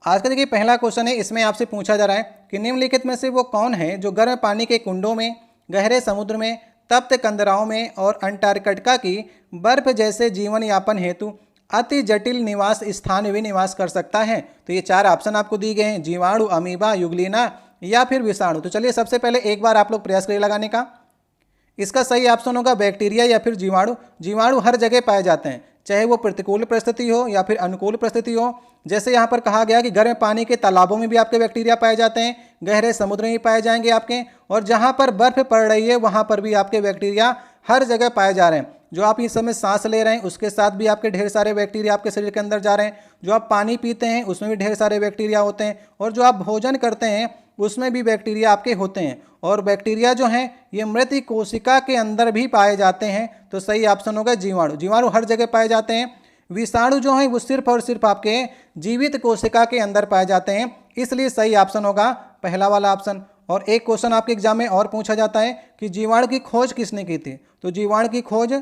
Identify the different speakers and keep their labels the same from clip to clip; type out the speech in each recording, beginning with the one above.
Speaker 1: आज का देखिए पहला क्वेश्चन है, इसमें आपसे पूछा जा रहा है कि निम्नलिखित में से वो कौन है जो गर्म पानी के कुंडों में, गहरे समुद्र में, तप्त कंदराओं में और अंटार्कटिका की बर्फ जैसे जीवन यापन हेतु अति जटिल निवास स्थान में निवास कर सकता है। तो ये चार ऑप्शन आपको दिए गए हैं, जीवाणु, अमीबा, युगलिना या फिर विषाणु। तो चलिए सबसे पहले एक बार आप लोग प्रयास करिए लगाने का। इसका सही ऑप्शन होगा बैक्टीरिया या फिर जीवाणु। जीवाणु हर जगह पाए जाते हैं, चाहे वो प्रतिकूल परिस्थिति हो या फिर अनुकूल परिस्थिति हो। जैसे यहाँ पर कहा गया कि गर्म पानी के तालाबों में भी आपके बैक्टीरिया पाए जाते हैं, गहरे समुद्र में भी पाए जाएंगे आपके, और जहाँ पर बर्फ पड़ रही है वहाँ पर भी आपके बैक्टीरिया हर जगह पाए जा रहे हैं। जो आप इस समय सांस ले रहे हैं उसके साथ भी आपके ढेर सारे बैक्टीरिया आपके शरीर के अंदर जा रहे हैं। जो आप पानी पीते हैं उसमें भी ढेर सारे बैक्टीरिया होते हैं, और जो आप भोजन करते हैं उसमें भी बैक्टीरिया आपके होते हैं। और बैक्टीरिया जो हैं ये मृत कोशिका के अंदर भी पाए जाते हैं। तो सही ऑप्शन होगा जीवाणु। जीवाणु हर जगह पाए जाते हैं। विषाणु जो हैं वो सिर्फ और सिर्फ आपके जीवित कोशिका के अंदर पाए जाते हैं, इसलिए सही ऑप्शन होगा पहला वाला ऑप्शन। और एक क्वेश्चन आपके एग्जाम में और पूछा जाता है कि जीवाणु की खोज किसने की थी। तो जीवाणु की खोज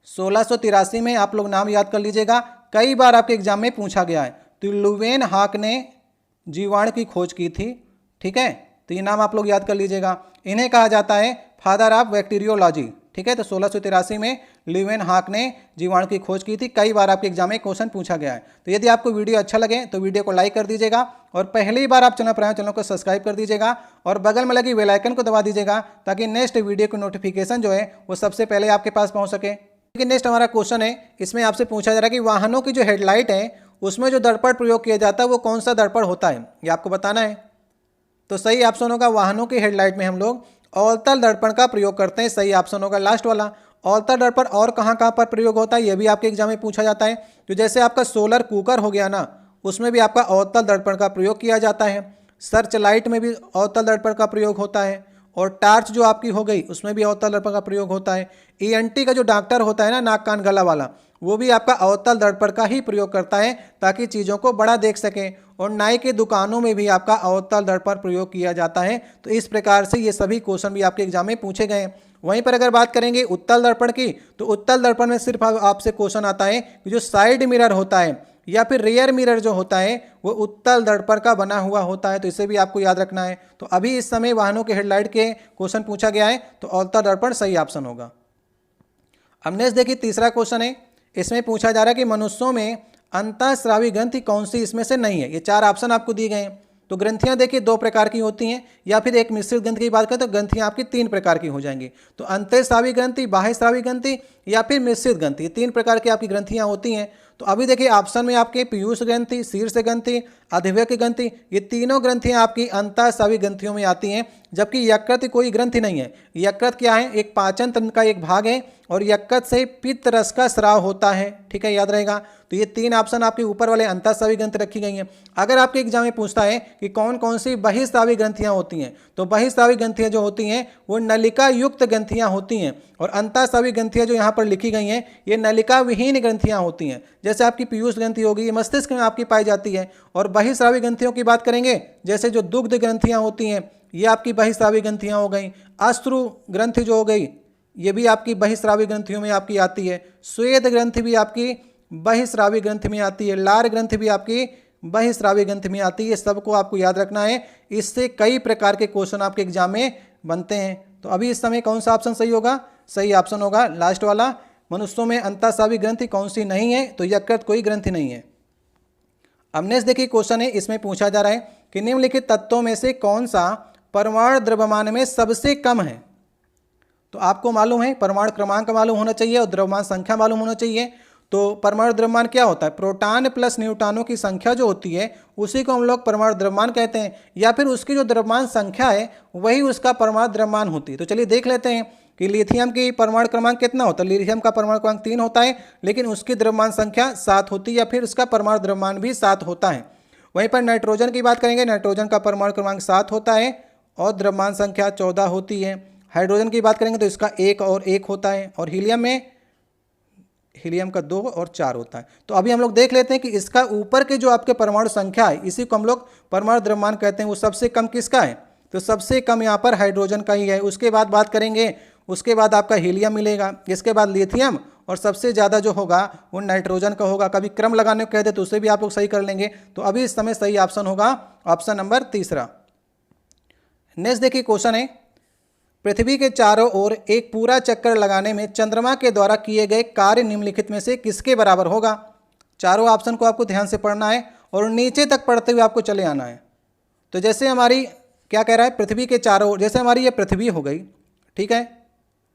Speaker 1: 1683 में, आप लोग नाम याद कर लीजिएगा, कई बार आपके एग्जाम में पूछा गया है। तो लुवेन हाक ने जीवाणु की खोज की थी, ठीक है। तो ये नाम आप लोग याद कर लीजिएगा। इन्हें कहा जाता है फादर ऑफ बैक्टीरियोलॉजी, ठीक है। तो 1683 में लुवेन हाक ने जीवाणु की खोज की थी। कई बार आपके एग्जाम में क्वेश्चन पूछा गया है। तो यदि आपको वीडियो अच्छा लगे तो वीडियो को लाइक कर दीजिएगा, और पहली बार आप चैनल पर आए चैनल को सब्सक्राइब कर दीजिएगा, और बगल में लगी बेल आइकन को दबा दीजिएगा ताकि नेक्स्ट वीडियो की नोटिफिकेशन जो है वो सबसे पहले आपके पास पहुँच सके। लेकिन नेक्स्ट हमारा क्वेश्चन है, इसमें आपसे पूछा जा रहा है कि वाहनों की जो हेडलाइट है उसमें जो दर्पण प्रयोग किया जाता है वो कौन सा दर्पण होता है, ये आपको बताना है। तो सही ऑप्शन होगा वाहनों की हेडलाइट में हम लोग अवतल दर्पण का प्रयोग करते हैं। सही ऑप्शन होगा लास्ट वाला। अवतल दर्पण और कहाँ कहाँ पर प्रयोग होता है ये भी आपके एग्जाम में पूछा जाता है। तो जैसे आपका सोलर कुकर हो गया ना, उसमें भी आपका अवतल दर्पण का प्रयोग किया जाता है। सर्च लाइट में भी अवतल दर्पण का प्रयोग होता है, और टार्च जो आपकी हो गई उसमें भी अवतल दर्पण का प्रयोग होता है। ENT का जो डॉक्टर होता है ना, नाक कान गला वाला, वो भी आपका अवतल दर्पण का ही प्रयोग करता है ताकि चीज़ों को बड़ा देख सके। और नाई के दुकानों में भी आपका अवतल दर्पण प्रयोग किया जाता है। तो इस प्रकार से ये सभी क्वेश्चन भी आपके एग्जाम में पूछे गए हैं। वहीं पर अगर बात करेंगे उत्तल दर्पण की, तो उत्तल दर्पण में सिर्फ आपसे क्वेश्चन आता है कि जो साइड मिरर होता है या फिर रियर मिरर जो होता है वो उत्तल दर्पण का बना हुआ होता है। तो इसे भी आपको याद रखना है। तो अभी इस समय वाहनों के हेडलाइट के क्वेश्चन पूछा गया है, तो अवतल दर्पण सही ऑप्शन होगा। अब नेक्स्ट देखिए तीसरा क्वेश्चन है, इसमें पूछा जा रहा है कि मनुष्यों में अंतःस्रावी ग्रंथि कौन सी इसमें से नहीं है। ये चार ऑप्शन आपको दिए गए हैं। तो ग्रंथियां देखिए दो प्रकार की होती हैं, या फिर एक मिश्रित ग्रंथि की बात करें तो ग्रंथियां आपकी तीन प्रकार की हो जाएंगी। तो अंतःस्रावी ग्रंथि, बाह्यस्रावी ग्रंथि या फिर मिश्रित ग्रंथि, तीन प्रकार की आपकी ग्रंथियां होती हैं। तो अभी देखिए ऑप्शन में आपके पीयूष ग्रंथि, शीर्ष ग्रंथि, अधिवेक ग्रंथि, ये तीनों ग्रंथियां आपकी अंतःस्रावी ग्रंथियों में आती हैं। जबकि यकृत कोई ग्रंथि नहीं है। यकृत क्या है, एक पाचन तंत्र का एक भाग है, और यकृत से पित्त रस का स्राव होता है, ठीक है, याद रहेगा। तो ये तीन ऑप्शन आपके ऊपर वाले अंतःस्रावी ग्रंथि रखी गई हैं। अगर आपके एग्जाम में पूछता है कि कौन कौन सी बहिस्रावी ग्रंथियां होती हैं, तो बहिस्रावी ग्रंथियां जो होती हैं वो नलिका युक्त ग्रंथियां होती हैं, और अंतःस्रावी ग्रंथियां जो यहाँ पर लिखी गई हैं ये नलिका विहीन ग्रंथियां होती हैं। जैसे आपकी पीयूष ग्रंथि होगी, ये मस्तिष्क में आपकी पाई जाती है। और बहिस्रावी ग्रंथियों की बात करेंगे, जैसे जो दुग्ध ग्रंथियां होती हैं ये आपकी बहिस्रावी ग्रंथियां हो गई। अश्रु ग्रंथि जो हो गई ये भी आपकी बहिस्रावी ग्रंथियों में आपकी आती है। श्वेत ग्रंथि भी आपकी बहिस्रावी ग्रंथि में आती है। लार ग्रंथि भी आपकी बहिस्रावी ग्रंथि में आती है। ये सबको आपको याद रखना है, इससे कई प्रकार के क्वेश्चन आपके एग्जाम में बनते हैं। तो अभी इस समय कौन सा ऑप्शन सही होगा, सही ऑप्शन होगा लास्ट वाला। मनुष्यों में अंतःस्रावी ग्रंथि कौन सी नहीं है, तो यकृत कोई ग्रंथि नहीं है। अब नेक्स्ट देखिए क्वेश्चन है, इसमें पूछा जा रहा है कि निम्नलिखित तत्वों में से कौन सा परमाणु द्रव्यमान में सबसे कम है। तो आपको मालूम है परमाणु क्रमांक मालूम होना चाहिए और द्रव्यमान संख्या मालूम होना चाहिए। तो परमाणु द्रव्यमान क्या होता है, प्रोटॉन प्लस न्यूट्रॉनों की संख्या जो होती है उसी को हम लोग परमाणु द्रव्यमान कहते हैं, या फिर उसकी जो द्रव्यमान संख्या है वही उसका परमाणु द्रव्यमान होती है। तो चलिए देख लेते हैं कि लिथियम की परमाणु क्रमांक कितना होता है। लिथियम का परमाणु क्रमांक 3 होता है, लेकिन उसकी द्रव्यमान संख्या 7 होती है, या फिर उसका परमाणु द्रव्यमान भी 7 होता है। वहीं पर नाइट्रोजन की बात करेंगे, नाइट्रोजन का परमाणु क्रमांक 7 होता है और द्रव्यमान संख्या 14 होती है। हाइड्रोजन की बात करेंगे तो इसका 1 और 1 होता है, और हीलियम में हीलियम का 2 और 4 होता है। तो अभी हम लोग देख लेते हैं कि इसका ऊपर के जो आपके परमाणु संख्या है इसी को हम लोग परमाणु द्रव्यमान कहते हैं। वो सबसे कम किसका है, तो सबसे कम यहाँ पर हाइड्रोजन का ही है। उसके बाद बात करेंगे, उसके बाद आपका हीलियम मिलेगा, इसके बाद लिथियम, और सबसे ज़्यादा जो होगा वो नाइट्रोजन का होगा। कभी क्रम लगाने को कह दे तो उसे भी आप लोग सही कर लेंगे। तो अभी इस समय सही ऑप्शन होगा ऑप्शन नंबर तीसरा। नेक्स्ट देखिए क्वेश्चन है, पृथ्वी के चारों ओर एक पूरा चक्कर लगाने में चंद्रमा के द्वारा किए गए कार्य निम्नलिखित में से किसके बराबर होगा। चारों ऑप्शन को आपको ध्यान से पढ़ना है और नीचे तक पढ़ते हुए आपको चले आना है। तो जैसे हमारी क्या कह रहा है, पृथ्वी के चारों ओर, जैसे हमारी ये पृथ्वी हो गई, ठीक है,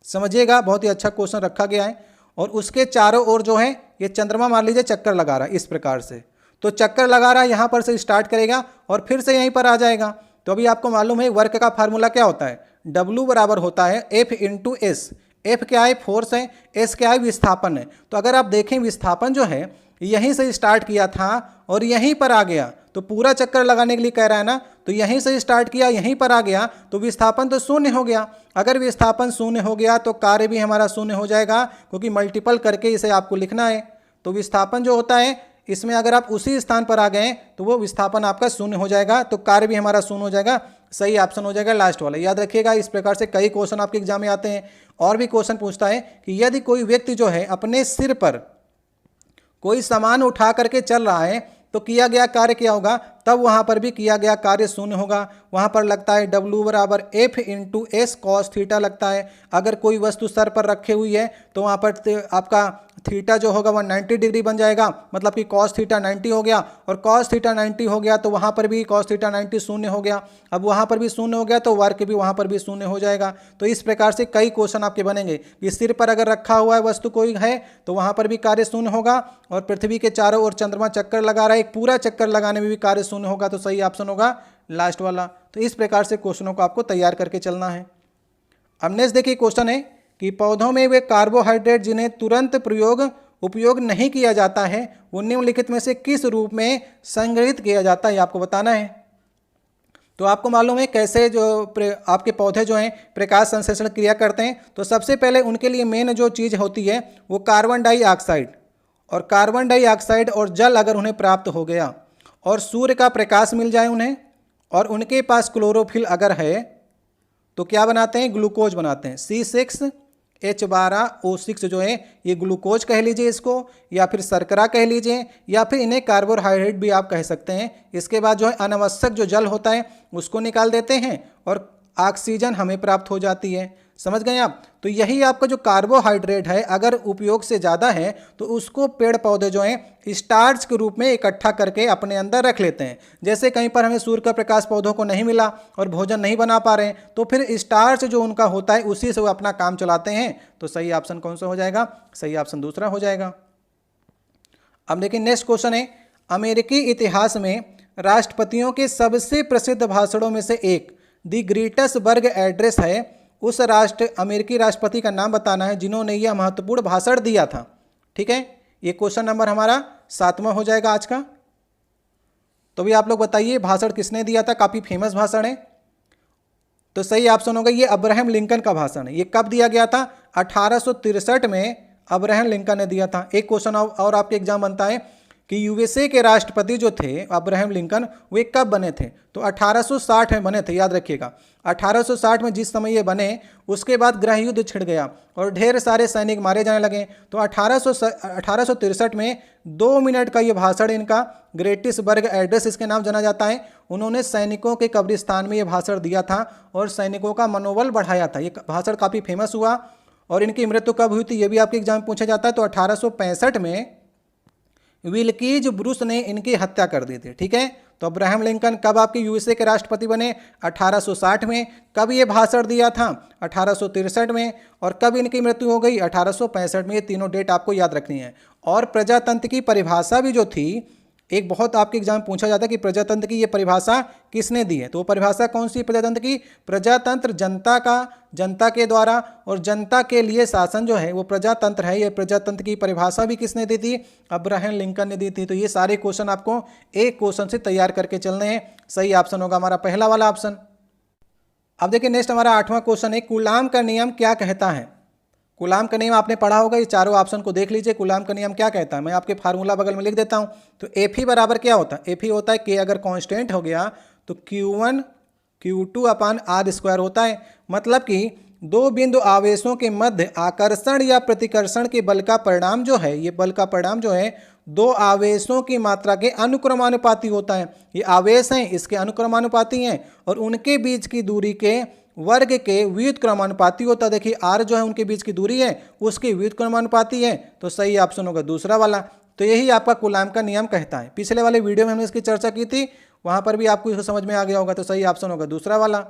Speaker 1: समझिएगा बहुत ही अच्छा क्वेश्चन रखा गया है। और उसके चारों ओर जो है ये चंद्रमा मान लीजिए चक्कर लगा रहा है इस प्रकार से। तो चक्कर लगा रहा है, यहाँ पर से स्टार्ट करेगा और फिर से यहीं पर आ जाएगा। तो अभी आपको मालूम है वर्क का फार्मूला क्या होता है, W बराबर होता है F इंटू एस। एफ क्या है, फोर्स है, एस क्या है, विस्थापन है। तो अगर आप देखें विस्थापन जो है यहीं से स्टार्ट किया था और यहीं पर आ गया, तो पूरा चक्कर लगाने के लिए कह रहा है ना, तो यहीं से स्टार्ट किया यहीं पर आ गया, तो विस्थापन तो शून्य हो गया। अगर विस्थापन शून्य हो गया तो कार्य भी हमारा शून्य हो जाएगा, क्योंकि मल्टीपल करके इसे आपको लिखना है। तो विस्थापन जो होता है इसमें अगर आप उसी स्थान पर आ गए तो वो विस्थापन आपका शून्य हो जाएगा, तो कार्य भी हमारा शून्य हो जाएगा। सही ऑप्शन हो जाएगा लास्ट वाला। याद रखिएगा, इस प्रकार से कई क्वेश्चन आपके एग्जाम में आते हैं। और भी क्वेश्चन पूछता है कि यदि कोई व्यक्ति जो है अपने सिर पर कोई सामान उठा करके चल रहा है तो किया गया कार्य क्या होगा, तब वहाँ पर भी किया गया कार्य शून्य होगा। वहाँ पर लगता है W बराबर F into S cos theta लगता है। अगर कोई वस्तु सर पर रखे हुई है तो वहाँ पर आपका थीटा जो होगा वह 90 डिग्री बन जाएगा, मतलब कि कॉस थीटा 90 हो गया। और कॉस थीटा 90 हो गया तो वहाँ पर भी कॉस थीटा 90 शून्य हो गया। अब वहाँ पर भी शून्य हो गया तो वर्क भी वहाँ पर भी शून्य हो जाएगा। तो इस प्रकार से कई क्वेश्चन आपके बनेंगे कि सिर पर अगर रखा हुआ है वस्तु कोई है तो वहाँ पर भी कार्य शून्य होगा, और पृथ्वी के चारों ओर चंद्रमा चक्कर लगा रहा है, एक पूरा चक्कर लगाने में भी कार्य शून्य होगा। तो सही ऑप्शन होगा लास्ट वाला। तो इस प्रकार से क्वेश्चनों को आपको तैयार करके चलना है। अब नेक्स्ट देखिए क्वेश्चन है कि पौधों में वे कार्बोहाइड्रेट जिन्हें तुरंत उपयोग नहीं किया जाता है वो निम्नलिखित में से किस रूप में संग्रहित किया जाता है, आपको बताना है। तो आपको मालूम है कैसे जो आपके पौधे जो हैं प्रकाश संश्लेषण क्रिया करते हैं। तो सबसे पहले उनके लिए मेन जो चीज़ होती है वो कार्बन डाइऑक्साइड, और कार्बन डाइऑक्साइड और जल अगर उन्हें प्राप्त हो गया और सूर्य का प्रकाश मिल जाए उन्हें, और उनके पास क्लोरोफिल अगर है तो क्या बनाते हैं, ग्लूकोज बनाते हैं। C6H12O6 जो है ये ग्लूकोज कह लीजिए इसको, या फिर शर्करा कह लीजिए, या फिर इन्हें कार्बोहाइड्रेट भी आप कह सकते हैं। इसके बाद जो है अनावश्यक जो जल होता है उसको निकाल देते हैं और ऑक्सीजन हमें प्राप्त हो जाती है। समझ गए आप। तो यही आपका जो कार्बोहाइड्रेट है अगर उपयोग से ज़्यादा है तो उसको पेड़ पौधे जो हैं स्टार्च के रूप में इकट्ठा करके अपने अंदर रख लेते हैं। जैसे कहीं पर हमें सूर्य का प्रकाश पौधों को नहीं मिला और भोजन नहीं बना पा रहे हैं तो फिर स्टार्च जो उनका होता है उसी से वो अपना काम चलाते हैं। तो सही ऑप्शन कौन सा हो जाएगा, सही ऑप्शन दूसरा हो जाएगा। अब देखिए नेक्स्ट क्वेश्चन है, अमेरिकी इतिहास में राष्ट्रपतियों के सबसे प्रसिद्ध भाषणों में से एक दी ग्रेटेस्ट बर्ग एड्रेस है, उस अमेरिकी राष्ट्रपति का नाम बताना है जिन्होंने यह महत्वपूर्ण भाषण दिया था। ठीक है, ये क्वेश्चन नंबर हमारा 7वां हो जाएगा आज का। तो भी आप लोग बताइए भाषण किसने दिया था, काफ़ी फेमस भाषण है। तो सही ऑप्शन होगा ये अब्राहम लिंकन का भाषण है। ये कब दिया गया था, 1863 में अब्राहम लिंकन ने दिया था। एक क्वेश्चन और आपके एग्जाम बनता है कि यूएसए के राष्ट्रपति जो थे अब्राहम लिंकन वे कब बने थे, तो 1860 में बने थे। याद रखिएगा 1860 में जिस समय ये बने उसके बाद गृह युद्ध छिड़ गया और ढेर सारे सैनिक मारे जाने लगे। तो 1863 में 2 मिनट का ये भाषण इनका ग्रेटेस्ट बर्ग एड्रेस इसके नाम जाना जाता है। उन्होंने सैनिकों के कब्रिस्तान में ये भाषण दिया था और सैनिकों का मनोबल बढ़ाया था। ये भाषण काफ़ी फेमस हुआ। और इनकी मृत्यु कब हुई थी ये भी आपके एग्जाम में पूछा जाता है। तो 1865 में विल्कीज ब्रूस ने इनकी हत्या कर दी थी। ठीक है, तो अब्राहम लिंकन कब आपके यूएसए के राष्ट्रपति बने, 1860 में। कब ये भाषण दिया था, 1863 में। और कब इनकी मृत्यु हो गई, 1865 में। ये तीनों डेट आपको याद रखनी है। और प्रजातंत्र की परिभाषा भी जो थी, एक बहुत आपके एग्जाम में पूछा जाता है कि प्रजातंत्र की ये परिभाषा किसने दी है, तो वो परिभाषा कौन सी प्रजातंत्र की, प्रजातंत्र जनता के द्वारा और जनता के लिए शासन जो है वो प्रजातंत्र है। ये प्रजातंत्र की परिभाषा भी किसने दी थी, अब्राहम लिंकन ने दी थी। तो ये सारे क्वेश्चन आपको एक क्वेश्चन से तैयार करके चलने हैं। सही ऑप्शन होगा हमारा पहला वाला ऑप्शन। अब देखिए नेक्स्ट हमारा 8वां क्वेश्चन है, कूलाम का नियम क्या कहता है। कूलाम का नियम आपने पढ़ा होगा, ये चारों ऑप्शन को देख लीजिए। कूलाम का नियम क्या कहता है, मैं आपके फार्मूला बगल में लिख देता हूँ। तो Fe बराबर क्या होता है, Fe होता है K अगर कांस्टेंट हो गया तो Q1 Q2 अपान R² होता है। मतलब कि दो बिंदु आवेशों के मध्य आकर्षण या प्रतिकर्षण के बल का परिणाम जो है, ये बल का परिणाम जो है दो आवेशों की मात्रा के अनुक्रमानुपाती होता है। ये आवेश हैं इसके अनुक्रमानुपाती हैं और उनके बीच की दूरी के वर्ग के व्युत्क्रमानुपाती होता है। देखिए आर जो है उनके बीच की दूरी है उसकी व्युत्क्रमानुपाती है, तो सही ऑप्शन होगा दूसरा वाला। तो यही आपका कूलाम का नियम कहता है। पिछले वाले वीडियो में हमने इसकी चर्चा की थी, वहां पर भी आपको इसको समझ में आ गया होगा, तो सही ऑप्शन होगा दूसरा वाला।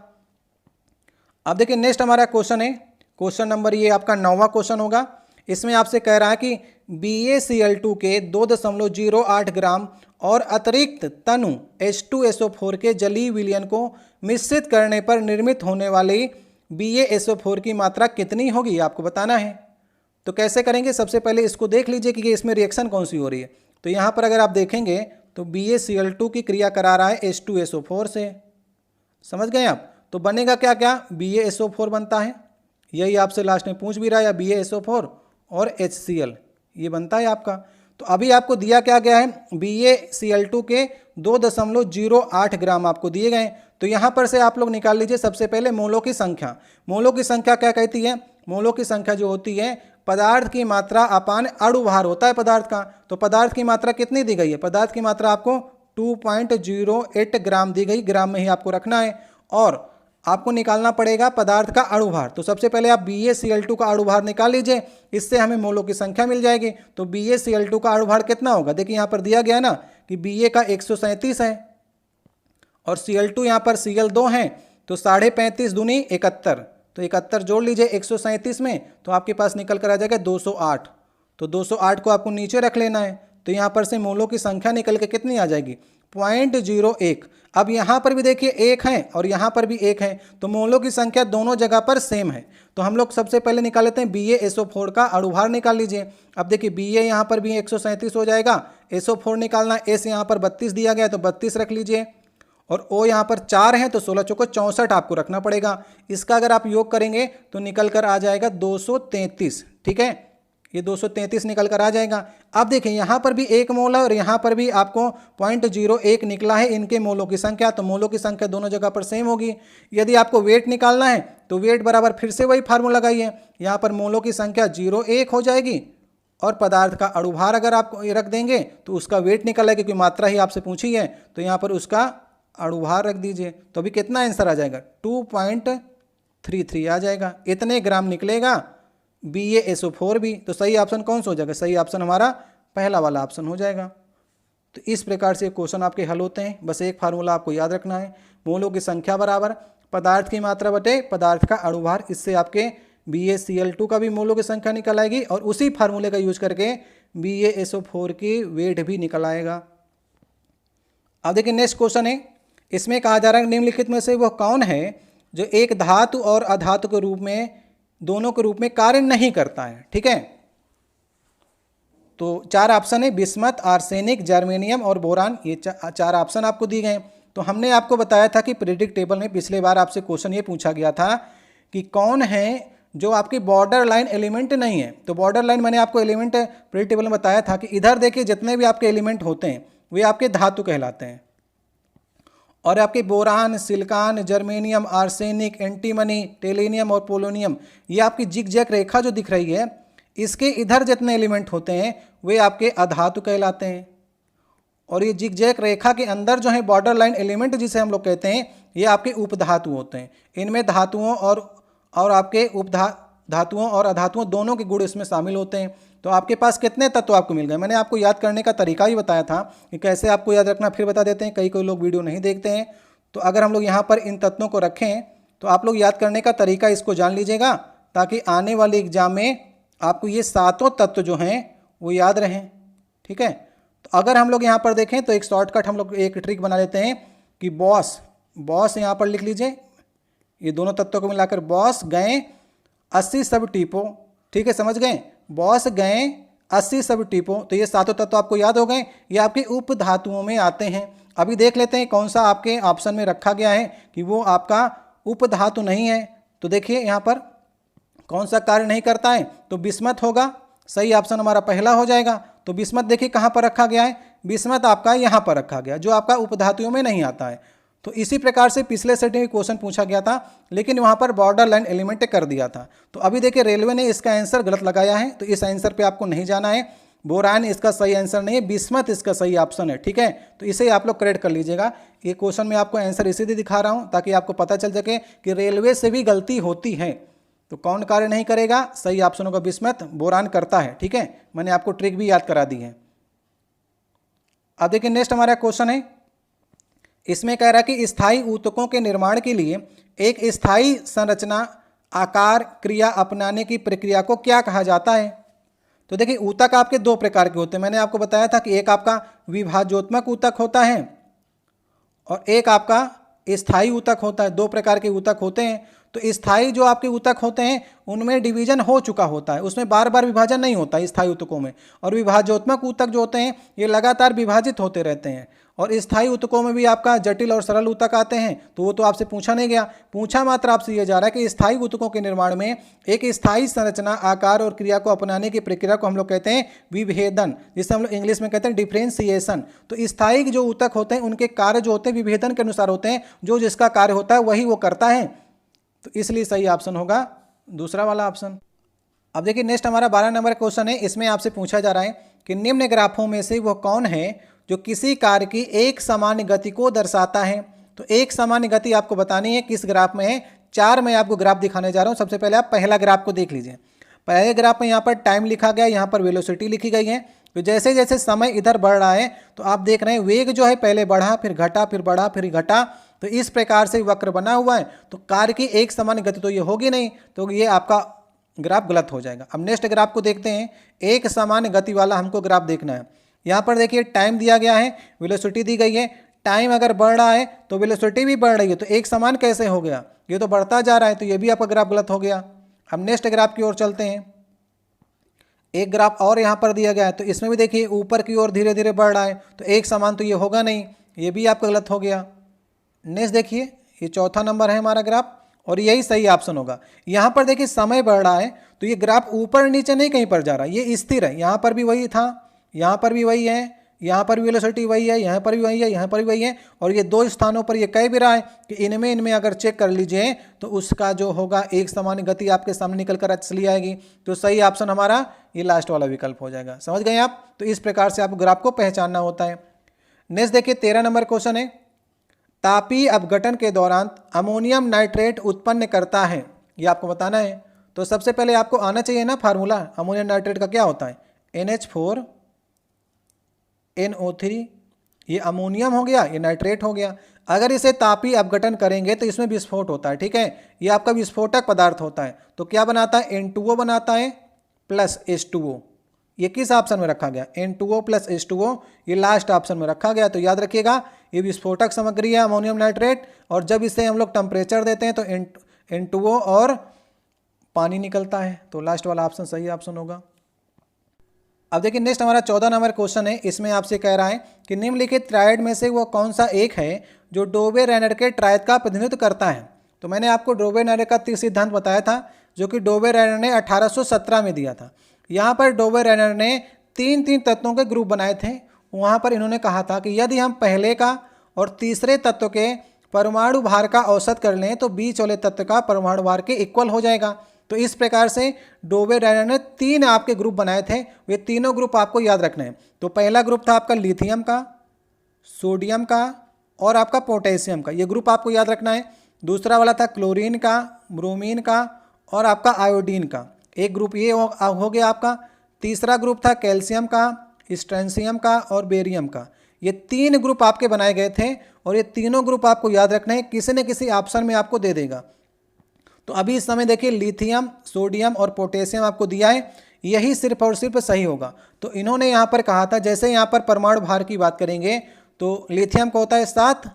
Speaker 1: अब देखिए नेक्स्ट हमारा क्वेश्चन है, क्वेश्चन नंबर ये आपका 9वां क्वेश्चन होगा। इसमें आपसे कह रहा है कि BaCl2 के 2.08 ग्राम और अतिरिक्त तनु H2SO4 के जलीय विलयन को मिश्रित करने पर निर्मित होने वाली BaSO4 की मात्रा कितनी होगी, आपको बताना है। तो कैसे करेंगे, सबसे पहले इसको देख लीजिए कि इसमें रिएक्शन कौन सी हो रही है। तो यहाँ पर अगर आप देखेंगे तो BaCl2 की क्रिया करा रहा है H2SO4 से, समझ गए आप। तो बनेगा क्या क्या, BaSO4 बनता है, यही आपसे लास्ट में पूछ भी रहा है, या BaSO4 और HCl ये बनता है आपका। तो अभी आपको दिया क्या गया है, BaCl2 के 2.08 ग्राम आपको दिए गए। तो यहाँ पर से आप लोग निकाल लीजिए सबसे पहले मोलों की संख्या। मोलों की संख्या क्या कहती है, मोलों की संख्या जो होती है पदार्थ की मात्रा अपान अणुभार होता है पदार्थ का। तो पदार्थ की मात्रा कितनी दी गई है, पदार्थ की मात्रा आपको 2.08 ग्राम दी गई, ग्राम में ही आपको रखना है। और आपको निकालना पड़ेगा पदार्थ का अणुभार। तो सबसे पहले आप BaCl2 का अणुभार निकाल लीजिए, इससे हमें मोलों की संख्या मिल जाएगी। तो BaCl2 का अणुभार कितना होगा, देखिए यहाँ पर दिया गया ना कि Ba का 137 है और Cl2 यहाँ पर Cl2 है, तो 35.5 दूनी 71, तो 71 जोड़ लीजिए 137 में, तो आपके पास निकल कर आ जाएगा 208। तो 208 को आपको नीचे रख लेना है। तो यहाँ पर से मोलों की संख्या निकल के कितनी आ जाएगी, 0.01। अब यहाँ पर भी देखिए एक है और यहाँ पर भी एक है, तो मोलों की संख्या दोनों जगह पर सेम है। तो हम लोग सबसे पहले निकाल लेते हैं BaSO4 का अणुभार निकाल लीजिए। अब देखिए Ba यहाँ पर भी 137 हो जाएगा, SO4 निकालना, S यहाँ पर 32 दिया गया तो 32 रख लीजिए, और O यहाँ पर 4 है तो 16 चौको 64 आपको रखना पड़ेगा। इसका अगर आप योग करेंगे तो निकल कर आ जाएगा 233, ठीक है, ये 233 निकल कर आ जाएगा। अब देखें यहाँ पर भी एक मोल है और यहाँ पर भी आपको 0.01 निकला है इनके मोलों की संख्या। तो मोलों की संख्या दोनों जगह पर सेम होगी। यदि आपको वेट निकालना है तो वेट बराबर फिर से वही फार्मूला लगाइए, यहाँ पर मोलों की संख्या 0.1 हो जाएगी और पदार्थ का अणुभार अगर आप रख देंगे तो उसका वेट निकल है, क्योंकि मात्रा ही आपसे पूछी है, तो यहाँ पर उसका अणुभार रख दीजिए। तो अभी कितना आंसर आ जाएगा, 2.33 आ जाएगा, इतने ग्राम निकलेगा BaSO4 भी। तो सही ऑप्शन कौन सा हो जाएगा, सही ऑप्शन हमारा पहला वाला ऑप्शन हो जाएगा। तो इस प्रकार से क्वेश्चन आपके हल होते हैं। बस एक फार्मूला आपको याद रखना है, मोलों की संख्या बराबर पदार्थ की मात्रा बटे पदार्थ का अणुभार। इससे आपके BaCl2 का भी मोलों की संख्या निकल आएगी और उसी फार्मूले का यूज करके BaSO4 की वेट भी निकल आएगा। अब देखिए नेक्स्ट क्वेश्चन है, इसमें कहा जा रहा है निम्नलिखित में से वह कौन है जो एक धातु और अधातु के रूप में, दोनों के रूप में कार्य नहीं करता है, ठीक है। तो 4 ऑप्शन है, बिस्मथ, आर्सेनिक, जर्मेनियम और बोरान, ये 4 ऑप्शन आपको दिए गए। तो हमने आपको बताया था कि प्रेडिक्ट टेबल में पिछले बार आपसे क्वेश्चन ये पूछा गया था कि कौन है जो आपकी बॉर्डर लाइन एलिमेंट नहीं है। तो बॉर्डर लाइन मैंने आपको एलिमेंट प्रेडिक्ट टेबल में बताया था कि इधर देखिए जितने भी आपके एलिमेंट होते हैं वे आपके धातु कहलाते हैं, और आपके boron, silicon, germanium, arsenic, antimony, tellurium और पोलोनियम, ये आपकी जिग जैग रेखा जो दिख रही है, इसके इधर जितने एलिमेंट होते हैं वे आपके अधातु कहलाते हैं। और ये जिग जैग रेखा के अंदर जो है बॉर्डर लाइन एलिमेंट जिसे हम लोग कहते हैं, ये आपके उपधातु होते हैं। इनमें धातुओं और आपके धातुओं और अधातुओं दोनों के गुण इसमें शामिल होते हैं। तो आपके पास कितने तत्व आपको मिल गए, मैंने आपको याद करने का तरीका भी बताया था कि कैसे आपको याद रखना, फिर बता देते हैं, कई लोग वीडियो नहीं देखते हैं। तो अगर हम लोग यहाँ पर इन तत्वों को रखें तो आप लोग याद करने का तरीका इसको जान लीजिएगा, ताकि आने वाले एग्जाम में आपको ये 7 तत्व जो हैं वो याद रहें, ठीक है। तो अगर हम लोग यहाँ पर देखें तो एक शॉर्टकट हम लोग एक ट्रिक बना लेते हैं कि बॉस यहाँ पर लिख लीजिए, ये दोनों तत्वों को मिलाकर बॉस गए 80 सब टीपो, ठीक है, समझ गए, बॉस गए 80 सब टीपो। तो ये 7 तत्व आपको याद हो गए, ये आपके उप धातुओं में आते हैं। अभी देख लेते हैं कौन सा आपके ऑप्शन में रखा गया है कि वो आपका उप धातु नहीं है। तो देखिए यहाँ पर कौन सा कार्य नहीं करता है, तो बिस्मथ होगा, सही ऑप्शन हमारा पहला हो जाएगा। तो बिस्मथ देखिए कहाँ पर रखा गया है, बिस्मथ आपका यहाँ पर रखा गया, जो आपका उपधातुओं में नहीं आता है। तो इसी प्रकार से पिछले सेट में क्वेश्चन पूछा गया था, लेकिन वहाँ पर बॉर्डर लाइन एलिमेंट कर दिया था। तो अभी देखिए रेलवे ने इसका आंसर गलत लगाया है, तो इस आंसर पे आपको नहीं जाना है। बोरान इसका सही आंसर नहीं है, बिस्मत इसका सही ऑप्शन है, ठीक है। तो इसे आप लोग करेक्ट कर लीजिएगा। ये क्वेश्चन में आपको आंसर इसीलिए दिखा रहा हूँ ताकि आपको पता चल सके कि रेलवे से भी गलती होती है। तो कौन कार्य नहीं करेगा, सही ऑप्शन होगा बिस्मत, बोरान करता है, ठीक है। मैंने आपको ट्रिक भी याद करा दी है। अब देखिए नेक्स्ट हमारा क्वेश्चन है, इसमें कह रहा है कि स्थायी ऊतकों के निर्माण के लिए एक स्थायी संरचना आकार क्रिया अपनाने की प्रक्रिया को क्या कहा जाता है। तो देखिए ऊतक आपके दो प्रकार के होते हैं। मैंने आपको बताया था कि एक आपका विभाज्योत्मक ऊतक होता है और एक आपका स्थायी ऊतक होता है। दो प्रकार के ऊतक होते हैं। तो स्थायी जो आपके ऊतक होते हैं उनमें डिवीजन हो चुका होता है, उसमें बार बार विभाजन नहीं होता स्थायी ऊतकों में। और विभाज्योत्मक ऊतक जो होते हैं ये लगातार विभाजित होते रहते हैं। और स्थायी ऊतकों में भी आपका जटिल और सरल ऊतक आते हैं, तो वो तो आपसे पूछा नहीं गया। पूछा मात्र आपसे ये जा रहा है कि स्थायी ऊतकों के निर्माण में एक स्थायी संरचना आकार और क्रिया को अपनाने की प्रक्रिया को हम लोग कहते हैं विभेदन, जिसे हम लोग इंग्लिश में कहते हैं डिफ्रेंसिएशन। तो स्थायी जो ऊतक होते हैं उनके कार्य जो होते हैं विभेदन के अनुसार होते हैं, जो जिसका कार्य होता है वही वो करता है। तो इसलिए सही ऑप्शन होगा दूसरा वाला ऑप्शन। अब देखिए नेक्स्ट हमारा 12 नंबर क्वेश्चन है। इसमें आपसे पूछा जा रहा है कि निम्न ग्राफों में से वह कौन है जो किसी कार्य की एक सामान्य गति को दर्शाता है। तो एक सामान्य गति आपको बतानी है, किस ग्राफ में है। 4 मैं आपको ग्राफ दिखाने जा रहा हूँ। सबसे पहले आप पहला ग्राफ को देख लीजिए। पहले ग्राफ में यहाँ पर टाइम लिखा गया, यहाँ पर वेलोसिटी लिखी गई है। तो जैसे जैसे समय इधर बढ़ रहा है तो आप देख रहे हैं वेग जो है पहले बढ़ा फिर घटा फिर बढ़ा फिर घटा। तो इस प्रकार से वक्र बना हुआ है। तो कार्य की एक समान गति तो ये होगी नहीं, तो ये आपका ग्राफ गलत हो जाएगा। अब नेक्स्ट ग्राफ को देखते हैं। एक समान गति वाला हमको ग्राफ देखना है। यहाँ पर देखिए टाइम दिया गया है, वेलोसिटी दी गई है। टाइम अगर बढ़ रहा है तो वेलोसिटी भी बढ़ रही है, तो एक समान कैसे हो गया, ये तो बढ़ता जा रहा है, तो ये भी आपका ग्राफ गलत हो गया। अब नेक्स्ट ग्राफ की ओर चलते हैं। एक ग्राफ और यहाँ पर दिया गया है, तो इसमें भी देखिए ऊपर की ओर धीरे धीरे बढ़ रहा है, तो एक समान तो ये होगा नहीं, ये भी आपका गलत हो गया। नेक्स्ट देखिए ये चौथा नंबर है हमारा ग्राफ और यही सही ऑप्शन होगा। यहाँ पर देखिए समय बढ़ रहा है तो ये ग्राफ ऊपर नीचे नहीं कहीं पर जा रहा, ये स्थिर है। यहाँ पर भी वही था, यहाँ पर भी वही है, यहाँ पर भी वेलोसिटी वही है, यहाँ पर भी वही है, यहाँ पर भी वही है। और ये दो स्थानों पर ये कह भी रहा है कि इनमें अगर चेक कर लीजिए तो उसका जो होगा एक समान गति आपके सामने निकल कर चली आएगी। तो सही ऑप्शन हमारा ये लास्ट वाला विकल्प हो जाएगा। समझ गए आप। तो इस प्रकार से आपको ग्राफ को पहचानना होता है। नेक्स्ट देखिए 13 नंबर क्वेश्चन है। तापीय अपघटन के दौरान अमोनियम नाइट्रेट उत्पन्न करता है, ये आपको बताना है। तो सबसे पहले आपको आना चाहिए ना फार्मूला अमोनियम नाइट्रेट का क्या होता है, NH4NO3। ये अमोनियम हो गया, ये नाइट्रेट हो गया। अगर इसे तापीय अपघटन करेंगे तो इसमें विस्फोट होता है, ठीक है। ये आपका विस्फोटक पदार्थ होता है। तो क्या बनाता है, N2O बनाता है प्लस H2O। ये किस ऑप्शन में रखा गया, N2O प्लस H2O, ये लास्ट ऑप्शन में रखा गया। तो याद रखिएगा ये विस्फोटक सामग्री है अमोनियम नाइट्रेट, और जब इसे हम लोग टेम्परेचर देते हैं तो N2O और पानी निकलता है। तो लास्ट वाला ऑप्शन सही ऑप्शन होगा। अब देखिए नेक्स्ट हमारा 14 नंबर क्वेश्चन है। इसमें आपसे कह रहा है कि निम्नलिखित ट्रायड में से वो कौन सा एक है जो डोबे-रेनर के ट्रायड का प्रतिनिधित्व करता है। तो मैंने आपको डोबे-रेनर का तीन सिद्धांत बताया था जो कि डोबे-रेनर ने 1817 में दिया था। यहाँ पर डोबे-रेनर ने तीन तत्वों के ग्रुप बनाए थे। वहाँ पर इन्होंने कहा था कि यदि हम पहले का और तीसरे तत्व के परमाणु भार का औसत कर लें तो बीच वाले तत्व का परमाणु भार के इक्वल हो जाएगा। तो इस प्रकार से डोबे-रेनर ने तीन आपके ग्रुप बनाए थे। वे तीनों ग्रुप आपको याद रखने हैं। तो पहला ग्रुप था आपका लिथियम का, सोडियम का और आपका पोटेशियम का, ये ग्रुप आपको याद रखना है। दूसरा वाला था क्लोरीन का, ब्रोमीन का और आपका आयोडीन का, एक ग्रुप ये हो गया आपका। तीसरा ग्रुप था कैल्शियम का, स्ट्रेंशियम का और बेरियम का। ये तीन ग्रुप आपके बनाए गए थे और ये तीनों ग्रुप आपको याद रखना है, किसी न किसी ऑप्शन में आपको दे देगा। तो अभी इस समय देखिए लिथियम, सोडियम और पोटेशियम आपको दिया है, यही सिर्फ और सिर्फ सही होगा। तो इन्होंने यहाँ पर कहा था, जैसे यहाँ पर परमाणु भार की बात करेंगे तो लिथियम का होता है 7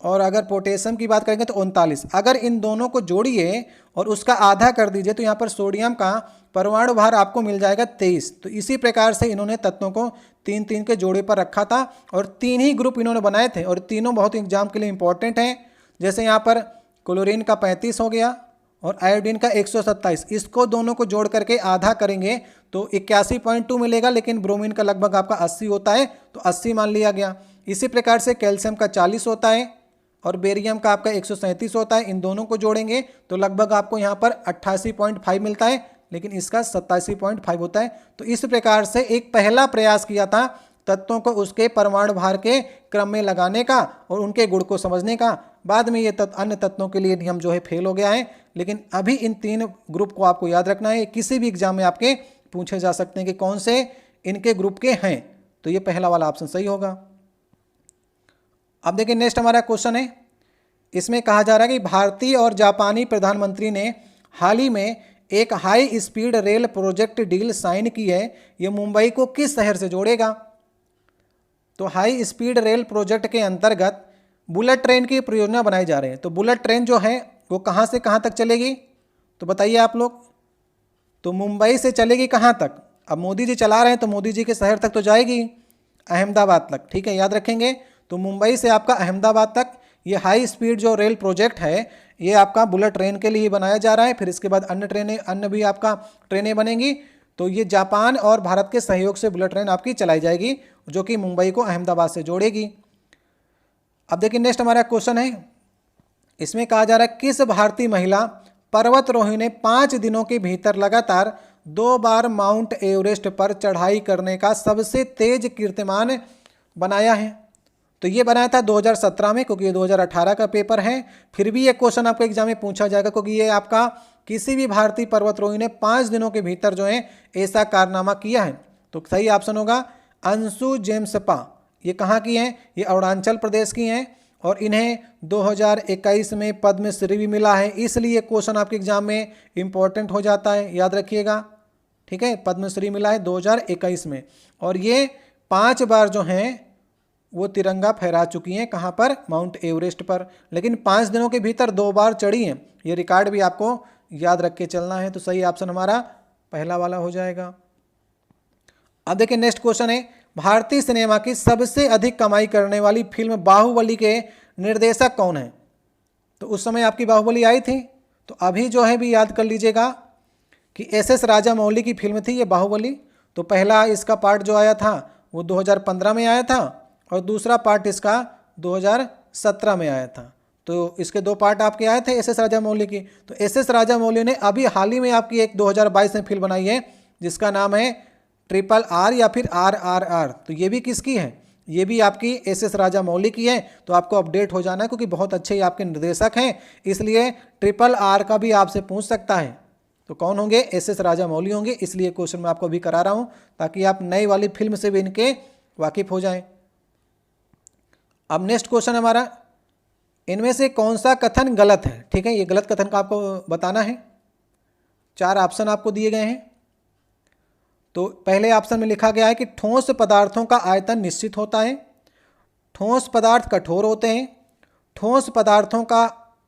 Speaker 1: और अगर पोटेशियम की बात करेंगे तो 39। अगर इन दोनों को जोड़िए और उसका आधा कर दीजिए तो यहाँ पर सोडियम का परमाणु भार आपको मिल जाएगा 23। तो इसी प्रकार से इन्होंने तत्वों को 3 के जोड़े पर रखा था और तीन ही ग्रुप इन्होंने बनाए थे और तीनों बहुत एग्जाम के लिए इंपॉर्टेंट हैं। जैसे यहाँ पर क्लोरीन का 35 हो गया और आयोडीन का 127। इसको दोनों को जोड़ करके आधा करेंगे तो 81.2 मिलेगा, लेकिन ब्रोमीन का लगभग आपका 80 होता है तो 80 मान लिया गया। इसी प्रकार से कैल्शियम का 40 होता है और बेरियम का आपका 137 होता है। इन दोनों को जोड़ेंगे तो लगभग आपको यहाँ पर 88.5 मिलता है, लेकिन इसका 87.5 होता है। तो इस प्रकार से एक पहला प्रयास किया था तत्वों को उसके परमाणु भार के क्रम में लगाने का और उनके गुण को समझने का। बाद में ये अन्य तत्वों के लिए नियम जो है फेल हो गया है, लेकिन अभी इन 3 ग्रुप को आपको याद रखना है। किसी भी एग्जाम में आपके पूछे जा सकते हैं कि कौन से इनके ग्रुप के हैं, तो ये पहला वाला ऑप्शन सही होगा। अब देखिए नेक्स्ट हमारा क्वेश्चन है, इसमें कहा जा रहा है कि भारतीय और जापानी प्रधानमंत्री ने हाल ही में एक high speed rail project deal sign की है, ये मुंबई को किस शहर से जोड़ेगा? तो हाई स्पीड रेल प्रोजेक्ट के अंतर्गत बुलेट ट्रेन की परियोजना बनाई जा रही है। तो बुलेट ट्रेन जो है वो कहाँ से कहाँ तक चलेगी, तो बताइए आप लोग। तो मुंबई से चलेगी कहाँ तक? अब मोदी जी चला रहे हैं तो मोदी जी के शहर तक तो जाएगी, अहमदाबाद तक, ठीक है, याद रखेंगे। तो मुंबई से आपका अहमदाबाद तक ये हाई स्पीड जो रेल प्रोजेक्ट है ये आपका बुलेट ट्रेन के लिए बनाया जा रहा है। फिर इसके बाद अन्य भी आपका ट्रेनें बनेंगी। तो ये जापान और भारत के सहयोग से बुलेट ट्रेन आपकी चलाई जाएगी, जो कि मुंबई को अहमदाबाद से जोड़ेगी। अब देखिए नेक्स्ट हमारा क्वेश्चन है, इसमें कहा जा रहा है किस भारतीय महिला पर्वतारोही ने 5 दिनों के भीतर लगातार 2 बार माउंट एवरेस्ट पर चढ़ाई करने का सबसे तेज कीर्तिमान बनाया है? तो ये बनाया था 2017 में, क्योंकि ये 2018 का पेपर है। फिर भी ये क्वेश्चन आपके एग्जाम में पूछा जाएगा, क्योंकि ये आपका किसी भी भारतीय पर्वतारोही ने 5 दिनों के भीतर जो है ऐसा कारनामा किया है। तो सही ऑप्शन होगा अंशु जेम्सपा। ये कहाँ की हैं? ये अरुणाचल प्रदेश की हैं और इन्हें 2021 में पद्मश्री भी मिला है, इसलिए क्वेश्चन आपके एग्जाम में इंपॉर्टेंट हो जाता है, याद रखिएगा, ठीक है। पद्मश्री मिला है 2021 में और ये 5 बार जो हैं वो तिरंगा फहरा चुकी हैं। कहाँ पर? माउंट एवरेस्ट पर। लेकिन 5 दिनों के भीतर 2 बार चढ़ी हैं, ये रिकॉर्ड भी आपको याद रख के चलना है। तो सही ऑप्शन हमारा पहला वाला हो जाएगा। अब देखिए नेक्स्ट क्वेश्चन है, भारतीय सिनेमा की सबसे अधिक कमाई करने वाली फिल्म बाहुबली के निर्देशक कौन है? तो उस समय आपकी बाहुबली आई थी, तो अभी जो है भी याद कर लीजिएगा कि एस राजामौली की फिल्म थी ये बाहुबली। तो पहला इसका पार्ट जो आया था वो 2015 में आया था और दूसरा पार्ट इसका 2017 में आया था। तो इसके 2 पार्ट आपके आए थे एस राजामौली की। तो एस राजामौली ने अभी हाल ही में आपकी एक 2022 में फिल्म बनाई है जिसका नाम है RRR या फिर RRR। तो ये भी किसकी है? ये भी आपकी एस राजामौली की है। तो आपको अपडेट हो जाना है, क्योंकि बहुत अच्छे आपके निर्देशक हैं, इसलिए RRR का भी आपसे पूछ सकता है। तो कौन होंगे? एस राजामौली होंगे। इसलिए क्वेश्चन मैं आपको अभी करा रहा हूँ ताकि आप नई वाली फिल्म से भी इनके वाकिफ हो जाएं। अब नेक्स्ट क्वेश्चन हमारा, इनमें से कौन सा कथन गलत है? ठीक है, ये गलत कथन का आपको बताना है। 4 ऑप्शन आपको दिए गए हैं। तो पहले ऑप्शन में लिखा गया है कि ठोस पदार्थों का आयतन निश्चित होता है, ठोस पदार्थ कठोर होते हैं, ठोस पदार्थों का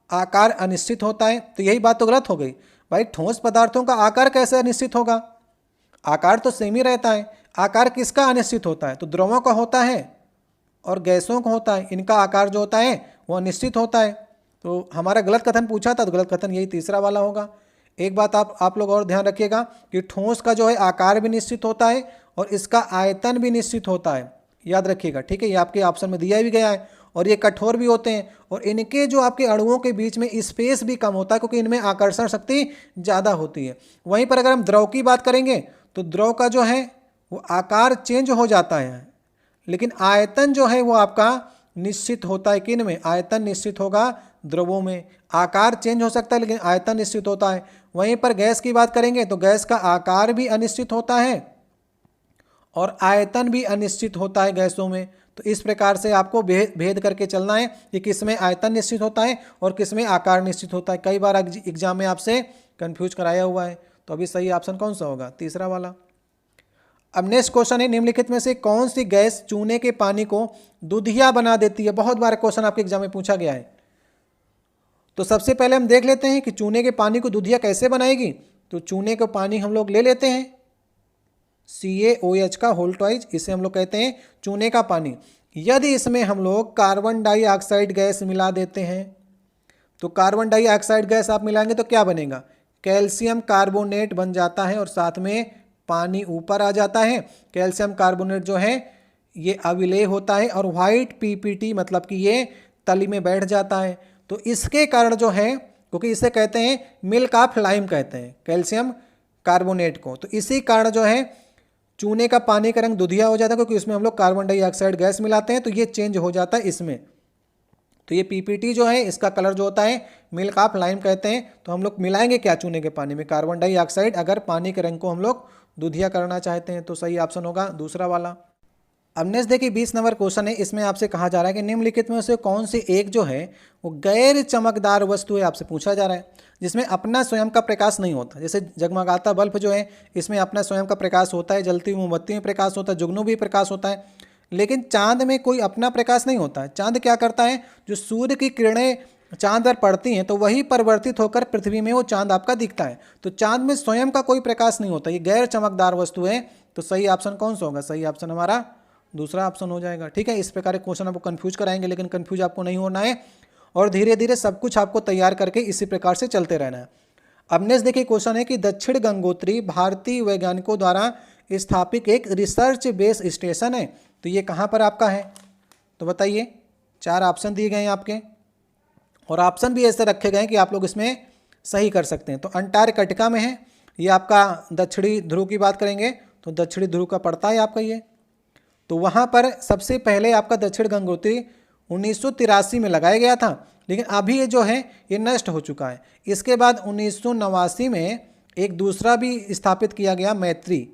Speaker 1: आकार अनिश्चित होता है। तो यही बात तो गलत हो गई भाई, ठोस पदार्थों का आकार कैसे अनिश्चित होगा? आकार तो सेम ही रहता है। आकार किसका अनिश्चित होता है? तो द्रवों का होता है और गैसों का होता है, इनका आकार जो होता है वो अनिश्चित होता है। तो हमारा गलत कथन पूछा था, तो गलत कथन यही तीसरा वाला होगा। एक बात आप लोग और ध्यान रखिएगा कि ठोस का जो है आकार भी निश्चित होता है और इसका आयतन भी निश्चित होता है, याद रखिएगा, ठीक है। ये आपके ऑप्शन में दिया भी गया है। और ये कठोर भी होते हैं और इनके जो आपके अणुओं के बीच में स्पेस भी कम होता है, क्योंकि इनमें आकर्षण शक्ति ज़्यादा होती है। वहीं पर अगर हम द्रव की बात करेंगे तो द्रव का जो है वो आकार चेंज हो जाता है, लेकिन आयतन जो है वो आपका निश्चित होता है। किन में? आयतन निश्चित होगा द्रवों में। आकार चेंज हो सकता है लेकिन आयतन निश्चित होता है। वहीं पर गैस की बात करेंगे तो गैस का आकार भी अनिश्चित होता है और आयतन भी अनिश्चित होता है गैसों में। तो इस प्रकार से आपको भेद करके चलना है कि किस में आयतन निश्चित होता है और किस में आकार निश्चित होता है। कई बार एग्जाम में आपसे कंफ्यूज कराया हुआ है। तो अभी सही ऑप्शन कौन सा होगा? तीसरा वाला। अब नेक्स्ट क्वेश्चन है, निम्नलिखित में से कौन सी गैस चूने के पानी को दूधिया बना देती है? बहुत बार क्वेश्चन आपके एग्जाम में पूछा गया है। तो सबसे पहले हम देख लेते हैं कि चूने के पानी को दूधिया कैसे बनाएगी। तो चूने का पानी हम लोग ले लेते हैं CaOH का होल ट्वाइज, इसे हम लोग कहते हैं चूने का पानी। यदि इसमें हम लोग कार्बन डाइऑक्साइड गैस मिला देते हैं तो कार्बन डाइऑक्साइड गैस आप मिलाएंगे तो क्या बनेगा? कैल्शियम कार्बोनेट बन जाता है और साथ में पानी ऊपर आ जाता है। कैल्शियम कार्बोनेट जो है ये अविलेय होता है और व्हाइट PPT मतलब कि ये तली में बैठ जाता है। तो इसके कारण जो है, क्योंकि इसे कहते हैं मिल्क ऑफ लाइम कहते हैं कैल्शियम कार्बोनेट को, तो इसी कारण जो है चूने का पानी का रंग दुधिया हो जाता है, क्योंकि इसमें हम लोग कार्बन डाइऑक्साइड गैस मिलाते हैं, तो ये चेंज हो जाता है इसमें। तो ये पीपीटी जो है इसका कलर जो होता है मिल्क ऑफ लाइम कहते हैं। तो हम लोग मिलाएंगे क्या चूने के पानी में? कार्बन डाइऑक्साइड, अगर पानी के रंग को हम लोग दुधिया करना चाहते हैं। तो सही ऑप्शन होगा दूसरा वाला। अब नेक्स्ट देखिए 20 नंबर क्वेश्चन है। इसमें आपसे कहा जा रहा है कि निम्नलिखित में से कौन सी एक जो है वो गैर चमकदार वस्तु है, आपसे पूछा जा रहा है, जिसमें अपना स्वयं का प्रकाश नहीं होता। जैसे जगमगाता बल्ब जो है इसमें अपना स्वयं का प्रकाश होता है, जलती हुई मोमबत्ती में प्रकाश होता है, जुगनू भी प्रकाश होता है, लेकिन चांद में कोई अपना प्रकाश नहीं होता है। चांद क्या करता है, जो सूर्य की किरणें चांद पर पड़ती हैं तो वही परिवर्तित होकर पृथ्वी में वो चांद आपका दिखता है। तो चांद में स्वयं का कोई प्रकाश नहीं होता, ये गैर चमकदार वस्तु है। तो सही ऑप्शन कौन सा होगा? सही ऑप्शन हमारा दूसरा ऑप्शन हो जाएगा। ठीक है, इस प्रकार के क्वेश्चन आपको कंफ्यूज कराएंगे, लेकिन कंफ्यूज आपको नहीं होना है और धीरे धीरे सब कुछ आपको तैयार करके इसी प्रकार से चलते रहना है। अब नेक्स्ट देखिए क्वेश्चन है कि दक्षिण गंगोत्री भारतीय वैज्ञानिकों द्वारा स्थापित एक रिसर्च बेस स्टेशन है, तो ये कहाँ पर आपका है? तो बताइए, 4 ऑप्शन दिए गए हैं आपके और ऑप्शन भी ऐसे रखे गए हैं कि आप लोग इसमें सही कर सकते हैं। तो अंटार्कटिका में है, ये आपका दक्षिणी ध्रुव की बात करेंगे तो दक्षिणी ध्रुव का पड़ता है आपका ये। तो वहाँ पर सबसे पहले आपका दक्षिण गंगोत्री 1983 में लगाया गया था, लेकिन अभी ये जो है ये नष्ट हो चुका है। इसके बाद 1989 में एक दूसरा भी स्थापित किया गया, मैत्री।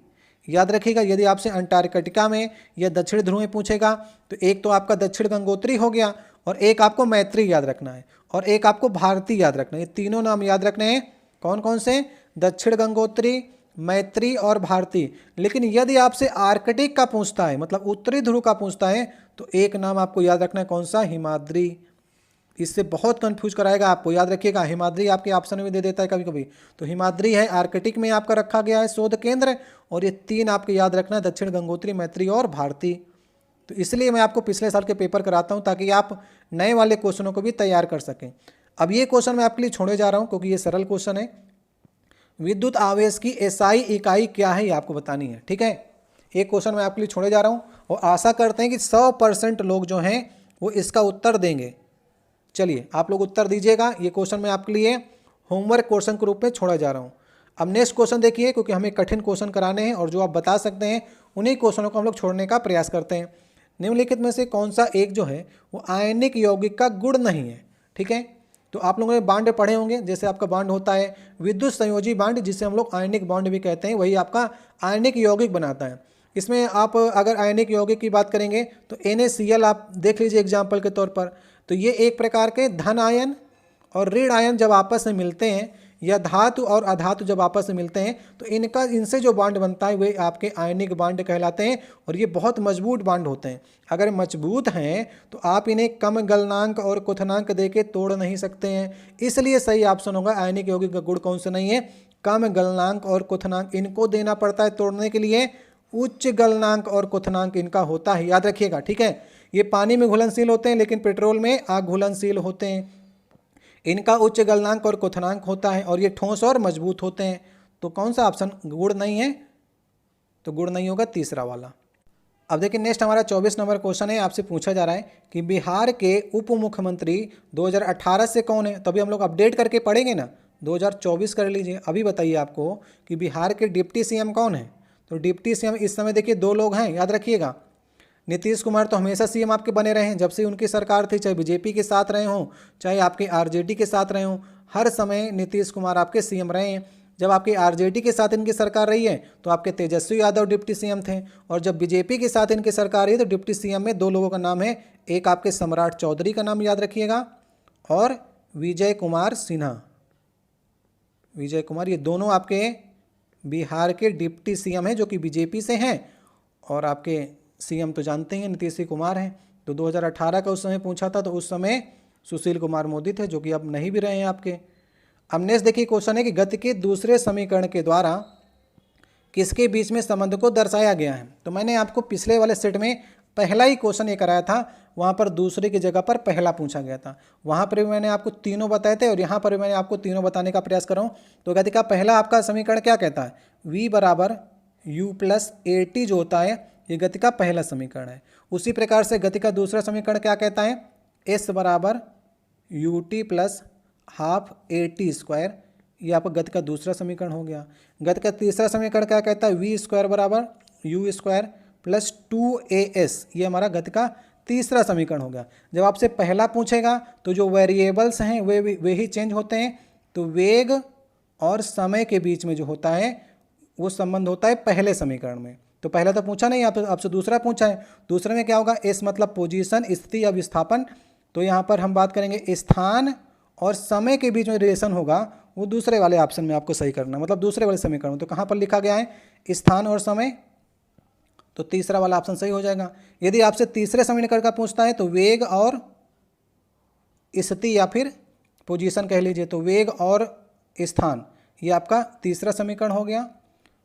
Speaker 1: याद रखिएगा, यदि आपसे अंटार्कटिका में या दक्षिण ध्रुव में पूछेगा तो एक तो आपका दक्षिण गंगोत्री हो गया और एक आपको मैत्री याद रखना है और एक आपको भारती याद रखना है। ये तीनों नाम याद रखने हैं। कौन कौन से? दक्षिण गंगोत्री, मैत्री और भारती। लेकिन यदि आपसे आर्कटिक का पूछता है, मतलब उत्तरी ध्रुव का पूछता है, तो एक नाम आपको याद रखना है, कौन सा? हिमाद्री। इससे बहुत कंफ्यूज कराएगा आपको, याद रखिएगा। हिमाद्री आपके ऑप्शन में दे देता है कभी कभी, तो हिमाद्री है, आर्कटिक में आपका रखा गया है शोध केंद्र, और ये 3 आपको याद रखना है, दक्षिण गंगोत्री, मैत्री और भारती। तो इसलिए मैं आपको पिछले साल के पेपर कराता हूँ ताकि आप नए वाले क्वेश्चनों को भी तैयार कर सकें। अब ये क्वेश्चन मैं आपके लिए छोड़े जा रहा हूँ क्योंकि ये सरल क्वेश्चन है। विद्युत आवेश की एसआई इकाई क्या है, ये आपको बतानी है। ठीक है, एक क्वेश्चन मैं आपके लिए छोड़े जा रहा हूँ और आशा करते हैं कि 100% लोग जो हैं वो इसका उत्तर देंगे। चलिए आप लोग उत्तर दीजिएगा। ये क्वेश्चन मैं आपके लिए होमवर्क क्वेश्चन के रूप में छोड़ा जा रहा हूँ। अब नेक्स्ट क्वेश्चन देखिए, क्योंकि हमें कठिन क्वेश्चन कराने हैं और जो आप बता सकते हैं उन्हीं क्वेश्चनों को हम लोग छोड़ने का प्रयास करते हैं। निम्नलिखित में से कौन सा एक जो है वो आयनिक यौगिक का गुण नहीं है? ठीक है, तो आप लोगों ने बांड पढ़े होंगे। जैसे आपका बांड होता है विद्युत संयोजी बांड, जिसे हम लोग आयनिक बांड भी कहते हैं, वही आपका आयनिक यौगिक बनाता है। इसमें आप अगर आयनिक यौगिक की बात करेंगे तो NaCl आप देख लीजिए एग्जाम्पल के तौर पर। तो ये एक प्रकार के धन आयन और ऋण आयन जब आपस में मिलते हैं, या धातु और अधातु जब आपस में मिलते हैं, तो इनसे जो बांड बनता है वे आपके आयनिक बांड कहलाते हैं और ये बहुत मजबूत बांड होते हैं। अगर मजबूत हैं तो आप इन्हें कम गलनांक और क्वथनांक देके तोड़ नहीं सकते हैं। इसलिए सही ऑप्शन होगा आयनिक यौगिक का गुण कौन सा नहीं है? कम गलनांक और क्वथनांक इनको देना पड़ता है तोड़ने के लिए। उच्च गलनांक और क्वथनांक इनका होता है, याद रखिएगा। ठीक है, ये पानी में घुलनशील होते हैं लेकिन पेट्रोल में अघुलनशील होते हैं। इनका उच्च गलनांक और क्वथनांक होता है और ये ठोस और मजबूत होते हैं। तो कौन सा ऑप्शन? गुण नहीं है, तो गुण नहीं होगा तीसरा वाला। अब देखिए नेक्स्ट हमारा 24 नंबर क्वेश्चन है। आपसे पूछा जा रहा है कि बिहार के उप मुख्यमंत्री 2018 से कौन है? तभी हम लोग अपडेट करके पढ़ेंगे ना, 2024 कर लीजिए। अभी बताइए आपको कि बिहार के डिप्टी CM कौन है? तो डिप्टी CM इस समय देखिए 2 लोग हैं, याद रखिएगा। नीतीश कुमार तो हमेशा CM आपके बने रहे हैं जब से उनकी सरकार थी, चाहे बीजेपी के साथ रहे हों चाहे आपके आरजेडी के साथ रहे हों, हर समय नीतीश कुमार आपके CM रहे हैं। जब आपकी आरजेडी के साथ इनकी सरकार रही है तो आपके तेजस्वी यादव डिप्टी CM थे, और जब बीजेपी के साथ इनकी सरकार रही तो डिप्टी CM में 2 लोगों का नाम है, एक आपके सम्राट चौधरी का नाम याद रखिएगा और विजय कुमार सिन्हा। विजय कुमार, ये दोनों आपके बिहार के डिप्टी CM हैं जो कि बीजेपी से हैं, और आपके CM तो जानते हैं नीतीश कुमार हैं। तो 2018 का उस समय पूछा था तो उस समय सुशील कुमार मोदी थे, जो कि अब नहीं भी रहे हैं आपके। अब नेक्स्ट देखिए क्वेश्चन है कि गति के दूसरे समीकरण के द्वारा किसके बीच में संबंध को दर्शाया गया है? तो मैंने आपको पिछले वाले सेट में पहला ही क्वेश्चन ये कराया था, वहाँ पर दूसरे की जगह पर पहला पूछा गया था। वहाँ पर भी मैंने आपको तीनों बताए थे और यहाँ पर भी मैंने आपको तीनों बताने का प्रयास कर रहा हूँ। तो गति का पहला आपका समीकरण क्या कहता है? V बराबर U प्लस AT जो होता है, ये गति का पहला समीकरण है। उसी प्रकार से गति का दूसरा समीकरण क्या कहता है? एस बराबर U T plus half A T square, ये आपका गति का दूसरा समीकरण हो गया। गति का तीसरा समीकरण क्या कहता है, वी स्क्वायर बराबर यू स्क्वायर प्लस 2as, ये हमारा गति का तीसरा समीकरण हो गया। जब आपसे पहला पूछेगा तो जो वेरिएबल्स हैं वे ही चेंज होते हैं, तो वेग और समय के बीच में जो होता है वो संबंध होता है पहले समीकरण में। तो पहला तो पूछा नहीं, आपसे दूसरा पूछा है। दूसरे में क्या होगा, एस मतलब पोजीशन, स्थिति या विस्थापन। तो यहाँ पर हम बात करेंगे स्थान और समय के बीच में रिलेशन होगा, वो दूसरे वाले ऑप्शन में आपको सही करना, मतलब दूसरे वाले समीकरण। तो कहाँ पर लिखा गया है, स्थान और समय, तो तीसरा वाला ऑप्शन सही हो जाएगा। यदि आपसे तीसरे समीकरण का पूछता है तो वेग और स्थिति या फिर पोजीशन कह लीजिए, तो वेग और स्थान ये आपका तीसरा समीकरण हो गया।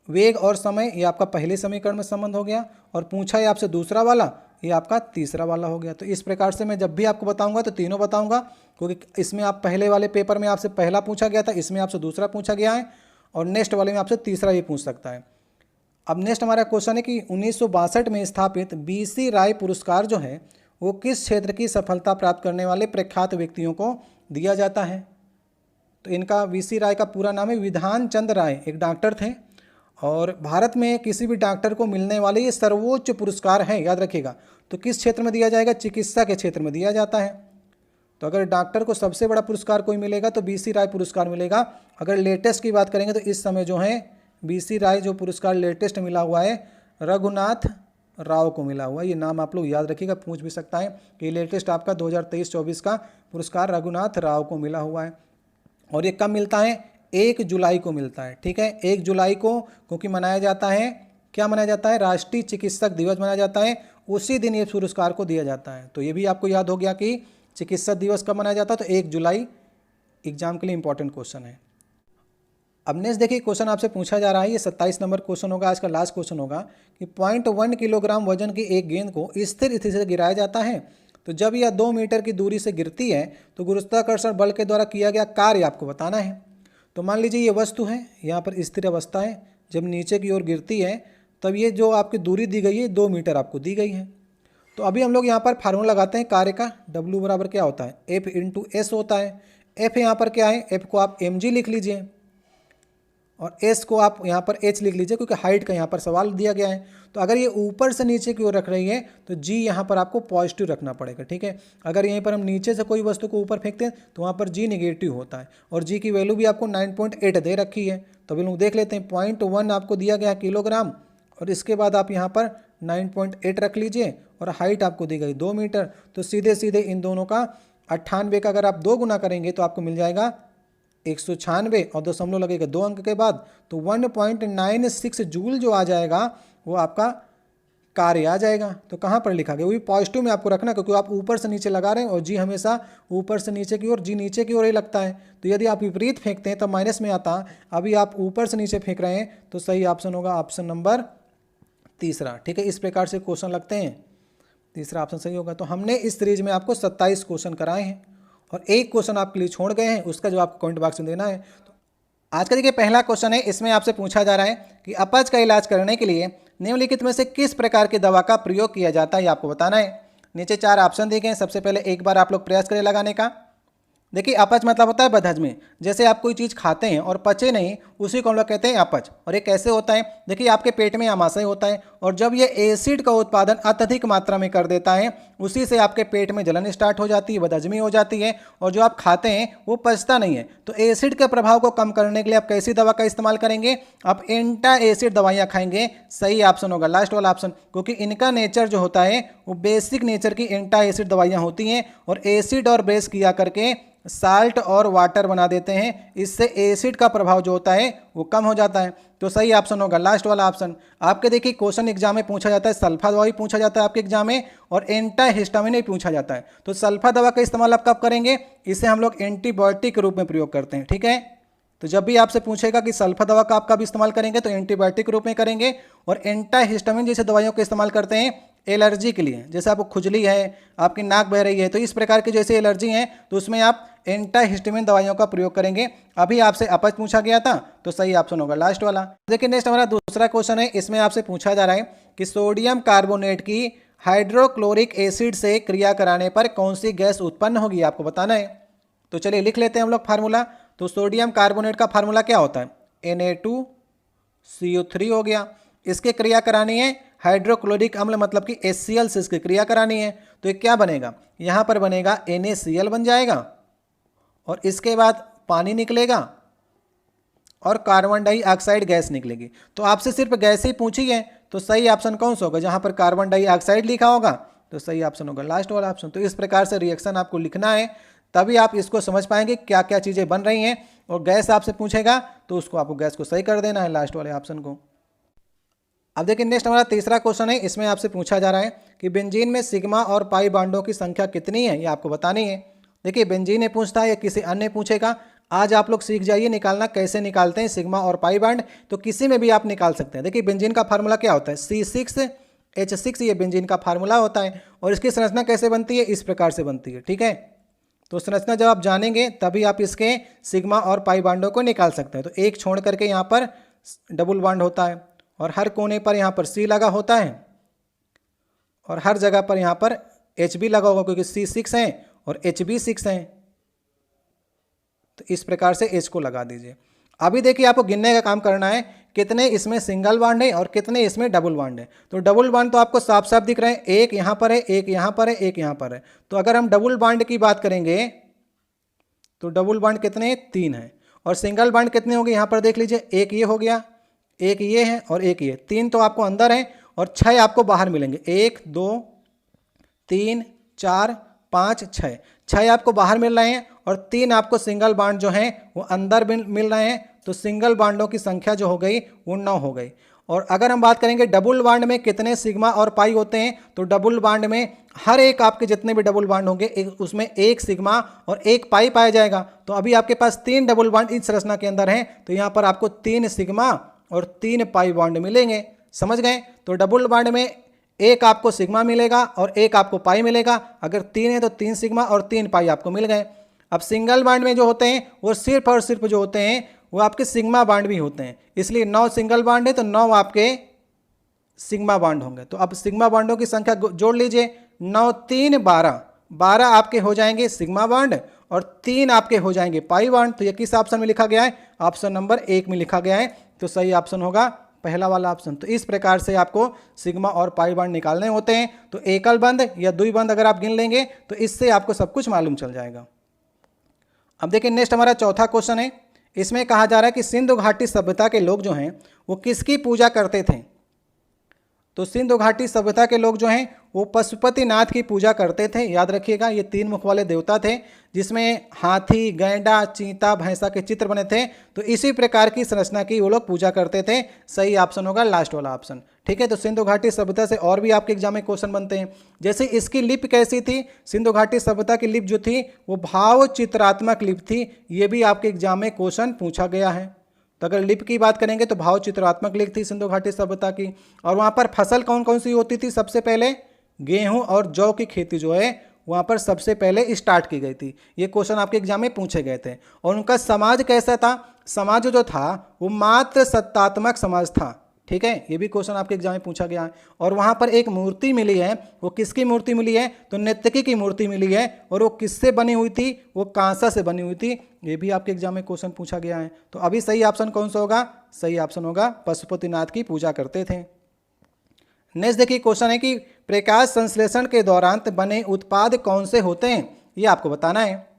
Speaker 1: वेग और समय ये आपका पहले समीकरण में संबंध हो गया, और पूछा है आपसे दूसरा वाला, ये आपका तीसरा वाला हो गया। तो इस प्रकार से मैं जब भी आपको बताऊंगा तो तीनों बताऊंगा, क्योंकि इसमें आप पहले वाले पेपर में आपसे पहला पूछा गया था, इसमें आपसे दूसरा पूछा गया है, और नेक्स्ट वाले में आपसे तीसरा भी पूछ सकता है। अब नेक्स्ट हमारा क्वेश्चन है कि 1962 में स्थापित BC राय पुरस्कार जो है वो किस क्षेत्र की सफलता प्राप्त करने वाले प्रख्यात व्यक्तियों को दिया जाता है। तो इनका BC राय का पूरा नाम है विधान चंद्र राय, एक डॉक्टर थे, और भारत में किसी भी डॉक्टर को मिलने वाले ये सर्वोच्च पुरस्कार है, याद रखिएगा। तो किस क्षेत्र में दिया जाएगा, चिकित्सा के क्षेत्र में दिया जाता है। तो अगर डॉक्टर को सबसे बड़ा पुरस्कार कोई मिलेगा तो BC राय पुरस्कार मिलेगा। अगर लेटेस्ट की बात करेंगे तो इस समय जो है BC राय जो पुरस्कार लेटेस्ट मिला हुआ है रघुनाथ राव को मिला हुआ है। ये नाम आप लोग याद रखिएगा, पूछ भी सकता है कि लेटेस्ट आपका 2023-24 का पुरस्कार रघुनाथ राव को मिला हुआ है। और ये कब मिलता है, 1 जुलाई को मिलता है, ठीक है। 1 जुलाई को क्योंकि मनाया जाता है, क्या मनाया जाता है, राष्ट्रीय चिकित्सक दिवस मनाया जाता है, उसी दिन ये पुरस्कार को दिया जाता है। तो ये भी आपको याद हो गया कि चिकित्सक दिवस कब मनाया जाता है, तो 1 जुलाई एग्जाम के लिए इंपॉर्टेंट क्वेश्चन है। अब नेक्स्ट देखिए क्वेश्चन आपसे पूछा जा रहा है, ये 27 नंबर क्वेश्चन होगा, आज का लास्ट क्वेश्चन होगा कि 0.1 किलोग्राम वजन की एक गेंद को स्थिर स्थिति से गिराया जाता है, तो जब यह 2 मीटर की दूरी से गिरती है तो गुरुत्वाकर्षण बल के द्वारा किया गया कार्य आपको बताना है। तो मान लीजिए ये वस्तु है, यहाँ पर स्थिर अवस्था है, जब नीचे की ओर गिरती है तब ये जो आपकी दूरी दी गई है 2 मीटर आपको दी गई है। तो अभी हम लोग यहाँ पर फार्मूला लगाते हैं कार्य का, W बराबर क्या होता है, F इंटू S होता है। F यहाँ पर क्या है, F को आप mg लिख लीजिए और S को आप यहाँ पर h लिख लीजिए, क्योंकि हाइट का यहाँ पर सवाल दिया गया है। तो अगर ये ऊपर से नीचे की ओर रख रही है तो g यहाँ पर आपको पॉजिटिव रखना पड़ेगा, ठीक है। अगर यहीं पर हम नीचे से कोई वस्तु को ऊपर फेंकते हैं तो वहाँ पर g निगेटिव होता है, और g की वैल्यू भी आपको 9.8 दे रखी है। तो अभी लोग देख लेते हैं, 0.1 आपको दिया गया किलोग्राम, और इसके बाद आप यहाँ पर 9.8 रख लीजिए, और हाइट आपको दी गई 2 मीटर। तो सीधे सीधे इन दोनों का 98 का अगर आप 2 गुना करेंगे तो आपको मिल जाएगा 196, और दशमलव लगेगा 2 अंक के बाद, तो 1.96 जूल जो आ जाएगा वो आपका कार्य आ जाएगा। तो कहाँ पर लिखा गया, वो भी पॉजिटिव में आपको रखना, क्योंकि आप ऊपर से नीचे लगा रहे हैं, और जी हमेशा ऊपर से नीचे की ओर, जी नीचे की ओर ही लगता है। तो यदि आप विपरीत फेंकते हैं तो माइनस में आता, अभी आप ऊपर से नीचे फेंक रहे हैं, तो सही ऑप्शन होगा ऑप्शन नंबर तीसरा, ठीक है। इस प्रकार से क्वेश्चन लगते हैं, तीसरा ऑप्शन सही होगा। तो हमने इस सीरीज में आपको 27 क्वेश्चन कराए हैं, और एक क्वेश्चन आपके लिए छोड़ गए हैं, उसका जवाब कमेंट बॉक्स में देना है। तो आज का देखिए पहला क्वेश्चन है, इसमें आपसे पूछा जा रहा है कि अपच का इलाज करने के लिए निम्नलिखित में से किस प्रकार की दवा का प्रयोग किया जाता है, ये आपको बताना है। नीचे 4 ऑप्शन दिए गए, सबसे पहले एक बार आप लोग प्रयास करें लगाने का। देखिए अपच मतलब होता है बदहजमी, जैसे आप कोई चीज़ खाते हैं और पचे नहीं, उसी को हम लोग कहते हैं अपच। और ये कैसे होता है, देखिए आपके पेट में आमाशय होता है, और जब ये एसिड का उत्पादन अत्यधिक मात्रा में कर देता है, उसी से आपके पेट में जलन स्टार्ट हो जाती है, बदहजमी हो जाती है, और जो आप खाते हैं वो पचता नहीं है। तो एसिड के प्रभाव को कम करने के लिए आप कैसी दवा का इस्तेमाल करेंगे, आप एंटा एसिड दवाइयाँ खाएंगे, सही ऑप्शन होगा लास्ट वाला ऑप्शन, क्योंकि इनका नेचर जो होता है वो बेसिक नेचर की एंटा एसिड दवाइयाँ होती हैं, और एसिड और बेस किया करके साल्ट और वाटर बना देते हैं, इससे एसिड का प्रभाव जो होता है वो कम हो जाता है। तो सही ऑप्शन होगा लास्ट वाला ऑप्शन। आपके देखिए क्वेश्चन एग्जाम में पूछा जाता है, सल्फा दवा भी पूछा जाता है आपके एग्जाम में, और एंटाहिस्टामिन भी पूछा जाता है। तो सल्फा दवा का इस्तेमाल आप कब करेंगे, इसे हम लोग एंटीबायोटिक के रूप में प्रयोग करते हैं, ठीक है। तो जब भी आपसे पूछेगा कि सल्फा दवा का आप कब इस्तेमाल करेंगे, तो एंटीबायोटिक के रूप में करेंगे। और एंटाहिस्टामिन जैसे दवाइयों का इस्तेमाल करते हैं एलर्जी के लिए, जैसे आपको खुजली है, आपकी नाक बह रही है, तो इस प्रकार की जैसे एलर्जी है तो उसमें आप एंटाहिस्टामिन दवाइयों का प्रयोग करेंगे। अभी आपसे अपच पूछा गया था, तो सही ऑप्शन होगा लास्ट वाला। देखिए नेक्स्ट हमारा दूसरा क्वेश्चन है, इसमें आपसे पूछा जा रहा है कि सोडियम कार्बोनेट की हाइड्रोक्लोरिक एसिड से क्रिया कराने पर कौन सी गैस उत्पन्न होगी, आपको बताना है। तो चलिए लिख लेते हैं हम लोग फार्मूला। तो सोडियम कार्बोनेट का फार्मूला क्या होता है, Na2CO3 हो गया। इसके क्रिया करानी है हाइड्रोक्लोरिक अम्ल मतलब कि HCl से इसकी क्रिया करानी है। तो ये क्या बनेगा, यहाँ पर बनेगा NaCl बन जाएगा और इसके बाद पानी निकलेगा और कार्बन डाइऑक्साइड गैस निकलेगी। तो आपसे सिर्फ गैस ही पूछी है, तो सही ऑप्शन कौन सा होगा, जहाँ पर कार्बन डाइऑक्साइड लिखा होगा तो सही ऑप्शन होगा लास्ट वाला ऑप्शन। तो इस प्रकार से रिएक्शन आपको लिखना है, तभी आप इसको समझ पाएंगे क्या क्या चीज़ें बन रही हैं। और गैस आपसे पूछेगा तो उसको आपको गैस को सही कर देना है लास्ट वाले ऑप्शन को। अब देखिए नेक्स्ट हमारा तीसरा क्वेश्चन है। इसमें आपसे पूछा जा रहा है कि बेंजीन में सिग्मा और पाई बॉन्डों की संख्या कितनी है, ये आपको बतानी है। देखिए बेंजीन ने पूछता है या किसी अन्य पूछेगा, आज आप लोग सीख जाइए निकालना कैसे निकालते हैं सिग्मा और पाई बॉन्ड। तो किसी में भी आप निकाल सकते हैं। देखिए बेंजीन का फार्मूला क्या होता है, C6H6, ये बेंजीन का फार्मूला होता है। और इसकी संरचना कैसे बनती है, इस प्रकार से बनती है, ठीक है। तो संरचना जब आप जानेंगे तभी आप इसके सिग्मा और पाई बॉन्डों को निकाल सकते हैं। तो एक छोड़ करके यहाँ पर डबल बॉन्ड होता है और हर कोने पर यहाँ पर C लगा होता है और हर जगह पर यहाँ पर H भी लगा होगा, क्योंकि C6 है और H भी 6 है। तो इस प्रकार से H को लगा दीजिए। अभी देखिए आपको गिनने का काम करना है, कितने इसमें सिंगल बॉन्ड है और कितने इसमें डबल बॉन्ड है। तो डबल बॉन्ड तो आपको साफ साफ दिख रहे हैं, एक यहाँ पर है, एक यहाँ पर है, एक यहाँ पर है। तो अगर हम डबल बॉन्ड की बात करेंगे तो डबल बॉन्ड कितने, 3 है। और सिंगल बॉन्ड कितने होंगे, यहाँ पर देख लीजिए, एक ये हो गया, एक ये है और एक ये। 3 तो आपको अंदर है और 6 आपको बाहर मिलेंगे। 1 2 3 4 5 6, 6 आपको बाहर मिल रहे हैं और 3 आपको सिंगल बॉन्ड जो हैं वो अंदर मिल रहे हैं। तो सिंगल बॉन्डों की संख्या जो हो गई वो 9 हो गई। और अगर हम बात करेंगे डबल बॉन्ड में कितने सिग्मा और पाई होते हैं, तो डबल बॉन्ड में हर एक आपके जितने भी डबल बॉन्ड होंगे उसमें एक सिग्मा और एक पाई पाया जाएगा। तो अभी आपके पास 3 डबल बॉन्ड इस संरचना के अंदर हैं, तो यहाँ पर आपको 3 सिग्मा और 3 पाई बॉन्ड मिलेंगे, समझ गए। तो डबल बॉन्ड में एक आपको सिग्मा मिलेगा और एक आपको पाई मिलेगा। अगर 3 है तो 3 सिग्मा और 3 पाई आपको मिल गए। अब सिंगल बॉन्ड में जो होते हैं वो सिर्फ और सिर्फ जो होते हैं वो आपके सिग्मा बॉन्ड भी होते हैं, इसलिए 9 सिंगल बॉन्ड है तो 9 आपके सिग्मा बॉन्ड होंगे। तो अब सिग्मा बॉन्डों की संख्या जोड़ लीजिए, 9 3 12, 12 आपके हो जाएंगे सिग्मा बॉन्ड और 3 आपके हो जाएंगे पाई बॉन्ड। तो ये किस ऑप्शन में लिखा गया है, ऑप्शन नंबर 1 में लिखा गया है। तो सही ऑप्शन होगा पहला वाला ऑप्शन। तो इस प्रकार से आपको सिग्मा और पाई बॉन्ड निकालने होते हैं। तो एकल बंद या द्वि बंद अगर आप गिन लेंगे तो इससे आपको सब कुछ मालूम चल जाएगा। अब देखिए नेक्स्ट हमारा चौथा क्वेश्चन है। इसमें कहा जा रहा है कि सिंधु घाटी सभ्यता के लोग जो हैं वो किसकी पूजा करते थे। तो सिंधु घाटी सभ्यता के लोग जो हैं वो पशुपतिनाथ की पूजा करते थे। याद रखिएगा ये 3 मुख वाले देवता थे, जिसमें हाथी, गैंडा, चीता, भैंसा के चित्र बने थे। तो इसी प्रकार की संरचना की वो लोग पूजा करते थे। सही ऑप्शन होगा लास्ट वाला ऑप्शन, ठीक है। तो सिंधु घाटी सभ्यता से और भी आपके एग्जाम में क्वेश्चन बनते हैं। जैसे इसकी लिपि कैसी थी, सिंधु घाटी सभ्यता की लिपि जो थी वो भाव चित्रात्मक लिपि थी। ये भी आपके एग्जाम में क्वेश्चन पूछा गया है। तो अगर लिपि की बात करेंगे तो भाव चित्रात्मक लिपि थी सिंधु घाटी सभ्यता की। और वहाँ पर फसल कौन कौन सी होती थी, सबसे पहले गेहूं और जौ की खेती जो है वहाँ पर सबसे पहले स्टार्ट की गई थी। ये क्वेश्चन आपके एग्जाम में पूछे गए थे। और उनका समाज कैसा था, समाज जो था वो मात्र सत्तात्मक समाज था, ठीक है। ये भी क्वेश्चन आपके एग्जाम में पूछा गया है। और वहाँ पर एक मूर्ति मिली है, वो किसकी मूर्ति मिली है, तो नर्तकी की मूर्ति मिली है। और वो किससे बनी हुई थी, वो कांसा से बनी हुई थी। ये भी आपके एग्जाम में क्वेश्चन पूछा गया है। तो अभी सही ऑप्शन कौन सा होगा, सही ऑप्शन होगा पशुपतिनाथ की पूजा करते थे। नेक्स्ट देखिए क्वेश्चन है कि प्रकाश संश्लेषण के दौरान बने उत्पाद कौन से होते हैं, ये आपको बताना है।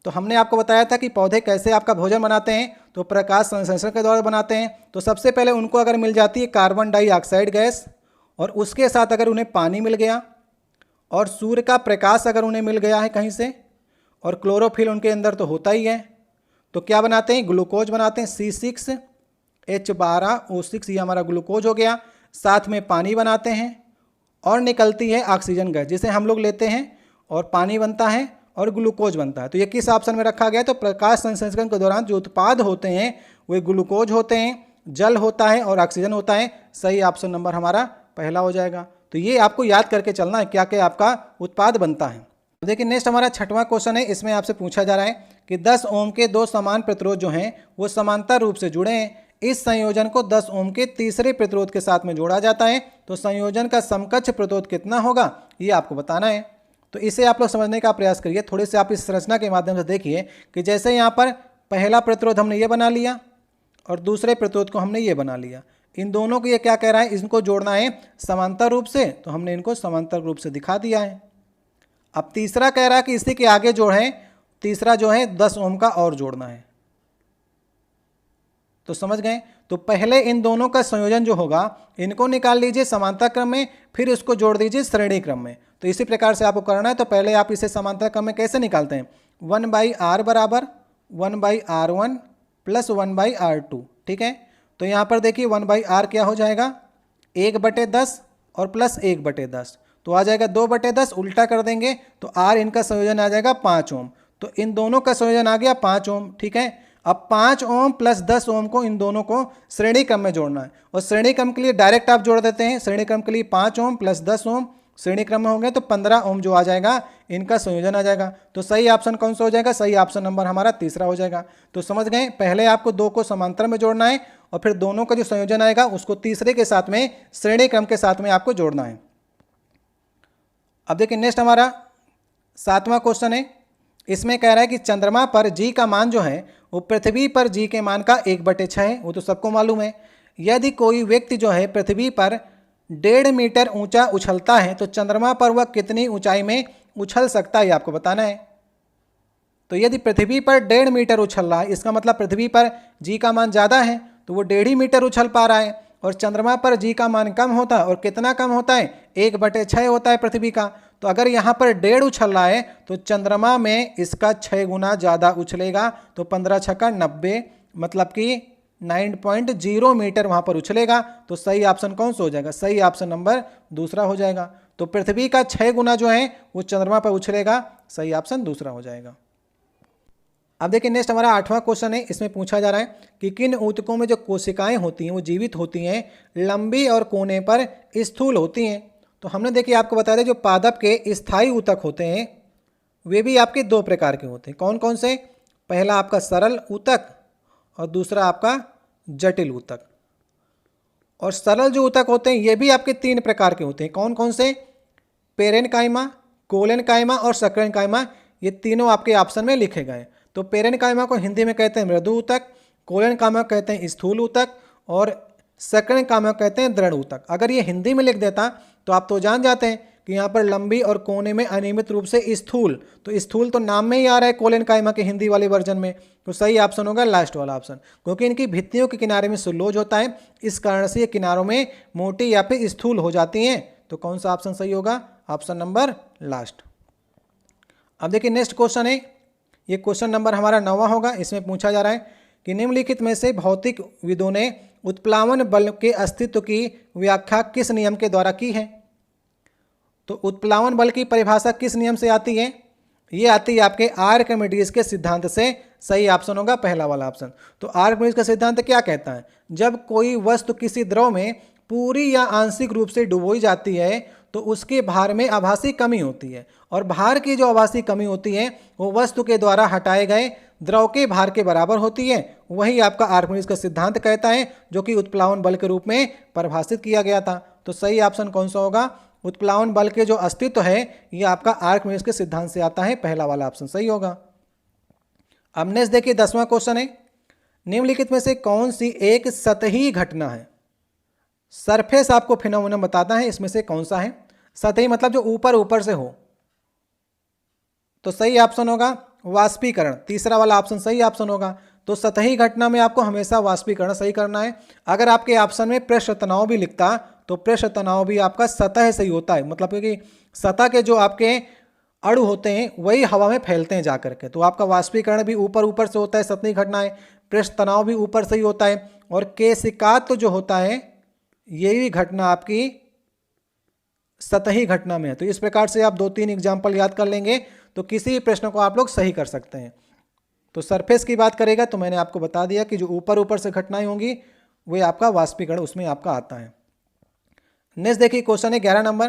Speaker 1: तो हमने आपको बताया था कि पौधे कैसे आपका भोजन बनाते हैं, तो प्रकाश संश्लेषण के द्वारा बनाते हैं। तो सबसे पहले उनको अगर मिल जाती है कार्बन डाइऑक्साइड गैस और उसके साथ अगर उन्हें पानी मिल गया और सूर्य का प्रकाश अगर उन्हें मिल गया है कहीं से और क्लोरोफिल उनके अंदर तो होता ही है, तो क्या बनाते हैं, ग्लूकोज बनाते हैं। C6H12O6 ये हमारा ग्लूकोज हो गया। साथ में पानी बनाते हैं और निकलती है ऑक्सीजन गैस, जिसे हम लोग लेते हैं और पानी बनता है और ग्लूकोज बनता है। तो ये किस ऑप्शन में रखा गया, तो प्रकाश संश्लेषण के दौरान जो उत्पाद होते हैं वे ग्लूकोज होते हैं, जल होता है और ऑक्सीजन होता है। सही ऑप्शन नंबर हमारा पहला हो जाएगा। तो ये आपको याद करके चलना है क्या क्या आपका उत्पाद बनता है। देखिए नेक्स्ट हमारा छठवां क्वेश्चन है। इसमें आपसे पूछा जा रहा है कि 10 ओम के 2 समान प्रतिरोध जो हैं वो समांतर रूप से जुड़े हैं। इस संयोजन को 10 ओम के तीसरे प्रतिरोध के साथ में जोड़ा जाता है तो संयोजन का समकक्ष प्रतिरोध कितना होगा ये आपको बताना है। तो इसे आप लोग समझने का प्रयास करिए। थोड़े से आप इस संरचना के माध्यम से देखिए कि जैसे यहाँ पर पहला प्रतिरोध हमने ये बना लिया और दूसरे प्रतिरोध को हमने ये बना लिया, इन दोनों को ये क्या कह रहा है, इनको जोड़ना है समांतर रूप से, तो हमने इनको समांतर रूप से दिखा दिया है। अब तीसरा कह रहा है कि इसी के आगे जो है तीसरा जो है 10 ओम का और जोड़ना है। तो समझ गए। तो पहले इन दोनों का संयोजन जो होगा इनको निकाल लीजिए समांतर क्रम में, फिर इसको जोड़ दीजिए श्रेणी क्रम में। तो इसी प्रकार से आपको करना है। तो पहले आप इसे समांतर क्रम में कैसे निकालते हैं, 1/r बराबर 1/r1 प्लस 1/r2। ठीक है, तो यहाँ पर देखिए 1/r क्या हो जाएगा 1/10 और प्लस 1/10 तो आ जाएगा 2/10, उल्टा कर देंगे तो r इनका संयोजन आ जाएगा 5 ओम। तो इन दोनों का संयोजन आ गया 5 ओम। ठीक है, अब 5 ओम प्लस 10 ओम को इन दोनों को श्रेणी क्रम में जोड़ना है और श्रेणी क्रम के लिए डायरेक्ट आप जोड़ देते हैं। श्रेणी क्रम के लिए 5 ओम प्लस 10 ओम श्रेणी क्रम में हो गए तो 15 ओम जो आ जाएगा इनका संयोजन आ जाएगा। तो सही ऑप्शन कौन सा हो जाएगा, सही ऑप्शन नंबर हमारा तीसरा हो जाएगा। तो समझ गए, पहले आपको दो को समांतर में जोड़ना है और फिर दोनों का जो संयोजन आएगा उसको तीसरे के साथ में श्रेणी क्रम के साथ में आपको जोड़ना है। अब देखिए नेक्स्ट हमारा 7वां क्वेश्चन है। इसमें कह रहा है कि चंद्रमा पर जी का मान जो है वो पृथ्वी पर जी के मान का 1/6 है, वो तो सबको मालूम है। यदि कोई व्यक्ति जो है पृथ्वी पर 1.5 मीटर ऊंचा उछलता है तो चंद्रमा पर वह कितनी ऊंचाई में उछल सकता है, आपको बताना है। तो यदि पृथ्वी पर 1.5 मीटर उछल रहा है, इसका मतलब पृथ्वी पर जी का मान ज़्यादा है तो वो 1.5 मीटर उछल पा रहा है, और चंद्रमा पर जी का मान कम होता है। और कितना कम होता है, 1/6 होता है पृथ्वी का। तो अगर यहाँ पर 1.5 उछल रहा है तो चंद्रमा में इसका 6 गुना ज़्यादा उछलेगा। तो 15 छक्का 90 मतलब कि 9.0 मीटर वहाँ पर उछलेगा। तो सही ऑप्शन कौन सा हो जाएगा, सही ऑप्शन नंबर दूसरा हो जाएगा। तो पृथ्वी का 6 गुना जो है वो चंद्रमा पर उछलेगा, सही ऑप्शन दूसरा हो जाएगा। अब देखिए नेक्स्ट हमारा 8वां क्वेश्चन है। इसमें पूछा जा रहा है कि किन ऊतकों में जो कोशिकाएं होती हैं वो जीवित होती हैं, लंबी और कोने पर स्थूल होती हैं। तो हमने देखिए आपको बताया था जो पादप के स्थायी ऊतक होते हैं वे भी आपके 2 प्रकार के होते हैं। कौन कौन से, पहला आपका सरल ऊतक और दूसरा आपका जटिल ऊतक। और सरल जो ऊतक होते हैं ये भी आपके 3 प्रकार के होते हैं। कौन कौन से, पेरेनकाइमा, कोलेनकाइमा और सक्रेनकाइमा, ये तीनों आपके ऑप्शन में लिखे गए। तो पेरेनकाइमा को हिंदी में कहते हैं मृदु ऊतक, कोलेनकाइमा कहते हैं स्थूल ऊतक और सक्रेनकाइमा कहते हैं दृढ़ ऊतक। अगर ये हिंदी में लिख देता तो आप तो जान जाते हैं कि यहाँ पर लंबी और कोने में अनियमित रूप से स्थूल, तो स्थूल तो नाम में ही आ रहा है कोलेनकाइमा के हिंदी वाले वर्जन में। तो सही ऑप्शन होगा लास्ट वाला ऑप्शन, क्योंकि इनकी भित्तियों के किनारे में सुलोज होता है, इस कारण से ये किनारों में मोटी या फिर स्थूल हो जाती हैं। तो कौन सा ऑप्शन सही होगा, ऑप्शन नंबर लास्ट। अब देखिए नेक्स्ट क्वेश्चन है, ये क्वेश्चन नंबर हमारा 9वां होगा। इसमें पूछा जा रहा है कि निम्नलिखित में से भौतिक विदों ने उत्प्लावन बल के अस्तित्व की व्याख्या किस नियम के द्वारा की है। तो उत्प्लावन बल की परिभाषा किस नियम से आती है, ये आती है आपके आर्किमिडीज के सिद्धांत से। सही ऑप्शन होगा पहला वाला ऑप्शन। तो आर्किमिडीज का सिद्धांत क्या कहता है, जब कोई वस्तु किसी द्रव में पूरी या आंशिक रूप से डुबोई जाती है तो उसके भार में आभासी कमी होती है, और भार की जो आभासी कमी होती है वो वस्तु के द्वारा हटाए गए द्रव के भार के बराबर होती है। वही आपका आर्किमिडीज का सिद्धांत कहता है, जो कि उत्प्लावन बल के रूप में परिभाषित किया गया था। तो सही ऑप्शन कौन सा होगा, उत्प्लावन बल के जो अस्तित्व है ये आपका आर्किमिडीज के सिद्धांत से आता है, पहला वाला ऑप्शन सही होगा। अब नेक्स्ट देखिए 10वां क्वेश्चन है, निम्नलिखित में से कौन सी एक सतही घटना है। सरफेस आपको फिनोमेना बताता है, इसमें से कौन सा है, सतही मतलब जो ऊपर ऊपर से हो। तो सही ऑप्शन होगा वाष्पीकरण, तीसरा वाला ऑप्शन सही ऑप्शन होगा। तो सतही घटना में आपको हमेशा वाष्पीकरण सही करना है। अगर आपके ऑप्शन में पृष्ठ तनाव भी लिखता तो पृष्ठ तनाव भी आपका सतह से ही होता है, मतलब कि सतह के जो आपके अणु होते हैं वही हवा में फैलते हैं जाकर के। तो आपका वाष्पीकरण भी ऊपर ऊपर से होता है, सतही घटना है। पृष्ठ तनाव भी ऊपर से ही होता है, और केशिकात तो जो होता है ये भी घटना आपकी सतही घटना में है। तो इस प्रकार से आप 2-3 एग्जाम्पल याद कर लेंगे तो किसी प्रश्न को आप लोग सही कर सकते हैं। तो सरफेस की बात करेगा तो मैंने आपको बता दिया कि जो ऊपर ऊपर से घटनाएं होंगी वही आपका वाष्पीकरण उसमें आपका आता है। नेक्स्ट देखिए क्वेश्चन है 11 नंबर,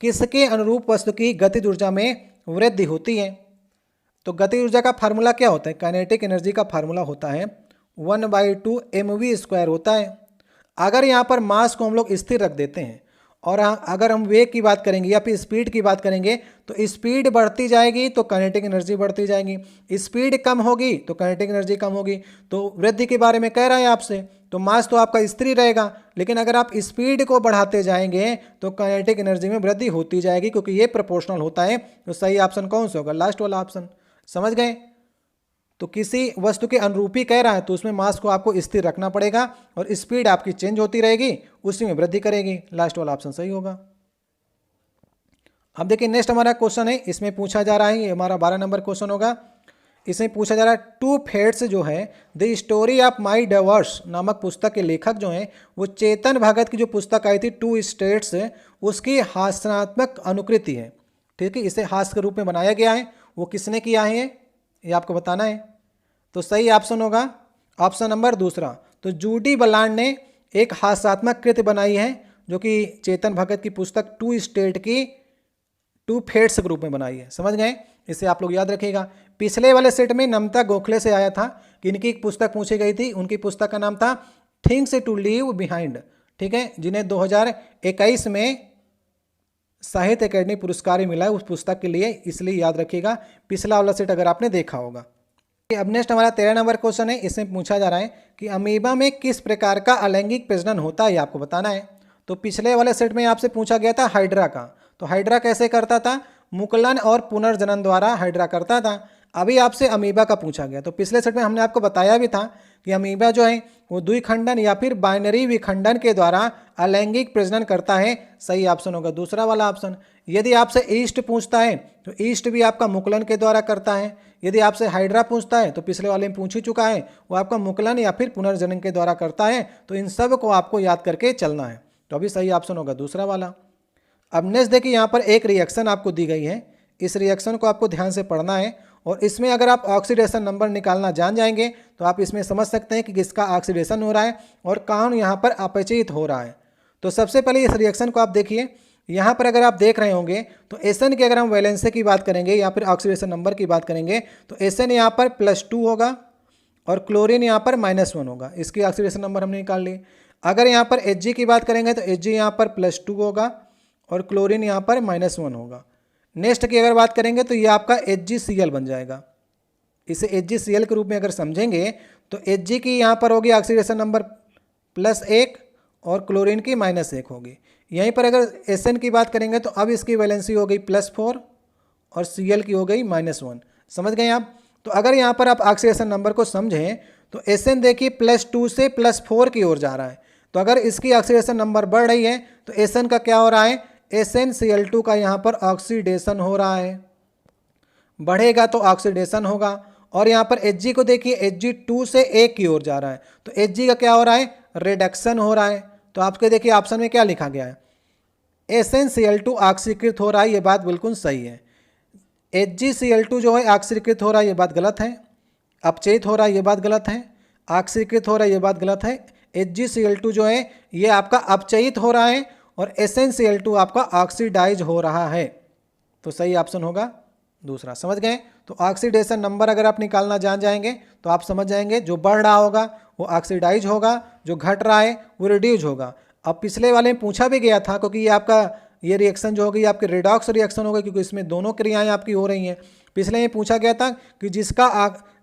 Speaker 1: किसके अनुरूप वस्तु की गतिज ऊर्जा में वृद्धि होती है। तो गतिज ऊर्जा का फार्मूला क्या होता है, काइनेटिक एनर्जी का फार्मूला होता है 1/2 mv² होता है। अगर यहाँ पर मास को हम लोग स्थिर रख देते हैं और अगर हम वेग की बात करेंगे या फिर स्पीड की बात करेंगे तो स्पीड बढ़ती जाएगी तो काइनेटिक एनर्जी बढ़ती जाएगी, स्पीड कम होगी तो काइनेटिक एनर्जी कम होगी। तो वृद्धि के बारे में कह रहा है आपसे, तो मास तो आपका स्थिर रहेगा, लेकिन अगर आप स्पीड को बढ़ाते जाएंगे तो काइनेटिक एनर्जी में वृद्धि होती जाएगी, क्योंकि ये प्रोपोर्शनल होता है। तो सही ऑप्शन कौन सा होगा? लास्ट वाला ऑप्शन। समझ गए? तो किसी वस्तु के अनुरूपी कह रहा है तो उसमें मास को आपको स्थिर रखना पड़ेगा और स्पीड आपकी चेंज होती रहेगी, उसी में वृद्धि करेगी। लास्ट वाला ऑप्शन सही होगा। अब देखिए नेक्स्ट हमारा क्वेश्चन है, इसमें पूछा जा रहा है, ये हमारा 12 नंबर क्वेश्चन होगा। इसमें पूछा जा रहा है टू फेट्स जो है the story of my diverse नामक पुस्तक के लेखक जो हैं वो चेतन भगत की जो पुस्तक आई थी टू स्टेट्स, उसकी हास्यात्मक अनुकृति है। ठीक है, इसे हास्य के रूप में बनाया गया है। वो किसने किया है ये आपको बताना है। तो सही ऑप्शन होगा ऑप्शन नंबर दूसरा। तो जूडी बलान ने एक हास्यात्मक कृति बनाई है जो कि चेतन भगत की पुस्तक टू स्टेट की टू फेट्स के रूप में बनाई है। समझ गए? इसे आप लोग याद रखिएगा। पिछले वाले सेट में नम्रता गोखले से आया था कि इनकी एक पुस्तक पूछी गई थी, उनकी पुस्तक का नाम था थिंग्स टू लीव बिहाइंड। ठीक है, जिन्हें 2021 में साहित्य अकेडमी पुरस्कार मिला है उस पुस्तक के लिए, इसलिए याद रखिएगा पिछला वाला सेट अगर आपने देखा होगा। अब नेक्स्ट हमारा 13 नंबर क्वेश्चन है, इसमें पूछा जा रहा है कि अमीबा में किस प्रकार का अलैंगिक प्रजनन होता है, ये आपको बताना है। तो पिछले वाले सेट में आपसे पूछा गया था हाइड्रा का, तो हाइड्रा कैसे करता था? मुकुलन और पुनर्जनन द्वारा हाइड्रा करता था। अभी आपसे अमीबा का पूछा गया, तो पिछले सेट में हमने आपको बताया भी था कि अमीबा जो है वो द्विखंडन या फिर बाइनरी विखंडन के द्वारा अलैंगिक प्रजनन करता है। सही ऑप्शन होगा दूसरा वाला ऑप्शन। यदि आपसे ईस्ट पूछता है तो ईस्ट भी आपका मुकुलन के द्वारा करता है। यदि आपसे हाइड्रा पूछता है तो पिछले वाले में पूछ ही चुका है, वो आपका मुकुलन या फिर पुनर्जनन के द्वारा करता है। तो इन सब को आपको याद करके चलना है। तो अभी सही ऑप्शन होगा दूसरा वाला। अब नेक्स्ट देखिए, यहाँ पर एक रिएक्शन आपको दी गई है, इस रिएक्शन को आपको ध्यान से पढ़ना है और इसमें अगर आप ऑक्सीडेशन नंबर निकालना जान जाएंगे तो आप इसमें समझ सकते हैं कि किसका ऑक्सीडेशन हो रहा है और कौन यहाँ पर अपचयित हो रहा है। तो सबसे पहले इस रिएक्शन को आप देखिए। यहाँ पर अगर आप देख रहे होंगे तो एसएन की अगर हम वैलेंसी की बात करेंगे या फिर ऑक्सीडेशन नंबर की बात करेंगे तो एसएन यहाँ पर +2 होगा और क्लोरीन यहाँ पर -1 होगा। इसकी ऑक्सीडेशन नंबर हमने निकाल ली। अगर यहाँ पर Hg की बात करेंगे तो Hg यहाँ पर +2 होगा और क्लोरीन यहाँ पर -1 होगा। नेक्स्ट की अगर बात करेंगे तो ये आपका HgCl बन जाएगा। इसे HgCl के रूप में अगर समझेंगे तो Hg की यहाँ पर होगी ऑक्सीडेशन नंबर +1 और क्लोरीन की -1 होगी। यहीं पर अगर Sn की बात करेंगे तो अब इसकी वैलेंसी हो गई +4 और Cl की हो गई -1। समझ गए आप? तो अगर यहाँ पर आप ऑक्सीडेशन नंबर को समझें तो Sn देखिए +2 से +4 की ओर जा रहा है। तो अगर इसकी ऑक्सीडेशन नंबर बढ़ रही है तो Sn का क्या हो रहा है? SnCl2 का यहाँ पर ऑक्सीडेशन हो रहा है, बढ़ेगा तो ऑक्सीडेशन होगा। और यहाँ पर Hg को देखिए, Hg 2 से 1 की ओर जा रहा है, तो Hg का क्या हो रहा है? रिडक्शन हो रहा है। तो आपके देखिए ऑप्शन में क्या लिखा गया है? SnCl2 ऑक्सीकृत हो रहा है, ये बात बिल्कुल सही है। HgCl2 जो है ऑक्सीकृत हो रहा है, ये बात गलत है। अपचयित हो रहा है, ये बात गलत है। ऑक्सीकृत हो रहा है, ये बात गलत है। HgCl2 जो है ये आपका अपचयित हो रहा है और SnCl2 आपका ऑक्सीडाइज हो रहा है। तो सही ऑप्शन होगा दूसरा। समझ गए? तो ऑक्सीडेशन नंबर अगर आप निकालना जान जाएंगे तो आप समझ जाएंगे जो बढ़ रहा होगा वो ऑक्सीडाइज होगा, जो घट रहा है वो रिड्यूज होगा। अब पिछले वाले में पूछा भी गया था, क्योंकि ये आपका ये रिएक्शन जो होगी आपकी रिडॉक्स रिएक्शन होगी, क्योंकि इसमें दोनों क्रियाएं आपकी हो रही हैं। पिछले में पूछा गया था कि जिसका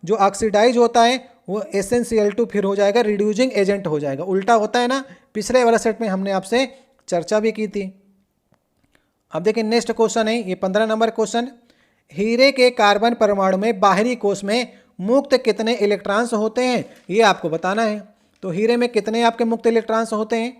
Speaker 1: जो ऑक्सीडाइज होता है वो SnCl2 फिर हो जाएगा रिड्यूसिंग एजेंट हो जाएगा। उल्टा होता है ना, पिछले वाला सेट में हमने आपसे चर्चा भी की थी। अब देखिए नेक्स्ट क्वेश्चन है, ये 15 नंबर क्वेश्चन। हीरे के कार्बन परमाणु में बाहरी कोश में मुक्त कितने इलेक्ट्रॉन्स होते हैं, ये आपको बताना है। तो हीरे में कितने आपके मुक्त इलेक्ट्रॉन्स होते हैं?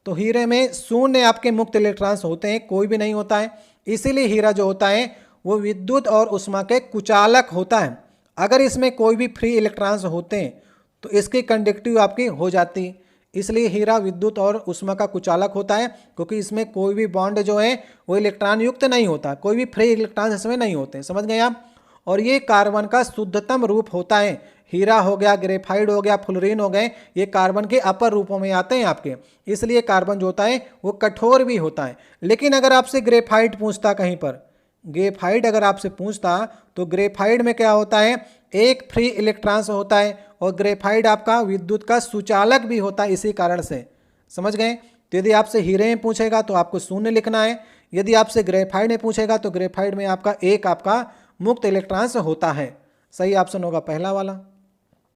Speaker 1: तो हीरे में 0 आपके मुक्त इलेक्ट्रॉन्स होते हैं, कोई भी नहीं होता है। इसीलिए हीरा जो होता है वो विद्युत और उष्मा के कुचालक होता है। अगर इसमें कोई भी फ्री इलेक्ट्रॉन्स होते हैं तो इसकी कंडक्टिव आपकी हो जाती, इसलिए हीरा विद्युत और उष्मा का कुचालक होता है, क्योंकि इसमें कोई भी बॉन्ड जो है वो इलेक्ट्रॉन युक्त नहीं होता, कोई भी फ्री इलेक्ट्रॉन इसमें नहीं होते। समझ गए आप? और ये कार्बन का शुद्धतम रूप होता है। हीरा हो गया, ग्रेफाइट हो गया, फुलरीन हो गए, ये कार्बन के अपर रूपों में आते हैं आपके, इसलिए कार्बन जो होता है वो कठोर भी होता है। लेकिन अगर आपसे ग्रेफाइट पूछता, कहीं पर ग्रेफाइट अगर आपसे पूछता तो ग्रेफाइट में क्या होता है? एक फ्री इलेक्ट्रॉन्स होता है और ग्रेफाइट आपका विद्युत का सुचालक भी होता है इसी कारण से। समझ गए? तो यदि आपसे हीरे में पूछेगा तो आपको शून्य लिखना है, यदि आपसे ग्रेफाइट में पूछेगा तो ग्रेफाइट में आपका एक आपका मुक्त इलेक्ट्रॉन्स होता है। सही ऑप्शन होगा पहला वाला।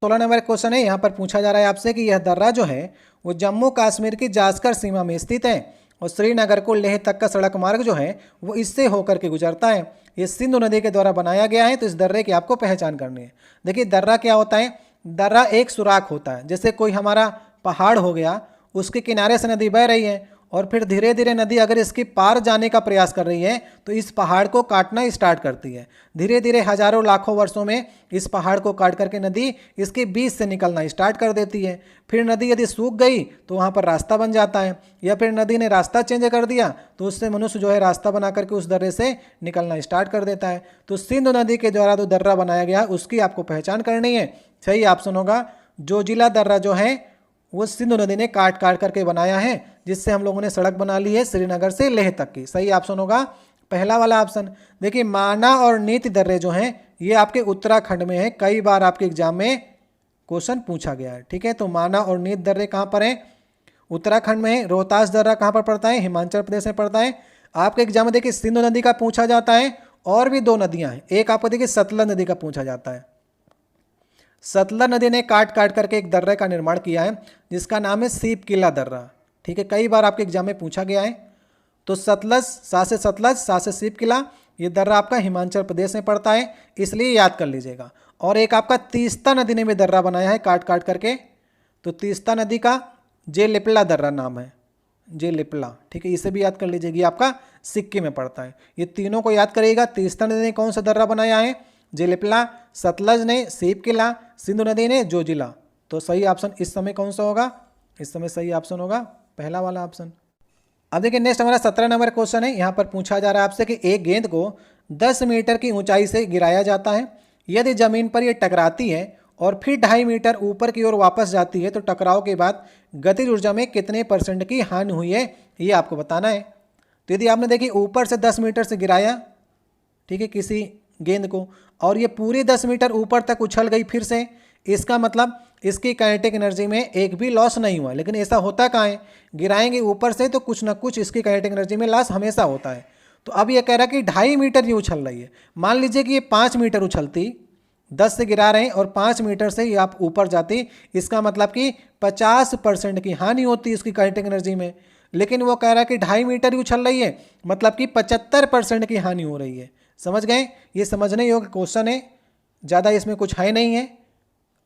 Speaker 1: 16 नंबर क्वेश्चन है, यहाँ पर पूछा जा रहा है आपसे कि यह दर्रा जो है वो जम्मू कश्मीर की जास्कर सीमा में स्थित है और श्रीनगर को लेह तक का सड़क मार्ग जो है वो इससे होकर के गुजरता है। ये सिंधु नदी के द्वारा बनाया गया है। तो इस दर्रे की आपको पहचान करनी है। देखिए दर्रा क्या होता है, दर्रा एक सुराख होता है। जैसे कोई हमारा पहाड़ हो गया, उसके किनारे से नदी बह रही है और फिर धीरे धीरे नदी अगर इसके पार जाने का प्रयास कर रही है तो इस पहाड़ को काटना स्टार्ट करती है। धीरे धीरे हजारों लाखों वर्षों में इस पहाड़ को काट करके नदी इसके बीच से निकलना स्टार्ट कर देती है। फिर नदी यदि सूख गई तो वहाँ पर रास्ता बन जाता है, या फिर नदी ने रास्ता चेंज कर दिया तो उससे मनुष्य जो है रास्ता बना करके उस दर्रे से निकलना स्टार्ट कर देता है। तो सिंधु नदी के द्वारा जो दर्रा बनाया गया उसकी आपको पहचान करनी है। सही ऑप्शन होगा जोजिला दर्रा जो है वो सिंधु नदी ने काट काट करके बनाया है, जिससे हम लोगों ने सड़क बना ली है श्रीनगर से लेह तक की। सही ऑप्शन होगा पहला वाला ऑप्शन। देखिए माना और नीति दर्रे जो हैं ये आपके उत्तराखंड में है, कई बार आपके एग्जाम में क्वेश्चन पूछा गया है। ठीक है, तो माना और नीति दर्रे कहाँ पर है? उत्तराखंड में है। रोहतास दर्रा कहाँ पर पड़ता है? हिमाचल प्रदेश में पड़ता है। आपके एग्जाम में देखिए सिंधु नदी का पूछा जाता है और भी दो नदियाँ हैं, एक आपको देखिए सतलज नदी का पूछा जाता है। सतलज नदी ने काट काट करके एक दर्रे का निर्माण किया है जिसका नाम है सीप किला दर्रा। ठीक है, कई बार आपके एग्जाम में पूछा गया है। तो सतलज, सा से सतलज, सा से सीप किला, ये दर्रा आपका हिमाचल प्रदेश में पड़ता है, इसलिए याद कर लीजिएगा। और एक आपका तीस्ता नदी ने भी दर्रा बनाया है काट काट करके, तो तीस्ता नदी का जेलिपला दर्रा नाम है, जेलिपला। ठीक है, इसे भी याद कर लीजिएगा, आपका सिक्किम में पड़ता है। ये तीनों को याद करिएगा। तीस्ता नदी ने कौन सा दर्रा बनाया है? जेलिपला। सतलज ने सीप किला, सिंधु नदी ने जोजिला। तो सही ऑप्शन इस समय कौन सा होगा? इस समय सही ऑप्शन होगा पहला वाला ऑप्शन। अब देखिए नेक्स्ट हमारा 17 नंबर क्वेश्चन है। यहाँ पर पूछा जा रहा है आपसे कि एक गेंद को 10 मीटर की ऊंचाई से गिराया जाता है। यदि जमीन पर यह टकराती है और फिर 2.5 मीटर ऊपर की ओर वापस जाती है तो टकराव के बाद गतिज ऊर्जा में कितने % की हानि हुई है ये आपको बताना है। तो यदि आपने देखिए ऊपर से 10 मीटर से गिराया, ठीक है, किसी गेंद को, और ये पूरी 10 मीटर ऊपर तक उछल गई फिर से, इसका मतलब इसकी काइनेटिक एनर्जी में एक भी लॉस नहीं हुआ। लेकिन ऐसा होता कहाँ है? गिराएंगे ऊपर से तो कुछ ना कुछ इसकी काइनेटिक एनर्जी में लॉस हमेशा होता है। तो अब ये कह रहा है कि 2.5 मीटर ये उछल रही है। मान लीजिए कि ये 5 मीटर उछलती, 10 से गिरा रहे हैं और 5 मीटर से ये आप ऊपर जाती, इसका मतलब कि 50% की हानि होती इसकी काइनेटिक एनर्जी में। लेकिन वो कह रहा है कि 2.5 मीटर ही उछल रही है, मतलब कि 75% की हानि हो रही है। समझ गए? ये समझने योग्य क्वेश्चन है, ज़्यादा इसमें कुछ है नहीं है।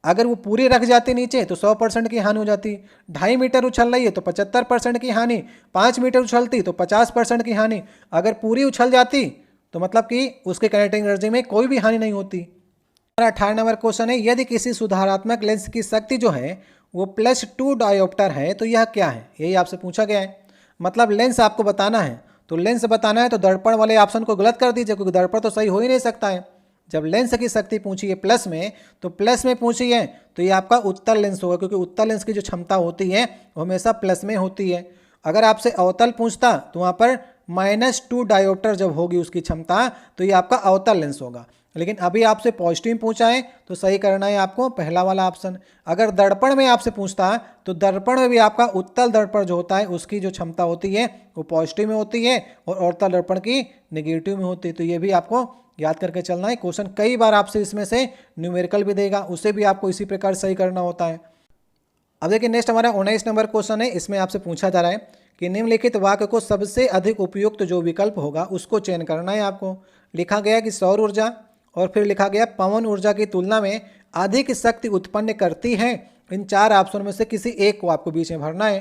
Speaker 1: अगर वो पूरी रख जाती नीचे तो 100% की हानि हो जाती। 2.5 मीटर उछल रही है तो 75% की हानि, 5 मीटर उछलती तो 50% की हानि। अगर पूरी उछल जाती तो मतलब कि उसके काइनेटिक एनर्जी में कोई भी हानि नहीं होती। 18 नंबर क्वेश्चन है, यदि किसी सुधारात्मक लेंस की शक्ति जो है वो +2 डायोप्टर है तो यह क्या है? यही आपसे पूछा गया है। मतलब लेंस आपको बताना है, तो लेंस बताना है तो दर्पण वाले ऑप्शन को गलत कर दीजिए, क्योंकि दर्पण तो सही हो ही नहीं सकता है। जब लेंस की शक्ति पूछी है प्लस में, तो प्लस में पूछी है तो ये आपका उत्तल लेंस होगा, क्योंकि उत्तल लेंस की जो क्षमता होती है वो हमेशा प्लस में होती है। अगर आपसे अवतल पूछता तो वहाँ पर -2 डायोप्टर जब होगी उसकी क्षमता, तो ये आपका अवतल लेंस होगा। लेकिन अभी आपसे पॉजिटिव पूछा है तो सही करना है आपको पहला वाला ऑप्शन। अगर दर्पण में आपसे पूछता है तो दर्पण में भी आपका उत्तल दर्पण जो होता है उसकी जो क्षमता होती है वो पॉजिटिव में होती है और अवतल दर्पण की नेगेटिव में होती है। तो ये भी आपको याद करके चलना है। क्वेश्चन कई बार आपसे इसमें से न्यूमेरिकल भी देगा, उसे भी आपको इसी प्रकार सही करना होता है। अब देखिए नेक्स्ट हमारा 19 नंबर क्वेश्चन है। इसमें आपसे पूछा जा रहा है कि निम्नलिखित वाक्य को सबसे अधिक उपयुक्त जो विकल्प होगा उसको चयन करना है आपको। लिखा गया कि सौर ऊर्जा, और फिर लिखा गया पवन ऊर्जा की तुलना में अधिक शक्ति उत्पन्न करती है। इन 4 ऑप्शन में से किसी एक को आपको बीच में भरना है।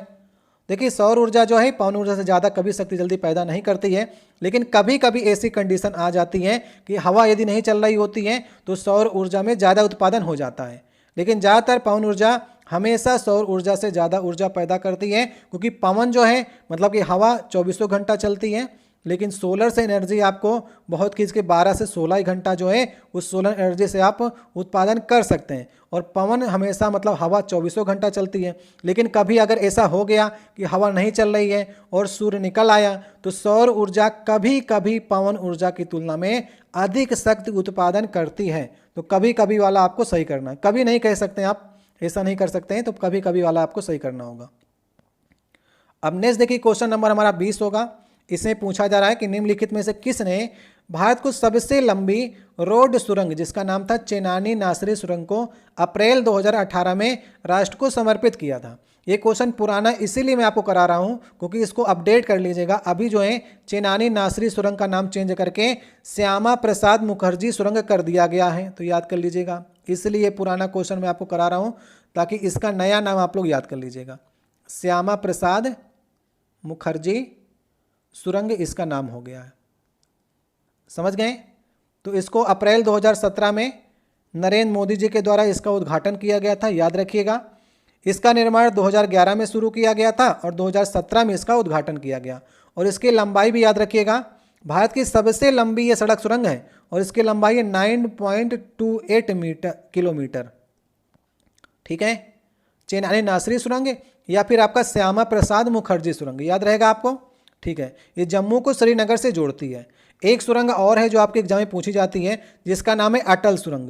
Speaker 1: देखिए सौर ऊर्जा जो है पवन ऊर्जा से ज़्यादा कभी शक्ति जल्दी पैदा नहीं करती है, लेकिन कभी कभी ऐसी कंडीशन आ जाती है कि हवा यदि नहीं चल रही होती है तो सौर ऊर्जा में ज़्यादा उत्पादन हो जाता है। लेकिन ज़्यादातर पवन ऊर्जा हमेशा सौर ऊर्जा से ज़्यादा ऊर्जा पैदा करती है, क्योंकि पवन जो है मतलब कि हवा 24 घंटा चलती है, लेकिन सोलर से एनर्जी आपको बहुत खींच के 12 से 16 घंटा जो है उस सोलर एनर्जी से आप उत्पादन कर सकते हैं। और पवन हमेशा मतलब हवा 24 घंटा चलती है। लेकिन कभी अगर ऐसा हो गया कि हवा नहीं चल रही है और सूर्य निकल आया तो सौर ऊर्जा कभी कभी पवन ऊर्जा की तुलना में अधिक शक्ति उत्पादन करती है। तो कभी कभी वाला आपको सही करना है, कभी नहीं कह सकते आप, ऐसा नहीं कर सकते हैं, तो कभी कभी वाला आपको सही करना होगा। अब नेक्स्ट देखिए क्वेश्चन नंबर हमारा 20 होगा। इसमें पूछा जा रहा है कि निम्नलिखित में से किसने भारत को सबसे लंबी रोड सुरंग जिसका नाम था चेनानी नासरी सुरंग को अप्रैल 2018 में राष्ट्र को समर्पित किया था। ये क्वेश्चन पुराना इसीलिए मैं आपको करा रहा हूँ क्योंकि इसको अपडेट कर लीजिएगा। अभी जो है चेनानी नासरी सुरंग का नाम चेंज करके श्यामा प्रसाद मुखर्जी सुरंग कर दिया गया है, तो याद कर लीजिएगा। इसलिए ये पुराना क्वेश्चन मैं आपको करा रहा हूँ ताकि इसका नया नाम आप लोग याद कर लीजिएगा। श्यामा प्रसाद मुखर्जी सुरंग इसका नाम हो गया है, समझ गए। तो इसको अप्रैल 2017 में नरेंद्र मोदी जी के द्वारा इसका उद्घाटन किया गया था, याद रखिएगा। इसका निर्माण 2011 में शुरू किया गया था और 2017 में इसका उद्घाटन किया गया। और इसकी लंबाई भी याद रखिएगा, भारत की सबसे लंबी ये सड़क सुरंग है और इसकी लंबाई है 9.28 किलोमीटर। ठीक है, चेनानी नासरी सुरंग या फिर आपका श्यामा प्रसाद मुखर्जी सुरंग, याद रहेगा आपको। ठीक है, ये जम्मू को श्रीनगर से जोड़ती है। एक सुरंग और है जो आपके एग्जाम में पूछी जाती है जिसका नाम है अटल सुरंग,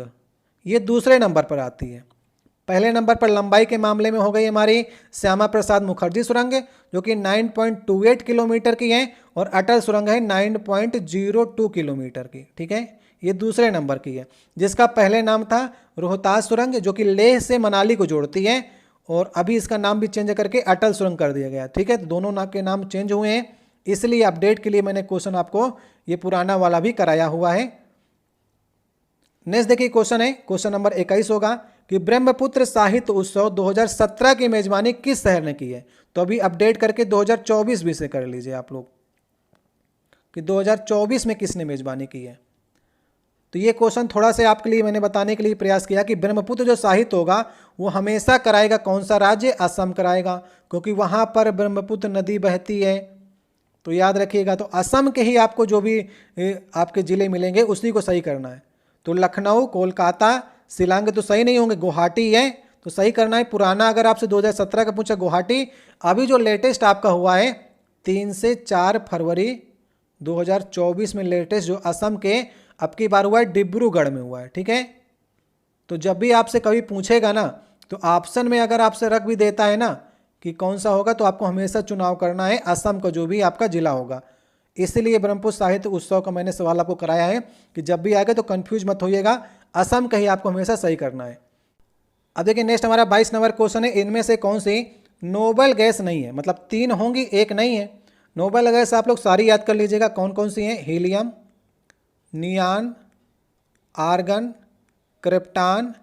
Speaker 1: ये दूसरे नंबर पर आती है। पहले नंबर पर लंबाई के मामले में हो गई हमारी श्यामा प्रसाद मुखर्जी सुरंग जो कि 9.28 किलोमीटर की है और अटल सुरंग है 9.02 किलोमीटर की। ठीक है, ये दूसरे नंबर की है। जिसका पहले नाम था रोहतास सुरंग जो कि लेह से मनाली को जोड़ती है और अभी इसका नाम भी चेंज करके अटल सुरंग कर दिया गया। ठीक है, तो दोनों नाम के नाम चेंज हुए हैं, इसलिए अपडेट के लिए मैंने क्वेश्चन आपको ये पुराना वाला भी कराया हुआ है। नेक्स्ट देखिए क्वेश्चन है, क्वेश्चन नंबर 21 होगा कि ब्रह्मपुत्र साहित्य उत्सव 2017 की मेजबानी किस शहर ने की है। तो अभी अपडेट करके 2024 भी से कर लीजिए आप लोग कि 2024 में किसने मेजबानी की है। तो ये क्वेश्चन थोड़ा से आपके लिए मैंने बताने के लिए प्रयास किया कि ब्रह्मपुत्र जो साहित्य होगा वो हमेशा कराएगा कौन सा राज्य, असम कराएगा, क्योंकि वहाँ पर ब्रह्मपुत्र नदी बहती है। तो याद रखिएगा, तो असम के ही आपको जो भी आपके ज़िले मिलेंगे उसी को सही करना है। तो लखनऊ, कोलकाता, शिलांग तो सही नहीं होंगे, गुवाहाटी है तो सही करना है। पुराना अगर आपसे 2017 का पूछा गुवाहाटी, अभी जो लेटेस्ट आपका हुआ है 3 से 4 फरवरी 2024 में लेटेस्ट जो असम के अब की बार हुआ है डिब्रूगढ़ में हुआ है। ठीक है, तो जब भी आपसे कभी पूछेगा ना तो ऑप्शन में अगर आपसे रख भी देता है ना कि कौन सा होगा, तो आपको हमेशा चुनाव करना है असम का जो भी आपका जिला होगा। इसलिए ब्रह्मपुत्र साहित्य उत्सव का मैंने सवाल आपको कराया है कि जब भी आएगा तो कंफ्यूज मत होइएगा, असम का ही आपको हमेशा सही करना है। अब देखिए नेक्स्ट हमारा 22 नंबर क्वेश्चन है, इनमें से कौन सी नोबल गैस नहीं है, मतलब 3 होंगी एक नहीं है। नोबल गैस आप लोग सारी याद कर लीजिएगा कौन कौन सी हैं, हीलियम, नियान, आर्गन, क्रिप्टान,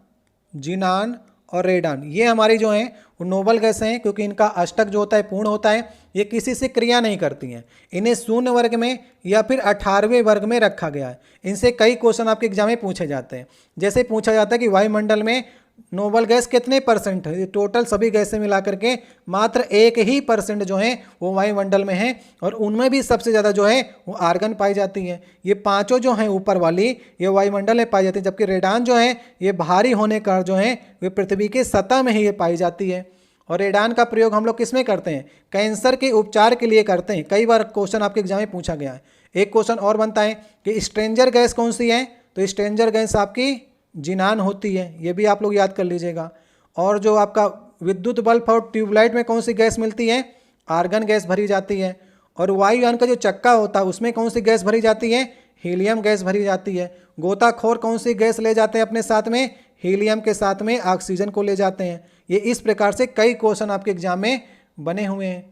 Speaker 1: जिनान और रेडान, ये हमारी जो हैं वो नोबल गैस हैं क्योंकि इनका अष्टक जो होता है पूर्ण होता है, ये किसी से क्रिया नहीं करती हैं। इन्हें शून्य वर्ग में या फिर 18वें वर्ग में रखा गया है। इनसे कई क्वेश्चन आपके एग्जाम में पूछे जाते हैं। जैसे पूछा जाता है कि वायुमंडल में नोबल गैस कितने परसेंट है, टोटल सभी गैसें मिला करके मात्र 1 ही % जो है वो वायुमंडल में है और उनमें भी सबसे ज़्यादा जो है वो आर्गन पाई जाती है। ये पांचों जो हैं ऊपर वाली ये वायुमंडल में पाई जाती है, जबकि रेडान जो है ये भारी होने का जो है वे पृथ्वी के सतह में ही ये पाई जाती है। और रेडान का प्रयोग हम लोग किस में करते हैं, कैंसर के उपचार के लिए करते हैं। कई बार क्वेश्चन आपके एग्जाम में पूछा गया है। एक क्वेश्चन और बनता है कि स्ट्रेंजर गैस कौन सी है, तो स्ट्रेंजर गैस आपकी जिनान होती है, ये भी आप लोग याद कर लीजिएगा। और जो आपका विद्युत बल्ब और ट्यूबलाइट में कौन सी गैस मिलती है, आर्गन गैस भरी जाती है। और वायुयान का जो चक्का होता है उसमें कौन सी गैस भरी जाती है, हीलियम गैस भरी जाती है। गोताखोर कौन सी गैस ले जाते हैं अपने साथ में, हीलियम के साथ में ऑक्सीजन को ले जाते हैं। ये इस प्रकार से कई क्वेश्चन आपके एग्जाम में बने हुए हैं।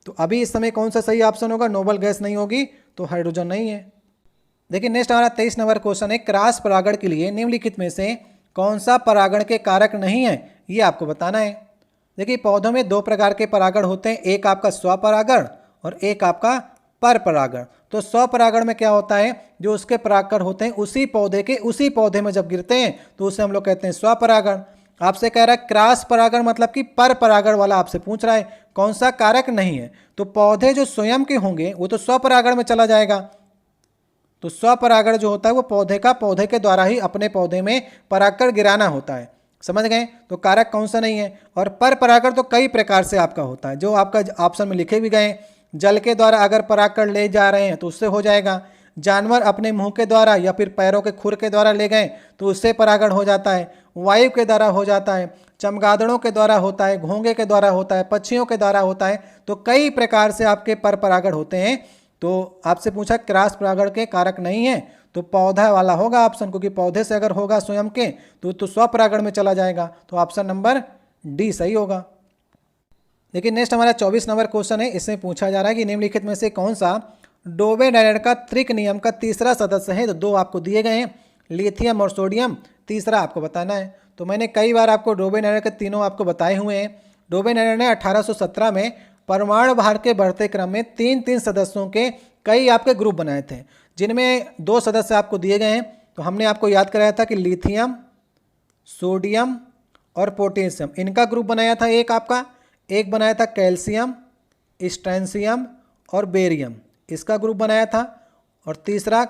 Speaker 1: तो अभी इस समय कौन सा सही ऑप्शन होगा, नोबल गैस नहीं होगी तो हाइड्रोजन नहीं है। देखिए नेक्स्ट हमारा 23 नंबर क्वेश्चन है, क्रॉस परागण के लिए निम्नलिखित में से कौन सा परागण के कारक नहीं है, ये आपको बताना है। देखिए पौधों में 2 प्रकार के परागण होते हैं, एक आपका स्वपरागण और एक आपका पर परागण। तो स्वपरागण में क्या होता है, जो उसके परागकण होते हैं उसी पौधे के उसी पौधे में जब गिरते हैं तो उसे हम लोग कहते हैं स्वपरागण। आपसे कह रहा है क्रॉस परागण मतलब कि पर परागण वाला आपसे पूछ रहा है कौन सा कारक नहीं है। तो पौधे जो स्वयं के होंगे वो तो स्वपरागण में चला जाएगा। तो स्वपरागण जो होता है वो पौधे के द्वारा ही अपने पौधे में परागकण गिराना होता है, समझ गए। तो कारक कौन सा नहीं है। और पर परागण तो कई प्रकार से आपका होता है, जो आपका ऑप्शन में लिखे भी गए। जल के द्वारा अगर परागकण ले जा रहे हैं तो उससे हो जाएगा, जानवर अपने मुंह के द्वारा या फिर पैरों के खुर के द्वारा ले गए तो उससे परागण हो जाता है, वायु के द्वारा हो जाता है, चमगादड़ों के द्वारा होता है, घोंगे के द्वारा होता है, पक्षियों के द्वारा होता है। तो कई प्रकार से आपके पर परागण होते हैं। तो आपसे पूछा क्रॉस परागण के कारक नहीं है तो पौधा वाला होगा ऑप्शन, क्योंकि पौधे से अगर होगा स्वयं के तो स्वपरागण में चला जाएगा। तो ऑप्शन नंबर डी सही होगा। लेकिन नेक्स्ट हमारा 24 नंबर क्वेश्चन है। इसमें पूछा जा रहा है कि निम्नलिखित में से कौन सा डोबे-डायनेट का त्रिक नियम का तीसरा सदस्य है। तो दो आपको दिए गए हैं, लिथियम और सोडियम, तीसरा आपको बताना है। तो मैंने कई बार आपको डोबे-डायनेट के तीनों आपको बताए हुए हैं। डोबे-डायनेट ने 1817 में परमाणु भार के बढ़ते क्रम में तीन तीन सदस्यों के कई आपके ग्रुप बनाए थे, जिनमें दो सदस्य आपको दिए गए हैं। तो हमने आपको याद कराया था कि लिथियम, सोडियम और पोटेशियम, इनका ग्रुप बनाया था एक आपका, एक बनाया था कैल्शियम, स्ट्रेंशियम और बेरियम, इसका ग्रुप बनाया था, और तीसरा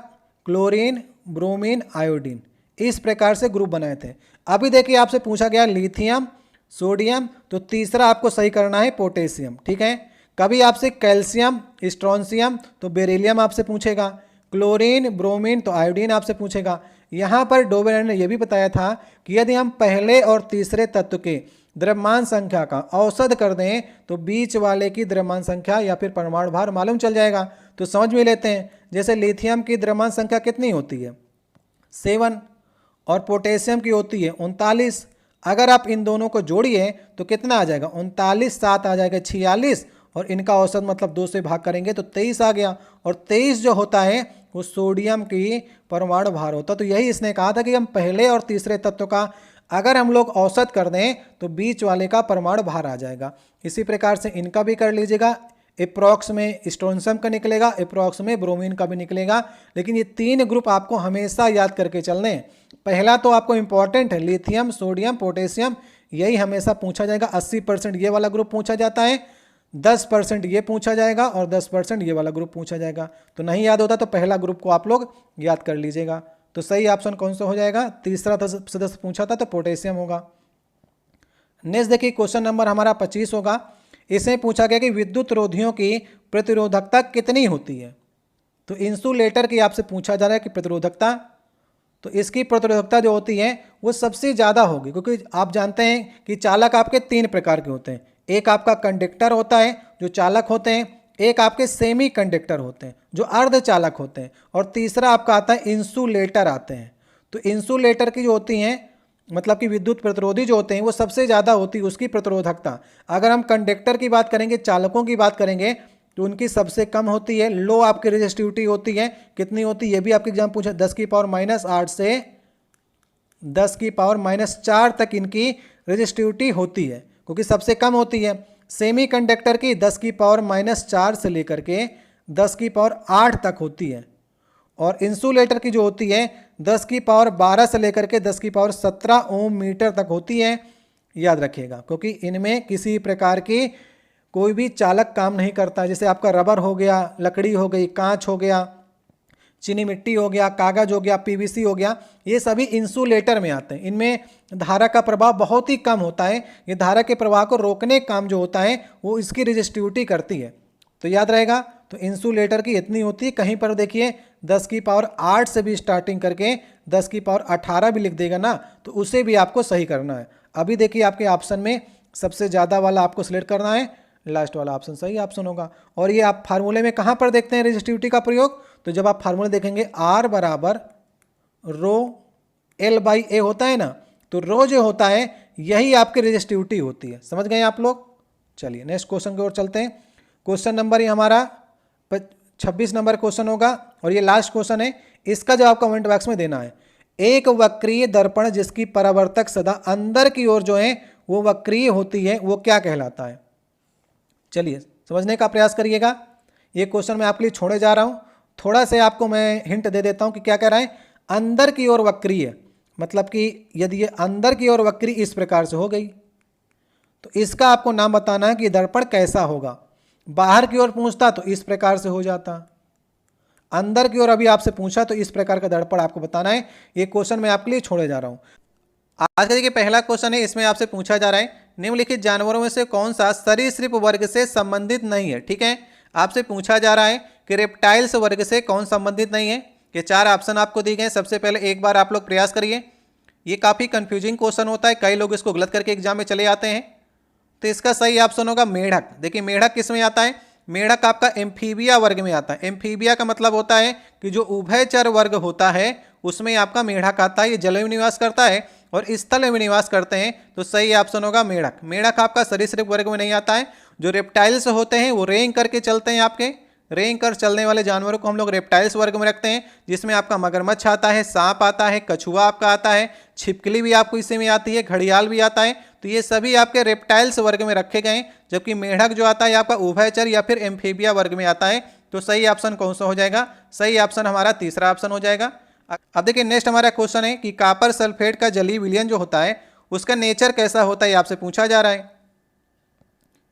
Speaker 1: क्लोरीन, ब्रोमीन, आयोडीन, इस प्रकार से ग्रुप बनाए थे। अभी देखिए आपसे पूछा गया लिथियम, सोडियम, तो तीसरा आपको सही करना है पोटेशियम, ठीक है। कभी आपसे कैल्शियम, स्ट्रोंशियम तो बेरिलियम आपसे पूछेगा, क्लोरीन, ब्रोमीन तो आयोडीन आपसे पूछेगा। यहाँ पर डोबे ने यह भी बताया था कि यदि हम पहले और तीसरे तत्व के द्रव्यमान संख्या का औसत कर दें तो बीच वाले की द्रव्यमान संख्या या फिर परमाणु भार मालूम चल जाएगा। तो समझ में लेते हैं। जैसे लिथियम की द्रव्यमान संख्या कितनी होती है 7 और पोटेशियम की होती है 39। अगर आप इन दोनों को जोड़िए तो कितना आ जाएगा 39, 7 आ जाएगा 46, और इनका औसत मतलब 2 से भाग करेंगे तो 23 आ गया। और 23 जो होता है वो सोडियम की परमाणु भार होता। तो यही इसने कहा था कि हम पहले और तीसरे तत्व का अगर हम लोग औसत कर दें तो बीच वाले का परमाणु भार आ जाएगा। इसी प्रकार से इनका भी कर लीजिएगा। अप्रॉक्स में स्ट्रोंशियम का निकलेगा, अप्रॉक्स में ब्रोमीन का भी निकलेगा। लेकिन ये तीन ग्रुप आपको हमेशा याद करके चलने हैं। पहला तो आपको इंपॉर्टेंट है लिथियम, सोडियम, पोटेशियम, यही हमेशा पूछा जाएगा। 80% ये वाला ग्रुप पूछा जाता है, 10% ये पूछा जाएगा और 10% ये वाला ग्रुप पूछा जाएगा। तो नहीं याद होता तो पहला ग्रुप को आप लोग याद कर लीजिएगा। तो सही ऑप्शन कौन सा हो जाएगा, तीसरा सदस्य पूछा था तो पोटेशियम होगा। नेक्स्ट देखिए क्वेश्चन नंबर हमारा 25 होगा। इसमें पूछा गया कि विद्युत रोधियों की प्रतिरोधकता कितनी होती है। तो इंसुलेटर की आपसे पूछा जा रहा है कि प्रतिरोधकता, तो इसकी प्रतिरोधकता जो होती है वो सबसे ज़्यादा होगी, क्योंकि आप जानते हैं कि चालक आपके 3 प्रकार के होते हैं। एक आपका कंडक्टर होता है जो चालक होते हैं, एक आपके सेमी कंडक्टर होते हैं जो अर्धचालक होते हैं, और तीसरा आपका आता है इंसुलेटर आते हैं। तो इंसुलेटर की जो होती हैं मतलब कि विद्युत प्रतिरोधी जो होते हैं वो सबसे ज़्यादा होती है उसकी प्रतिरोधकता। अगर हम कंडक्टर की बात करेंगे, चालकों की बात करेंगे, तो उनकी सबसे कम होती है, लो आपकी रेजिस्टिविटी होती है। कितनी होती है ये भी आपके एग्जाम पूछा, 10⁻⁻8 से 10⁻⁻4 तक इनकी रेजिस्टिविटी होती है, क्योंकि सबसे कम होती है। सेमी कंडक्टर की 10⁻4 से लेकर के 10⁻8 तक होती है, और इंसुलेटर की जो होती है 10⁻12 से लेकर के 10⁻17 ओम मीटर तक होती है। याद रखिएगा, क्योंकि इनमें किसी प्रकार की कोई भी चालक काम नहीं करता। जैसे आपका रबर हो गया, लकड़ी हो गई, कांच हो गया, चीनी मिट्टी हो गया, कागज हो गया, पीवीसी हो गया, ये सभी इंसुलेटर में आते हैं। इनमें धारा का प्रभाव बहुत ही कम होता है। ये धारा के प्रवाह को रोकने का काम जो होता है वो इसकी रेजिस्टिविटी करती है। तो याद रहेगा, तो इंसुलेटर की इतनी होती है। कहीं पर देखिए 10⁻8 से भी स्टार्टिंग करके 10⁻18 भी लिख देगा ना, तो उसे भी आपको सही करना है। अभी देखिए आपके ऑप्शन में सबसे ज़्यादा वाला आपको सिलेक्ट करना है, लास्ट वाला ऑप्शन सही ऑप्शन होगा। और ये आप फार्मूले में कहाँ पर देखते हैं रेजिस्टिविटी का प्रयोग, तो जब आप फार्मूले देखेंगे R बराबर रो L/A होता है ना, तो रो जो होता है यही आपकी रेजिस्टिविटी होती है। समझ गए आप लोग। चलिए नेक्स्ट क्वेश्चन की ओर चलते हैं। क्वेश्चन नंबर ये हमारा 26 नंबर क्वेश्चन होगा, और ये लास्ट क्वेश्चन है। इसका जवाब कमेंट बॉक्स में देना है। एक वक्रीय दर्पण जिसकी परावर्तक सदा अंदर की ओर जो है वो वक्रीय होती है, वो क्या कहलाता है। चलिए समझने का प्रयास करिएगा। ये क्वेश्चन मैं आपके लिए छोड़े जा रहा हूँ। थोड़ा से आपको मैं हिंट दे देता हूँ कि क्या कह रहा है, अंदर की ओर वक्रीय, मतलब कि यदि ये अंदर की ओर वक्री इस प्रकार से हो गई तो इसका आपको नाम बताना है कि दर्पण कैसा होगा। बाहर की ओर पूछता तो इस प्रकार से हो जाता, अंदर की ओर अभी आपसे पूछा तो इस प्रकार का दर्पण आपको बताना है। ये क्वेश्चन मैं आपके लिए छोड़े जा रहा हूँ। आज का देखिए पहला क्वेश्चन है, इसमें आपसे पूछा जा रहा है निम्नलिखित जानवरों में से कौन सा सरीसृप वर्ग से संबंधित नहीं है। ठीक है, आपसे पूछा जा रहा है कि रेप्टाइल्स वर्ग से कौन संबंधित नहीं है। ये 4 ऑप्शन आपको दिए गए। सबसे पहले एक बार आप लोग प्रयास करिए। ये काफ़ी कंफ्यूजिंग क्वेश्चन होता है, कई लोग इसको गलत करके एग्जाम में चले आते हैं। तो इसका सही ऑप्शन होगा मेढक। देखिए मेढक किस में आता है, मेढक आपका एम्फीबिया वर्ग में आता है। एम्फीबिया का मतलब होता है कि जो उभयचर वर्ग होता है उसमें आपका मेढक आता है। ये जल में निवास करता है और स्थल में निवास करते हैं, तो सही ऑप्शन होगा मेढक। मेढक आपका सरीसृप वर्ग में नहीं आता है। जो रेप्टाइल्स होते हैं वो रेंग करके चलते हैं, आपके रेंग कर चलने वाले जानवरों को हम लोग रेप्टाइल्स वर्ग में रखते हैं, जिसमें आपका मगरमच्छ आता है, सांप आता है, कछुआ आपका आता है, छिपकली भी आपको इसी में आती है, घड़ियाल भी आता है। तो ये सभी आपके रेप्टाइल्स वर्ग में रखे गए, जबकि मेढक जो आता है आपका उभयचर या फिर एम्फीबिया वर्ग में आता है। तो सही ऑप्शन कौन सा हो जाएगा, सही ऑप्शन हमारा तीसरा ऑप्शन हो जाएगा। अब देखिए नेक्स्ट हमारा क्वेश्चन है कि कॉपर सल्फेट का जलीय विलयन जो होता है उसका नेचर कैसा होता है, आपसे पूछा जा रहा है।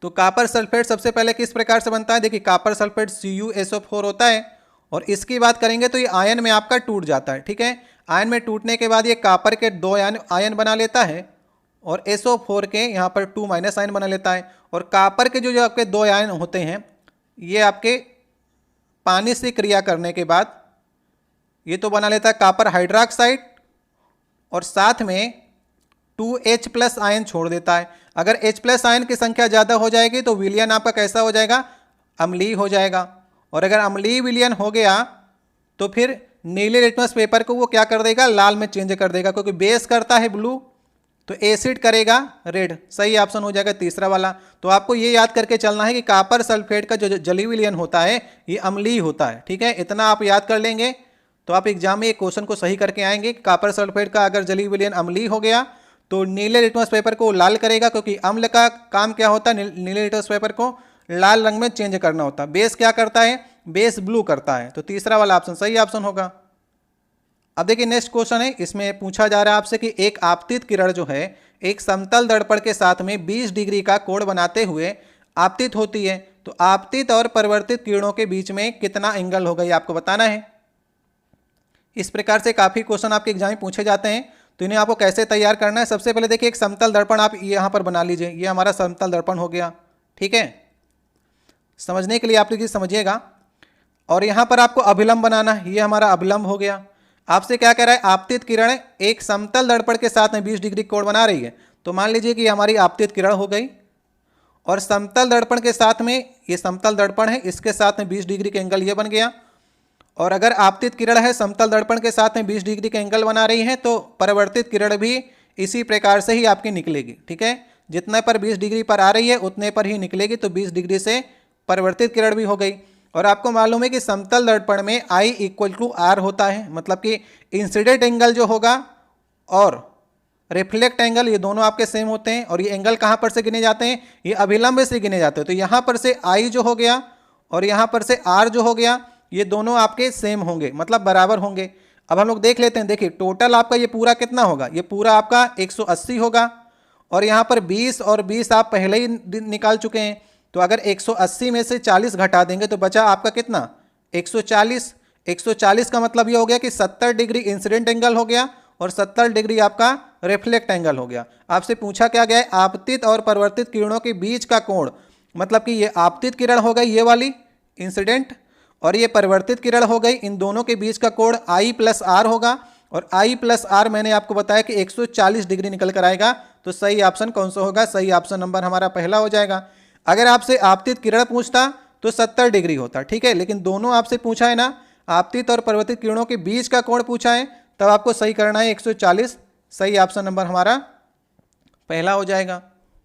Speaker 1: तो कॉपर सल्फेट सबसे पहले किस प्रकार से बनता है, देखिए कॉपर सल्फेट CuSO4 होता है और इसकी बात करेंगे तो ये आयन में आपका टूट जाता है। ठीक है, आयन में टूटने के बाद ये कॉपर के 2 आयन बना लेता है और SO4 के यहाँ पर 2- आयन बना लेता है। और कॉपर के जो आपके 2 आयन होते हैं ये आपके पानी से क्रिया करने के बाद ये तो बना लेता है कॉपर हाइड्रोक्साइड और साथ में 2H+ आयन छोड़ देता है। अगर H+ आयन की संख्या ज़्यादा हो जाएगी तो विलयन आपका कैसा हो जाएगा, अम्लीय हो जाएगा। और अगर अम्लीय विलयन हो गया तो फिर नीले लिटमस पेपर को वो क्या कर देगा, लाल में चेंज कर देगा, क्योंकि बेस करता है ब्लू तो एसिड करेगा रेड। सही ऑप्शन हो जाएगा तीसरा वाला। तो आपको ये याद करके चलना है कि कॉपर सल्फेट का जो जलीय विलयन होता है ये अम्लीय होता है। ठीक है, इतना आप याद कर लेंगे तो आप एग्जाम में एक क्वेश्चन को सही करके आएंगे। कॉपर सल्फेट का अगर जलीय विलयन अम्लीय हो गया तो नीले लिटमस पेपर को लाल करेगा, क्योंकि अम्ल का काम क्या होता है, नीले लिटमस पेपर को लाल रंग में चेंज करना होता है। बेस क्या करता है, बेस ब्लू करता है। तो तीसरा वाला ऑप्शन सही ऑप्शन होगा। अब देखिए नेक्स्ट क्वेश्चन है, इसमें पूछा जा रहा है आपसे कि एक आपतित किरण जो है एक समतल दर्पण के साथ में 20 डिग्री का कोण बनाते हुए आपतित होती है, तो आपतित और परिवर्तित किरणों के बीच में कितना एंगल होगा ये आपको बताना है। इस प्रकार से काफ़ी क्वेश्चन आपके एग्जाम में पूछे जाते हैं, तो इन्हें आपको कैसे तैयार करना है। सबसे पहले देखिए एक समतल दर्पण आप यहाँ पर बना लीजिए, ये हमारा समतल दर्पण हो गया। ठीक है, समझने के लिए आप लोग समझिएगा। और यहाँ पर आपको अभिलंब बनाना है, ये हमारा अभिलंब हो गया। आपसे क्या कह रहा है, आपतित किरण एक समतल दर्पण के साथ में 20 डिग्री कोण बना रही है। तो मान लीजिए कि हमारी आपतित किरण हो गई और समतल दर्पण के साथ में, ये समतल दर्पण है, इसके साथ में 20 डिग्री का एंगल ये बन गया। और अगर आपतित किरण है समतल दर्पण के साथ में 20 डिग्री का एंगल बना रही है तो परिवर्तित किरण भी इसी प्रकार से ही आपकी निकलेगी। ठीक है, जितने पर 20 डिग्री पर आ रही है उतने पर ही निकलेगी, तो 20 डिग्री से परिवर्तित किरण भी हो गई। और आपको मालूम है कि समतल दर्पण में I = R होता है, मतलब कि इंसिडेंट एंगल जो होगा और रिफ्लेक्ट एंगल ये दोनों आपके सेम होते हैं। और ये एंगल कहाँ पर से गिने जाते हैं, ये अभिलंब से गिने जाते हैं। तो यहाँ पर से I जो हो गया और यहाँ पर से R जो हो गया, ये दोनों आपके सेम होंगे, मतलब बराबर होंगे। अब हम लोग देख लेते हैं, देखिए टोटल आपका ये पूरा कितना होगा, ये पूरा आपका 180 होगा। और यहाँ पर 20 और 20 आप पहले ही निकाल चुके हैं, तो अगर 180 में से 40 घटा देंगे तो बचा आपका कितना, 140। 140 का मतलब ये हो गया कि 70 डिग्री इंसिडेंट एंगल हो गया और 70 डिग्री आपका रिफ्लेक्ट एंगल हो गया। आपसे पूछा क्या गया है, आपतित और परिवर्तित किरणों के बीच का कोण, मतलब कि ये आपतित किरण हो गई ये वाली इंसिडेंट और ये परिवर्तित किरण हो गई, इन दोनों के बीच का कोण I+R होगा। और I+R मैंने आपको बताया कि 140 डिग्री निकल कर आएगा। तो सही ऑप्शन कौन सा होगा, सही ऑप्शन नंबर हमारा पहला हो जाएगा। अगर आपसे आपतित किरण पूछता तो 70 डिग्री होता। ठीक है, लेकिन दोनों आपसे पूछा है ना, आपतित और परिवर्तित किरणों के बीच का कोण पूछा है, तब आपको सही करना है 140। सही ऑप्शन नंबर हमारा पहला हो जाएगा।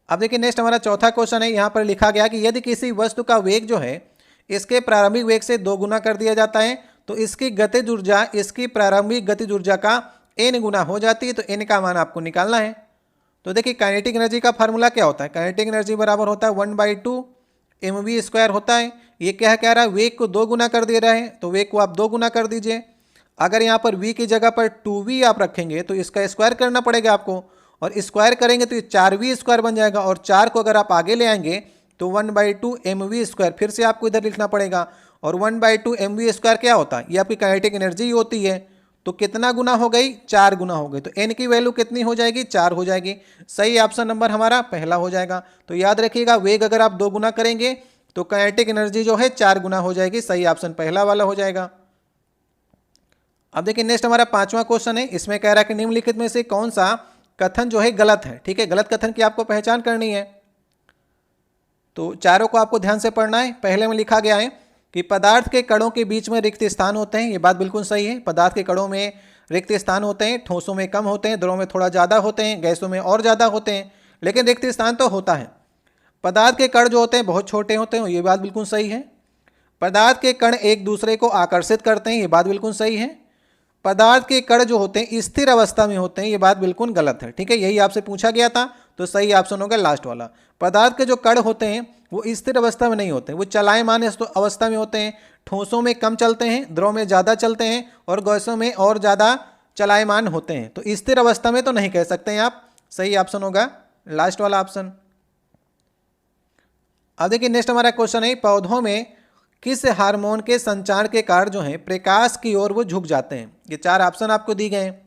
Speaker 1: अब देखिए नेक्स्ट हमारा चौथा क्वेश्चन है, यहाँ पर लिखा गया कि यदि किसी वस्तु का वेग जो है इसके प्रारंभिक वेग से 2 गुना कर दिया जाता है तो इसकी गतिज ऊर्जा इसकी प्रारंभिक गतिज ऊर्जा का n गुना हो जाती है। तो n का मान आपको निकालना है। तो देखिए काइनेटिक एनर्जी का फार्मूला क्या होता है, काइनेटिक एनर्जी बराबर होता है 1/2 mv² होता है। ये क्या कह रहा है, वेग को 2 गुना कर दे रहा है, तो वेग को आप 2 गुना कर दीजिए। अगर यहाँ पर v की जगह पर 2v आप रखेंगे तो इसका स्क्वायर करना पड़ेगा आपको, और स्क्वायर करेंगे तो ये 4v² बन जाएगा। और 4 को अगर आप आगे ले आएंगे तो 1/2 mv², फिर से आपको इधर लिखना पड़ेगा। और 1/2 mv² क्या होता है, ये आपकी काइनेटिक एनर्जी होती है। तो कितना गुना हो गई, 4 गुना हो गई। तो n की वैल्यू कितनी हो जाएगी, 4 हो जाएगी। सही ऑप्शन नंबर हमारा पहला हो जाएगा। तो याद रखिएगा, वेग अगर आप 2 गुना करेंगे तो काइनेटिक एनर्जी जो है 4 गुना हो जाएगी। सही ऑप्शन पहला वाला हो जाएगा। अब देखिए नेक्स्ट हमारा 5वां क्वेश्चन है। इसमें कह रहा है कि निम्नलिखित में से कौन सा कथन जो है गलत है। ठीक है, गलत कथन की आपको पहचान करनी है। तो चारों को आपको ध्यान से पढ़ना है। पहले में लिखा गया है कि पदार्थ के कणों के बीच में रिक्त स्थान होते हैं। ये बात बिल्कुल सही है। पदार्थ के कणों में रिक्त स्थान होते हैं, ठोसों में कम होते हैं, द्रवों में थोड़ा ज़्यादा होते हैं, गैसों में और ज़्यादा होते हैं, लेकिन रिक्त स्थान तो होता है। पदार्थ के कण जो होते हैं बहुत छोटे होते हैं, ये बात बिल्कुल सही है। पदार्थ के कण एक दूसरे को आकर्षित करते हैं, ये बात बिल्कुल सही है। पदार्थ के कण जो होते हैं स्थिर अवस्था में होते हैं, ये बात बिल्कुल गलत है। ठीक है, यही आपसे पूछा गया था, तो सही ऑप्शन होगा लास्ट वाला। पदार्थ के जो कण होते हैं वो स्थिर अवस्था में नहीं होते, वो चलायमान अवस्था में होते हैं। ठोसों में कम चलते हैं, द्रव में ज़्यादा चलते हैं, और गैसों में और ज़्यादा चलायमान होते हैं। तो स्थिर अवस्था में तो नहीं कह सकते हैं आप। सही ऑप्शन होगा लास्ट वाला ऑप्शन। अब देखिए नेक्स्ट हमारा क्वेश्चन है, पौधों में किस हार्मोन के संचार के कारण जो है प्रकाश की ओर वो झुक जाते हैं। ये 4 ऑप्शन आपको दी गए हैं।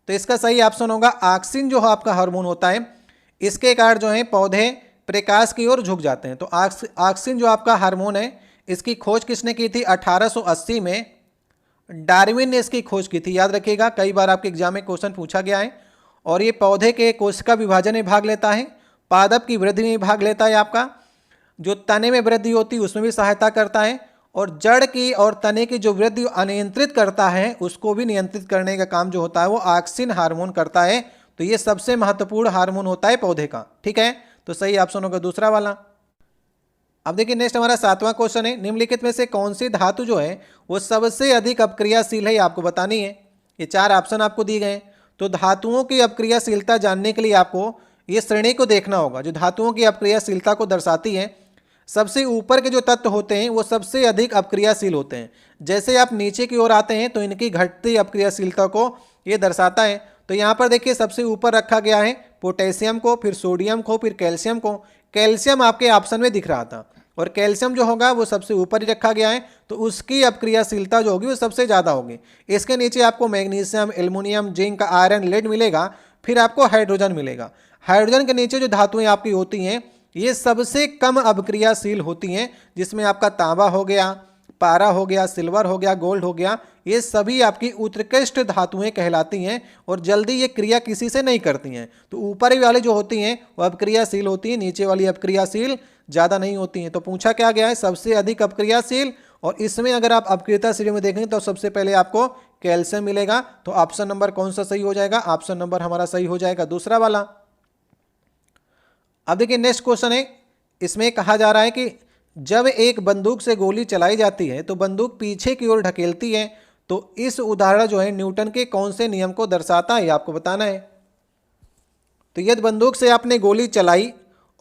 Speaker 1: तो इसका सही ऑप्शन होगा ऑक्सिन जो आपका हार्मोन होता है, इसके कारण जो है पौधे प्रकाश की ओर झुक जाते हैं। तो ऑक्सिन जो आपका हार्मोन है, इसकी खोज किसने की थी? 1880 में डार्विन ने इसकी खोज की थी। याद रखिएगा, कई बार आपके एग्जाम में क्वेश्चन पूछा गया है। और ये पौधे के कोशिका विभाजन में भाग लेता है, पादप की वृद्धि में भाग लेता है, आपका जो तने में वृद्धि होती है उसमें भी सहायता करता है, और जड़ की और तने की जो वृद्धि अनियंत्रित करता है उसको भी नियंत्रित करने का काम जो होता है वो ऑक्सिन हार्मोन करता है। तो ये सबसे महत्वपूर्ण हार्मोन होता है पौधे का। ठीक है, तो सही ऑप्शन होगा दूसरा वाला। अब देखिए नेक्स्ट हमारा 7वां क्वेश्चन है, निम्नलिखित में से कौन सी धातु जो है वो सबसे अधिक अपक्रियाशील है, आपको बतानी है। ये 4 ऑप्शन आपको दिए गए। तो धातुओं की अपक्रियाशीलता जानने के लिए आपको ये श्रेणी को देखना होगा जो धातुओं की अपक्रियाशीलता को दर्शाती है। सबसे ऊपर के जो तत्व होते हैं वो सबसे अधिक अपक्रियाशील होते हैं। जैसे आप नीचे की ओर आते हैं तो इनकी घटती अपक्रियाशीलता को ये दर्शाता है। तो यहाँ पर देखिए सबसे ऊपर रखा गया है पोटेशियम को, फिर सोडियम को, फिर कैल्शियम को। कैल्शियम आपके ऑप्शन में दिख रहा था, और कैल्शियम जो होगा वो सबसे ऊपर ही रखा गया है, तो उसकी अपक्रियाशीलता जो होगी वो सबसे ज़्यादा होगी। इसके नीचे आपको magnesium, aluminium, zinc, iron, lead मिलेगा, फिर आपको हाइड्रोजन मिलेगा। हाइड्रोजन के नीचे जो धातुएं आपकी होती हैं ये सबसे कम अपक्रियाशील होती हैं, जिसमें आपका तांबा हो गया, पारा हो गया, सिल्वर हो गया, गोल्ड हो गया, ये सभी आपकी उत्कृष्ट धातुएं कहलाती हैं और जल्दी ये क्रिया किसी से नहीं करती हैं। तो ऊपर वाली जो होती हैं वो अपक्रियाशील होती हैं, नीचे वाली अपक्रियाशील ज़्यादा नहीं होती हैं। तो पूछा क्या गया है सबसे अधिक अपक्रियाशील, और इसमें अगर आप अपक्रियताशील में देखेंगे तो सबसे पहले आपको कैल्शियम मिलेगा। तो ऑप्शन नंबर कौन सा सही हो जाएगा? ऑप्शन नंबर हमारा सही हो जाएगा दूसरा वाला। अब देखिए नेक्स्ट क्वेश्चन है, इसमें कहा जा रहा है कि जब एक बंदूक से गोली चलाई जाती है तो बंदूक पीछे की ओर ढकेलती है। तो इस उदाहरण जो है न्यूटन के कौन से नियम को दर्शाता है, आपको बताना है। तो यदि बंदूक से आपने गोली चलाई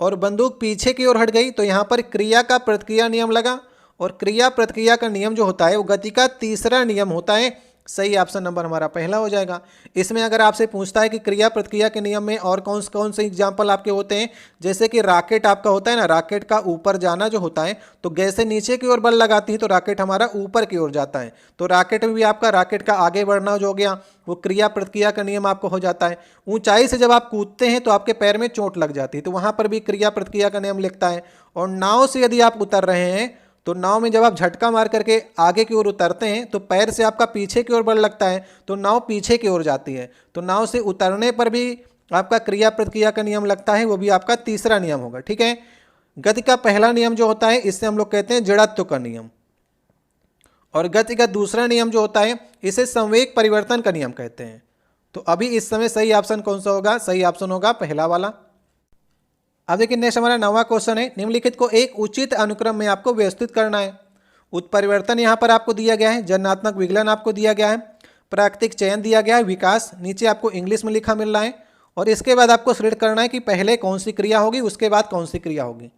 Speaker 1: और बंदूक पीछे की ओर हट गई तो यहाँ पर क्रिया का प्रतिक्रिया नियम लगा, और क्रिया प्रतिक्रिया का नियम जो होता है वो गति का तीसरा नियम होता है। सही ऑप्शन नंबर हमारा पहला हो जाएगा। इसमें अगर आपसे पूछता है कि क्रिया प्रतिक्रिया के नियम में और कौन से एग्जाम्पल आपके होते हैं, जैसे कि रॉकेट आपका होता है ना, रॉकेट का ऊपर जाना जो होता है, तो गैसें नीचे की ओर बल लगाती है तो रॉकेट हमारा ऊपर की ओर जाता है। तो रॉकेट में भी आपका रॉकेट का आगे बढ़ना जो हो गया वो क्रिया प्रतिक्रिया का नियम आपको हो जाता है। ऊंचाई से जब आप कूदते हैं तो आपके पैर में चोट लग जाती है, तो वहाँ पर भी क्रिया प्रतिक्रिया का नियम लिखता है। और नाव से यदि आप उतर रहे हैं तो नाव में जब आप झटका मार करके आगे की ओर उतरते हैं तो पैर से आपका पीछे की ओर बल लगता है, तो नाव पीछे की ओर जाती है। तो नाव से उतरने पर भी आपका क्रिया प्रतिक्रिया का नियम लगता है, वो भी आपका तीसरा नियम होगा। ठीक है, गति का पहला नियम जो होता है इससे हम लोग कहते हैं जड़त्व का नियम, और गति का दूसरा नियम जो होता है इसे संवेग परिवर्तन का नियम कहते हैं। तो अभी इस समय सही ऑप्शन कौन सा होगा? सही ऑप्शन होगा पहला वाला। अब देखिए नेक्स्ट हमारा 9वां क्वेश्चन है, निम्नलिखित को एक उचित अनुक्रम में आपको व्यवस्थित करना है। उत्परिवर्तन यहाँ पर आपको दिया गया है, जन्नात्मक विगलन आपको दिया गया है, प्राकृतिक चयन दिया गया है, विकास नीचे आपको इंग्लिश में लिखा मिल रहा है, और इसके बाद आपको सुदृढ़ करना है कि पहले कौन सी क्रिया होगी उसके बाद कौन सी क्रिया होगी।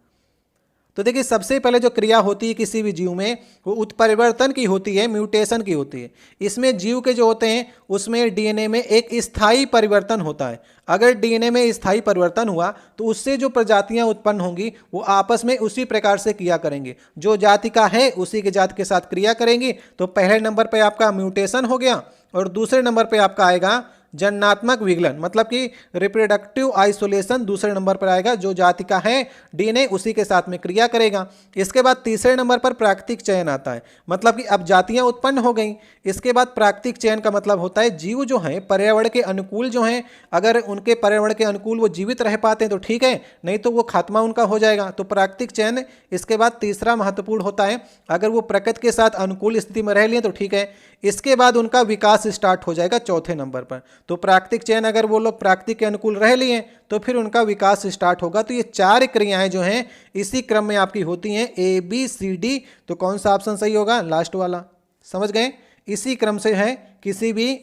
Speaker 1: तो देखिए सबसे पहले जो क्रिया होती है किसी भी जीव में वो उत्परिवर्तन की होती है, म्यूटेशन की होती है। इसमें जीव के जो होते हैं उसमें डीएनए में एक स्थायी परिवर्तन होता है। अगर डीएनए में स्थायी परिवर्तन हुआ तो उससे जो प्रजातियां उत्पन्न होंगी वो आपस में उसी प्रकार से क्रिया करेंगे, जो जाति का है उसी के जाति के साथ क्रिया करेंगी। तो पहले नंबर पर आपका म्यूटेशन हो गया, और दूसरे नंबर पर आपका आएगा जननात्मक विकलन मतलब कि रिप्रोडक्टिव आइसोलेशन दूसरे नंबर पर आएगा। जो जाति का है डीएनए उसी के साथ में क्रिया करेगा। इसके बाद तीसरे नंबर पर प्राकृतिक चयन आता है, मतलब कि अब जातियां उत्पन्न हो गई। इसके बाद प्राकृतिक चयन का मतलब होता है जीव जो हैं पर्यावरण के अनुकूल जो हैं, अगर उनके पर्यावरण के अनुकूल वो जीवित रह पाते हैं तो ठीक है, नहीं तो वो खात्मा उनका हो जाएगा। तो प्राकृतिक चयन इसके बाद तीसरा महत्वपूर्ण होता है। अगर वो प्रकृति के साथ अनुकूल स्थिति में रह लिए तो ठीक है। इसके बाद उनका विकास स्टार्ट हो जाएगा चौथे नंबर पर। तो प्राकृतिक चयन अगर वो लोग प्राकृतिक के अनुकूल रह लिए तो फिर उनका विकास स्टार्ट होगा। तो ये चार क्रियाएं जो हैं इसी क्रम में आपकी होती हैं, ए बी सी डी। तो कौन सा ऑप्शन सही होगा? लास्ट वाला। समझ गए? इसी क्रम से है किसी भी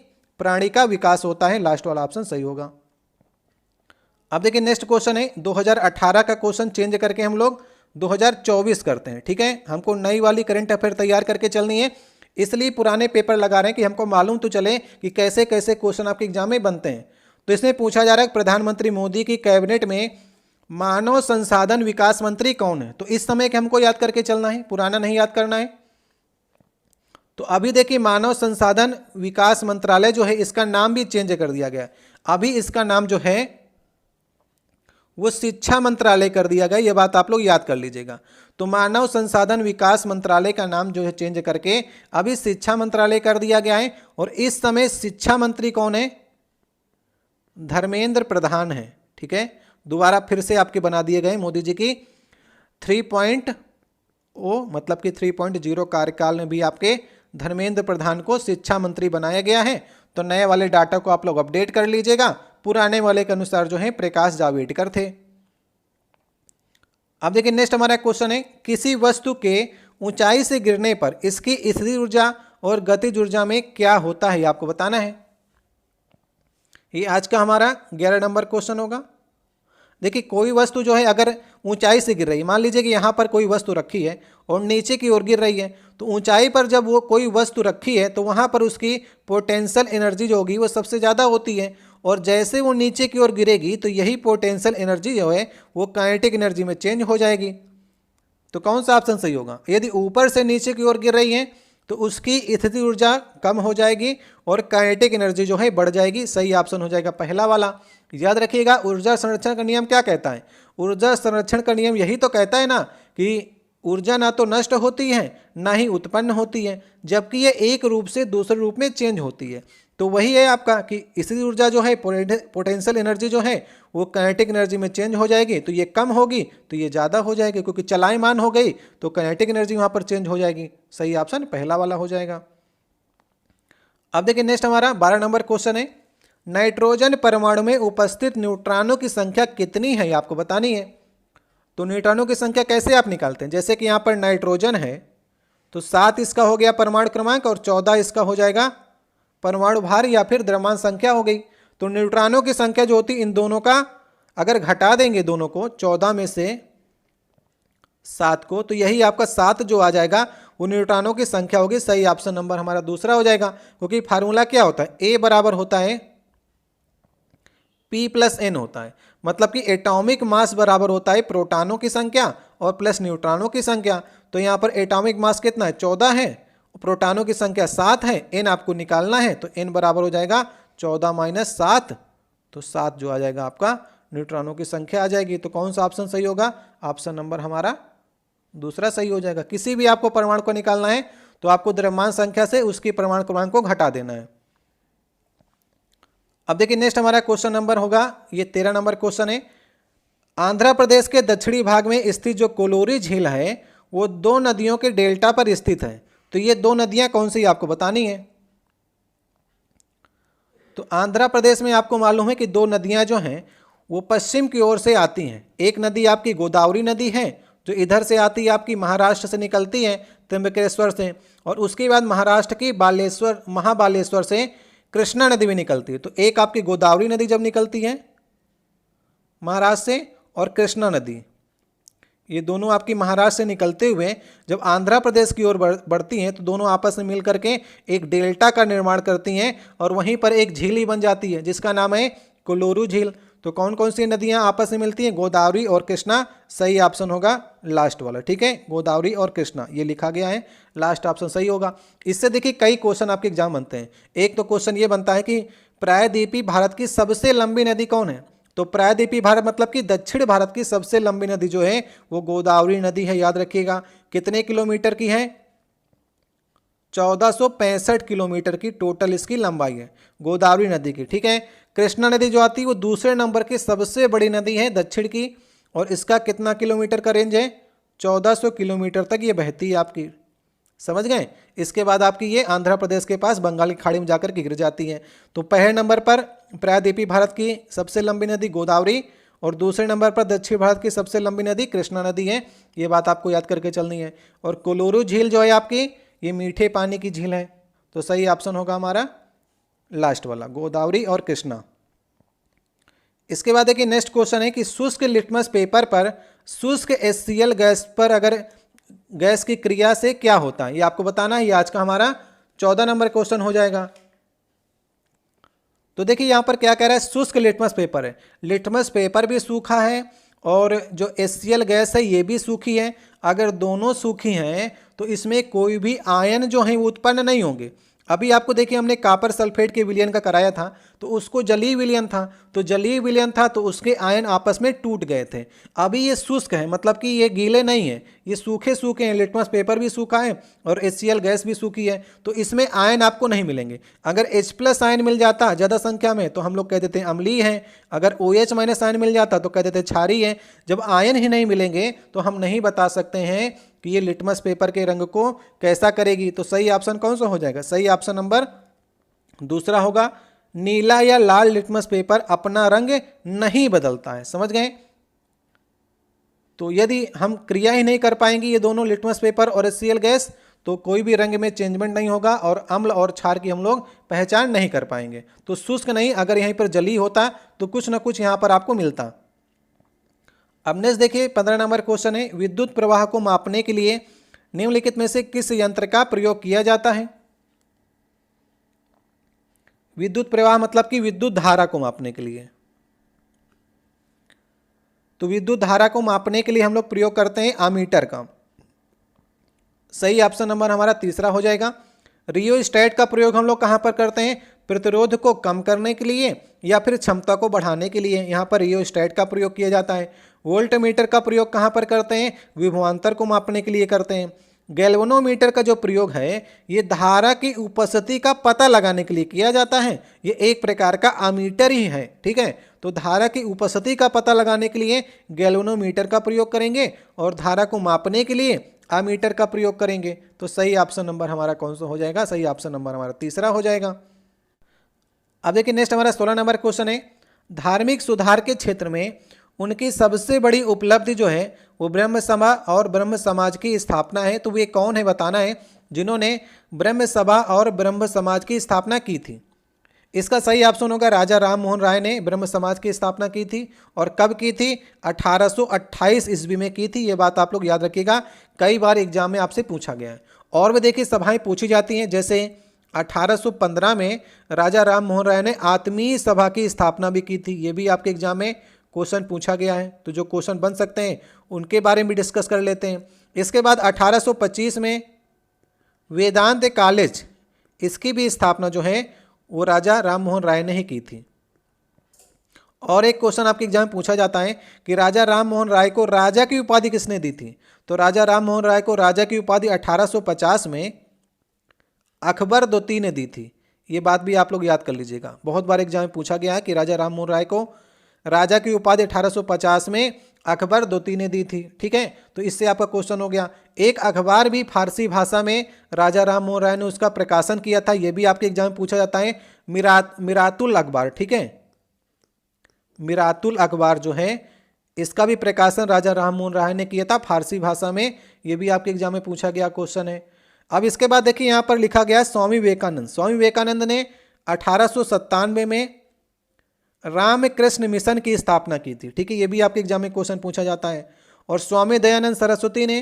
Speaker 1: प्राणी का विकास होता है, लास्ट वाला ऑप्शन सही होगा। अब देखिए नेक्स्ट क्वेश्चन है 2018 का क्वेश्चन चेंज करके हम लोग 2024 करते हैं। ठीक है, हमको नई वाली करंट अफेयर तैयार करके चलनी है, इसलिए पुराने पेपर लगा रहे हैं कि हमको मालूम तो चले कि कैसे कैसे क्वेश्चन आपके एग्जाम में बनते हैं। तो इसमें पूछा जा रहा है प्रधानमंत्री मोदी की कैबिनेट में मानव संसाधन विकास मंत्री कौन है? तो इस समय के हमको याद करके चलना है, पुराना नहीं याद करना है। तो अभी देखिए मानव संसाधन विकास मंत्रालय जो है इसका नाम भी चेंज कर दिया गया। अभी इसका नाम जो है वो शिक्षा मंत्रालय कर दिया गया, ये बात आप लोग याद कर लीजिएगा। तो मानव संसाधन विकास मंत्रालय का नाम जो है चेंज करके अभी शिक्षा मंत्रालय कर दिया गया है। और इस समय शिक्षा मंत्री कौन है? धर्मेंद्र प्रधान है। ठीक है, दोबारा फिर से आपके बना दिए गए मोदी जी की 3.0 मतलब कि 3.0 कार्यकाल में भी आपके धर्मेंद्र प्रधान को शिक्षा मंत्री बनाया गया है। तो नए वाले डाटा को आप लोग अपडेट कर लीजिएगा, पुराने वाले के अनुसार जो है प्रकाश जावड़ेकर थे। अब देखिए नेक्स्ट हमारा क्वेश्चन है किसी वस्तु के ऊंचाई से गिरने पर इसकी स्थितिज ऊर्जा और गतिज ऊर्जा में क्या होता है, आपको बताना है। ये आज का हमारा 11 नंबर क्वेश्चन होगा। देखिए कोई वस्तु जो है अगर ऊंचाई से गिर रही है, मान लीजिए कि यहाँ पर कोई वस्तु रखी है और नीचे की ओर गिर रही है, तो ऊंचाई पर जब वो कोई वस्तु रखी है तो वहाँ पर उसकी पोटेंशियल एनर्जी जो होगी वो सबसे ज़्यादा होती है। और जैसे वो नीचे की ओर गिरेगी तो यही पोटेंशियल एनर्जी जो है वो काइनेटिक एनर्जी में चेंज हो जाएगी। तो कौन सा ऑप्शन सही होगा? यदि ऊपर से नीचे की ओर गिर रही है तो उसकी स्थितिज ऊर्जा कम हो जाएगी और काइनेटिक एनर्जी जो है बढ़ जाएगी। सही ऑप्शन हो जाएगा पहला वाला। याद रखिएगा ऊर्जा संरक्षण का नियम क्या कहता है? ऊर्जा संरक्षण का नियम यही तो कहता है ना कि ऊर्जा ना तो नष्ट होती है ना ही उत्पन्न होती है, जबकि ये एक रूप से दूसरे रूप में चेंज होती है। तो वही है आपका कि स्थितिज ऊर्जा जो है पोटेंशियल एनर्जी जो है वो काइनेटिक एनर्जी में चेंज हो जाएगी। तो ये कम होगी तो ये ज़्यादा हो जाएगी, क्योंकि चलायमान हो गई तो काइनेटिक एनर्जी वहाँ पर चेंज हो जाएगी। सही ऑप्शन पहला वाला हो जाएगा। अब देखिए नेक्स्ट हमारा 12 नंबर क्वेश्चन है नाइट्रोजन परमाणु में उपस्थित न्यूट्रॉनों की संख्या कितनी है, आपको बतानी है। तो न्यूट्रॉनों की संख्या कैसे आप निकालते हैं? जैसे कि यहाँ पर नाइट्रोजन है तो 7 इसका हो गया परमाणु क्रमांक और 14 इसका हो जाएगा परमाणु भार या फिर द्रव्यमान संख्या हो गई। तो न्यूट्रॉनों की संख्या जो होती इन दोनों का अगर घटा देंगे दोनों को 14 में से 7 को, तो यही आपका 7 जो आ जाएगा वो न्यूट्रॉनों की संख्या होगी। सही ऑप्शन नंबर हमारा दूसरा हो जाएगा, क्योंकि फार्मूला क्या होता है? ए बराबर होता है P प्लस N होता है, मतलब कि एटॉमिक मास बराबर होता है प्रोटॉनों की संख्या और प्लस न्यूट्रॉनों की संख्या। तो यहाँ पर एटॉमिक मास कितना है? 14 है, प्रोटॉनों की संख्या 7 है, N आपको निकालना है तो N बराबर हो जाएगा 14 माइनस 7, तो 7 जो आ जाएगा आपका न्यूट्रॉनों की संख्या आ जाएगी। तो कौन सा ऑप्शन सही होगा? ऑप्शन नंबर हमारा दूसरा सही हो जाएगा। किसी भी आपको परमाणु को निकालना है तो आपको द्रव्यमान संख्या से उसकी परमाणु क्रमांक को घटा देना है। अब देखिए नेक्स्ट हमारा क्वेश्चन नंबर होगा ये 13 नंबर क्वेश्चन है आंध्र प्रदेश के दक्षिणी भाग में स्थित जो कोलोरी झील है वो 2 नदियों के डेल्टा पर स्थित है। तो ये 2 नदियां कौन सी आपको बतानी है। तो आंध्र प्रदेश में आपको मालूम है कि 2 नदियां जो हैं वो पश्चिम की ओर से आती हैं। एक नदी आपकी गोदावरी नदी है जो इधर से आती है, आपकी महाराष्ट्र से निकलती है त्र्यंबकेश्वर से, और उसके बाद महाराष्ट्र की महाबालेश्वर से कृष्णा नदी भी निकलती है। तो एक आपकी गोदावरी नदी जब निकलती है महाराष्ट्र से और कृष्णा नदी, ये दोनों आपकी महाराष्ट्र से निकलते हुए जब आंध्र प्रदेश की ओर बढ़ती हैं तो दोनों आपस में मिल करके एक डेल्टा का निर्माण करती हैं और वहीं पर एक झील ही बन जाती है जिसका नाम है कोलोरू झील। तो कौन कौन सी नदियां आपस में मिलती हैं? गोदावरी और कृष्णा। सही ऑप्शन होगा लास्ट वाला। ठीक है, गोदावरी और कृष्णा ये लिखा गया है, लास्ट ऑप्शन सही होगा। इससे देखिए कई क्वेश्चन आपके एग्जाम बनते हैं। एक तो क्वेश्चन ये बनता है कि प्रायद्वीपीय भारत की सबसे लंबी नदी कौन है? तो प्रायद्वीपीय भारत मतलब कि दक्षिण भारत की सबसे लंबी नदी जो है वो गोदावरी नदी है, याद रखिएगा। कितने किलोमीटर की है? 1465 किलोमीटर की टोटल इसकी लंबाई है गोदावरी नदी की, ठीक है। कृष्णा नदी जो आती है वो दूसरे नंबर की सबसे बड़ी नदी है दक्षिण की, और इसका कितना किलोमीटर का रेंज है? 1400 किलोमीटर तक ये बहती है आपकी, समझ गए। इसके बाद आपकी ये आंध्र प्रदेश के पास बंगाल की खाड़ी में जाकर के गिर जाती है। तो पहले नंबर पर प्रायद्वीपीय भारत की सबसे लंबी नदी गोदावरी, और दूसरे नंबर पर दक्षिण भारत की सबसे लंबी नदी कृष्णा नदी है। ये बात आपको याद करके चलनी है। और कोलोरू झील जो है आपकी, ये मीठे पानी की झील है। तो सही ऑप्शन होगा हमारा लास्ट वाला, गोदावरी और कृष्णा। इसके बाद देखिए नेक्स्ट क्वेश्चन है कि शुष्क लिटमस पेपर पर शुष्क HCl गैस पर अगर गैस की क्रिया से क्या होता है, ये आपको बताना है। ये आज का हमारा 14 नंबर क्वेश्चन हो जाएगा। तो देखिए यहां पर क्या कह रहा है, शुष्क लिटमस पेपर है। लिटमस पेपर भी सूखा है और जो HCl गैस है ये भी सूखी है। अगर दोनों सूखी हैं तो इसमें कोई भी आयन जो है वो उत्पन्न नहीं होंगे। अभी आपको देखिए हमने कॉपर सल्फेट के विलयन का कराया था, तो उसको जलीय विलयन था, तो जलीय विलयन था तो उसके आयन आपस में टूट गए थे। अभी ये शुष्क है, मतलब कि ये गीले नहीं है, ये सूखे सूखे हैं। लिटमस पेपर भी सूखा है और HCl गैस भी सूखी है, तो इसमें आयन आपको नहीं मिलेंगे। अगर H+ आयन मिल जाता ज़्यादा संख्या में तो हम लोग कह देते हैं अम्लीय है। अगर OH- आयन मिल जाता तो कह देते हैं क्षारीय है। जब आयन ही नहीं मिलेंगे तो हम नहीं बता सकते हैं कि ये लिटमस पेपर के रंग को कैसा करेगी। तो सही ऑप्शन कौन सा हो जाएगा? सही ऑप्शन नंबर दूसरा होगा। नीला या लाल लिटमस पेपर अपना रंग नहीं बदलता है, समझ गए। तो यदि हम क्रिया ही नहीं कर पाएंगे ये दोनों लिटमस पेपर और HCl गैस, तो कोई भी रंग में चेंजमेंट नहीं होगा और अम्ल और क्षार की हम लोग पहचान नहीं कर पाएंगे। तो शुष्क नहीं, अगर यहीं पर जली होता तो कुछ ना कुछ यहां पर आपको मिलता। अब नेक्स्ट देखिए 15 नंबर क्वेश्चन है, विद्युत प्रवाह को मापने के लिए निम्नलिखित में से किस यंत्र का प्रयोग किया जाता है? विद्युत प्रवाह मतलब कि विद्युत धारा को मापने के लिए। तो विद्युत धारा को मापने के लिए हम लोग प्रयोग करते हैं अमीटर का। सही ऑप्शन नंबर हमारा तीसरा हो जाएगा। रियोस्टेट का प्रयोग हम लोग कहां पर करते हैं? प्रतिरोध को कम करने के लिए या फिर क्षमता को बढ़ाने के लिए यहां पर रियोस्टेट का प्रयोग किया जाता है। वोल्टमीटर का प्रयोग कहां पर करते हैं? विभवांतर को मापने के लिए करते हैं। गैल्वेनोमीटर का जो प्रयोग है ये धारा की उपस्थिति का पता लगाने के लिए किया जाता है। ये एक प्रकार का अमीटर ही है, ठीक है। तो धारा की उपस्थिति का पता लगाने के लिए गैल्वेनोमीटर का प्रयोग करेंगे और धारा को मापने के लिए अमीटर का प्रयोग करेंगे। तो सही ऑप्शन नंबर हमारा कौन सा हो जाएगा? सही ऑप्शन नंबर हमारा तीसरा हो जाएगा। अब देखिए नेक्स्ट हमारा 16 नंबर क्वेश्चन है, धार्मिक सुधार के क्षेत्र में उनकी सबसे बड़ी उपलब्धि जो है वो ब्रह्म सभा और ब्रह्म समाज की स्थापना है। तो वे कौन है बताना है जिन्होंने ब्रह्म सभा और ब्रह्म समाज की स्थापना की थी। इसका सही ऑप्शन होगा राजा राम मोहन राय ने ब्रह्म समाज की स्थापना की थी। और कब की थी? 1828 ईस्वी में की थी। ये बात आप लोग याद रखिएगा, कई बार एग्जाम में आपसे पूछा गया है। और भी देखिए सभाएं पूछी जाती हैं, जैसे 1815 में राजा राम मोहन राय ने आत्मीय सभा की स्थापना भी की थी। ये भी आपके एग्जाम में क्वेश्चन पूछा गया है। तो जो क्वेश्चन बन सकते हैं उनके बारे में डिस्कस कर लेते हैं। इसके बाद 1825 में वेदांत कॉलेज, इसकी भी स्थापना जो है वो राजा राम मोहन राय ने ही की थी। और एक क्वेश्चन आपके एग्जाम में पूछा जाता है कि राजा राम मोहन राय को राजा की उपाधि किसने दी थी? तो राजा राम मोहन राय को राजा की उपाधि 1850 में अकबर द्वितीय ने दी थी। ये बात भी आप लोग याद कर लीजिएगा, बहुत बार एग्जाम में पूछा गया है कि राजा राम मोहन राय को राजा की उपाधि 1850 में अकबर द्वितीय ने दी थी, ठीक है। तो इससे आपका क्वेश्चन हो गया। एक अखबार भी फारसी भाषा में राजा राम मोहन राय ने उसका प्रकाशन किया था। यह भी आपके एग्जाम में पूछा जाता है, मिरातुल अखबार, ठीक है। मिरातुल अखबार जो है इसका भी प्रकाशन राजा राम मोहन राय ने किया था फारसी भाषा में। यह भी आपके एग्जाम में पूछा गया क्वेश्चन है। अब इसके बाद देखिए यहां पर लिखा गया स्वामी विवेकानंद। स्वामी विवेकानंद ने 1897 में रामकृष्ण मिशन की स्थापना की थी, ठीक है। ये भी आपके एग्जाम में क्वेश्चन पूछा जाता है। और स्वामी दयानंद सरस्वती ने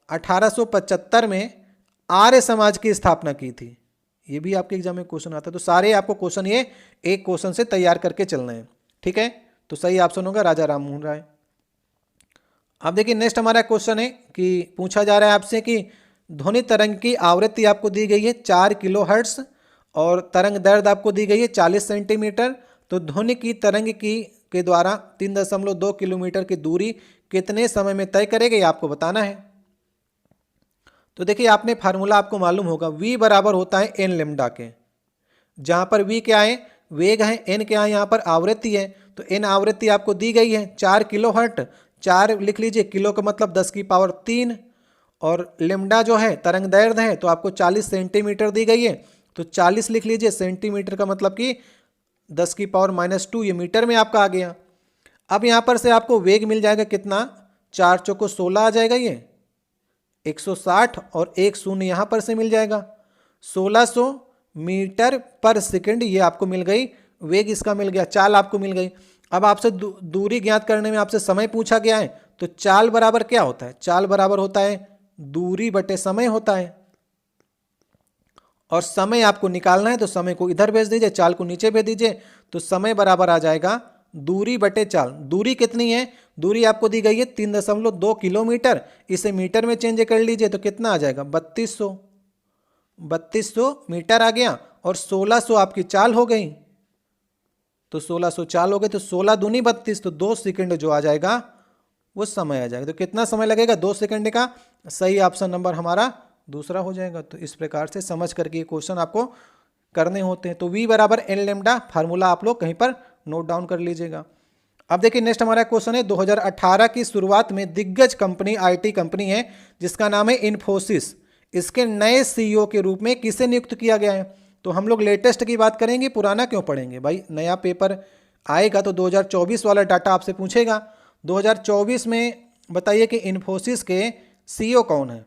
Speaker 1: 1875 में आर्य समाज की स्थापना की थी। ये भी आपके एग्जाम में क्वेश्चन आता है। तो सारे आपको क्वेश्चन ये एक क्वेश्चन से तैयार करके चलना है, ठीक है। तो सही ऑप्शन होगा राजा राम मोहन राय। अब देखिए नेक्स्ट हमारा क्वेश्चन है कि पूछा जा रहा है आपसे कि ध्वनि तरंग की आवृत्ति आपको दी गई है 4 किलोहर्ट्ज और तरंग दैर्ध्य आपको दी गई है 40 सेंटीमीटर। तो ध्वनि की तरंग के द्वारा 3.2 किलोमीटर की दूरी कितने समय में तय करेगा, ये आपको बताना है। तो देखिए आपने फार्मूला आपको मालूम होगा, v बराबर होता है n लेमडा के, जहां पर v क्या है, वेग है, n क्या है, यहाँ पर आवृत्ति है। तो n आवृत्ति आपको दी गई है 4 किलो हर्ट, 4 लिख लीजिए, किलो का मतलब 10⁻3, और लेमडा जो है तरंग दैर्ध्य है तो आपको 40 सेंटीमीटर दी गई है, तो 40 लिख लीजिए, सेंटीमीटर का मतलब कि 10⁻², ये मीटर में आपका आ गया। अब यहाँ पर से आपको वेग मिल जाएगा कितना, 4 चौको 16 आ जाएगा, ये 160, और एक शून्य यहाँ पर से मिल जाएगा, 1600 मीटर पर सेकंड, ये आपको मिल गई, वेग इसका मिल गया, चाल आपको मिल गई। अब आपसे दूरी ज्ञात करने में आपसे समय पूछा गया है, तो चाल बराबर क्या होता है, चाल बराबर होता है दूरी बटे समय होता है, और समय आपको निकालना है तो समय को इधर भेज दीजिए, चाल को नीचे भेज दीजिए, तो समय बराबर आ जाएगा दूरी बटे चाल। दूरी कितनी है, दूरी आपको दी गई है 3.2 किलोमीटर, इसे मीटर में चेंज कर लीजिए तो कितना आ जाएगा, 3200 मीटर आ गया, और 1600 आपकी चाल हो गई, तो 1600 चाल हो गई, तो 16 दूनी 32, तो 2 सेकंड जो आ जाएगा वो समय आ जाएगा। तो कितना समय लगेगा, 2 सेकंड का। सही ऑप्शन नंबर हमारा दूसरा हो जाएगा। तो इस प्रकार से समझ करके ये क्वेश्चन आपको करने होते हैं। तो v बराबर n लेमडा, फार्मूला आप लोग कहीं पर नोट डाउन कर लीजिएगा। अब देखिए नेक्स्ट हमारा क्वेश्चन है, 2018 की शुरुआत में दिग्गज कंपनी IT कंपनी है जिसका नाम है इन्फोसिस, इसके नए CEO के रूप में किसे नियुक्त किया गया है। तो हम लोग लेटेस्ट की बात करेंगे, पुराना क्यों पढ़ेंगे भाई, नया पेपर आएगा तो 2024 वाला डाटा आपसे पूछेगा। 2024 में बताइए कि इन्फोसिस के CEO कौन है।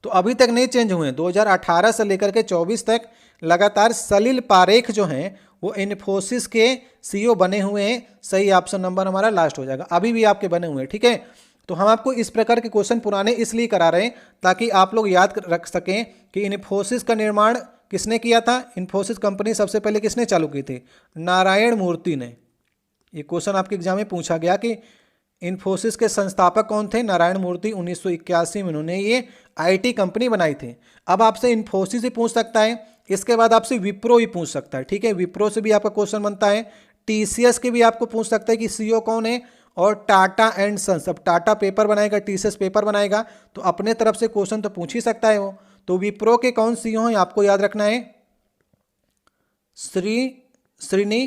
Speaker 1: तो अभी तक नहीं चेंज हुए, 2018 से लेकर के 24 तक लगातार सलिल पारेख जो हैं वो इन्फोसिस के CEO बने हुए हैं। सही ऑप्शन नंबर हमारा लास्ट हो जाएगा, अभी भी आपके बने हुए हैं, ठीक है। तो हम आपको इस प्रकार के क्वेश्चन पुराने इसलिए करा रहे हैं ताकि आप लोग याद रख सकें कि इन्फोसिस का निर्माण किसने किया था। इन्फोसिस कंपनी सबसे पहले किसने चालू की थी, नारायण मूर्ति ने। ये क्वेश्चन आपके एग्जाम में पूछा गया कि इन्फोसिस के संस्थापक कौन थे, नारायण मूर्ति। 1981 में उन्होंने ये IT कंपनी बनाई थी। अब आपसे इन्फोसिस ही पूछ सकता है, इसके बाद आपसे विप्रो ही पूछ सकता है, ठीक है। विप्रो से भी आपका क्वेश्चन बनता है, TCS के भी आपको पूछ सकता है कि CEO कौन है, और टाटा एंड सन्स। अब टाटा पेपर बनाएगा, TCS पेपर बनाएगा, तो अपने तरफ से क्वेश्चन तो पूछ ही सकता है वो। तो विप्रो के कौन CEO हैं आपको याद रखना है, श्रीनी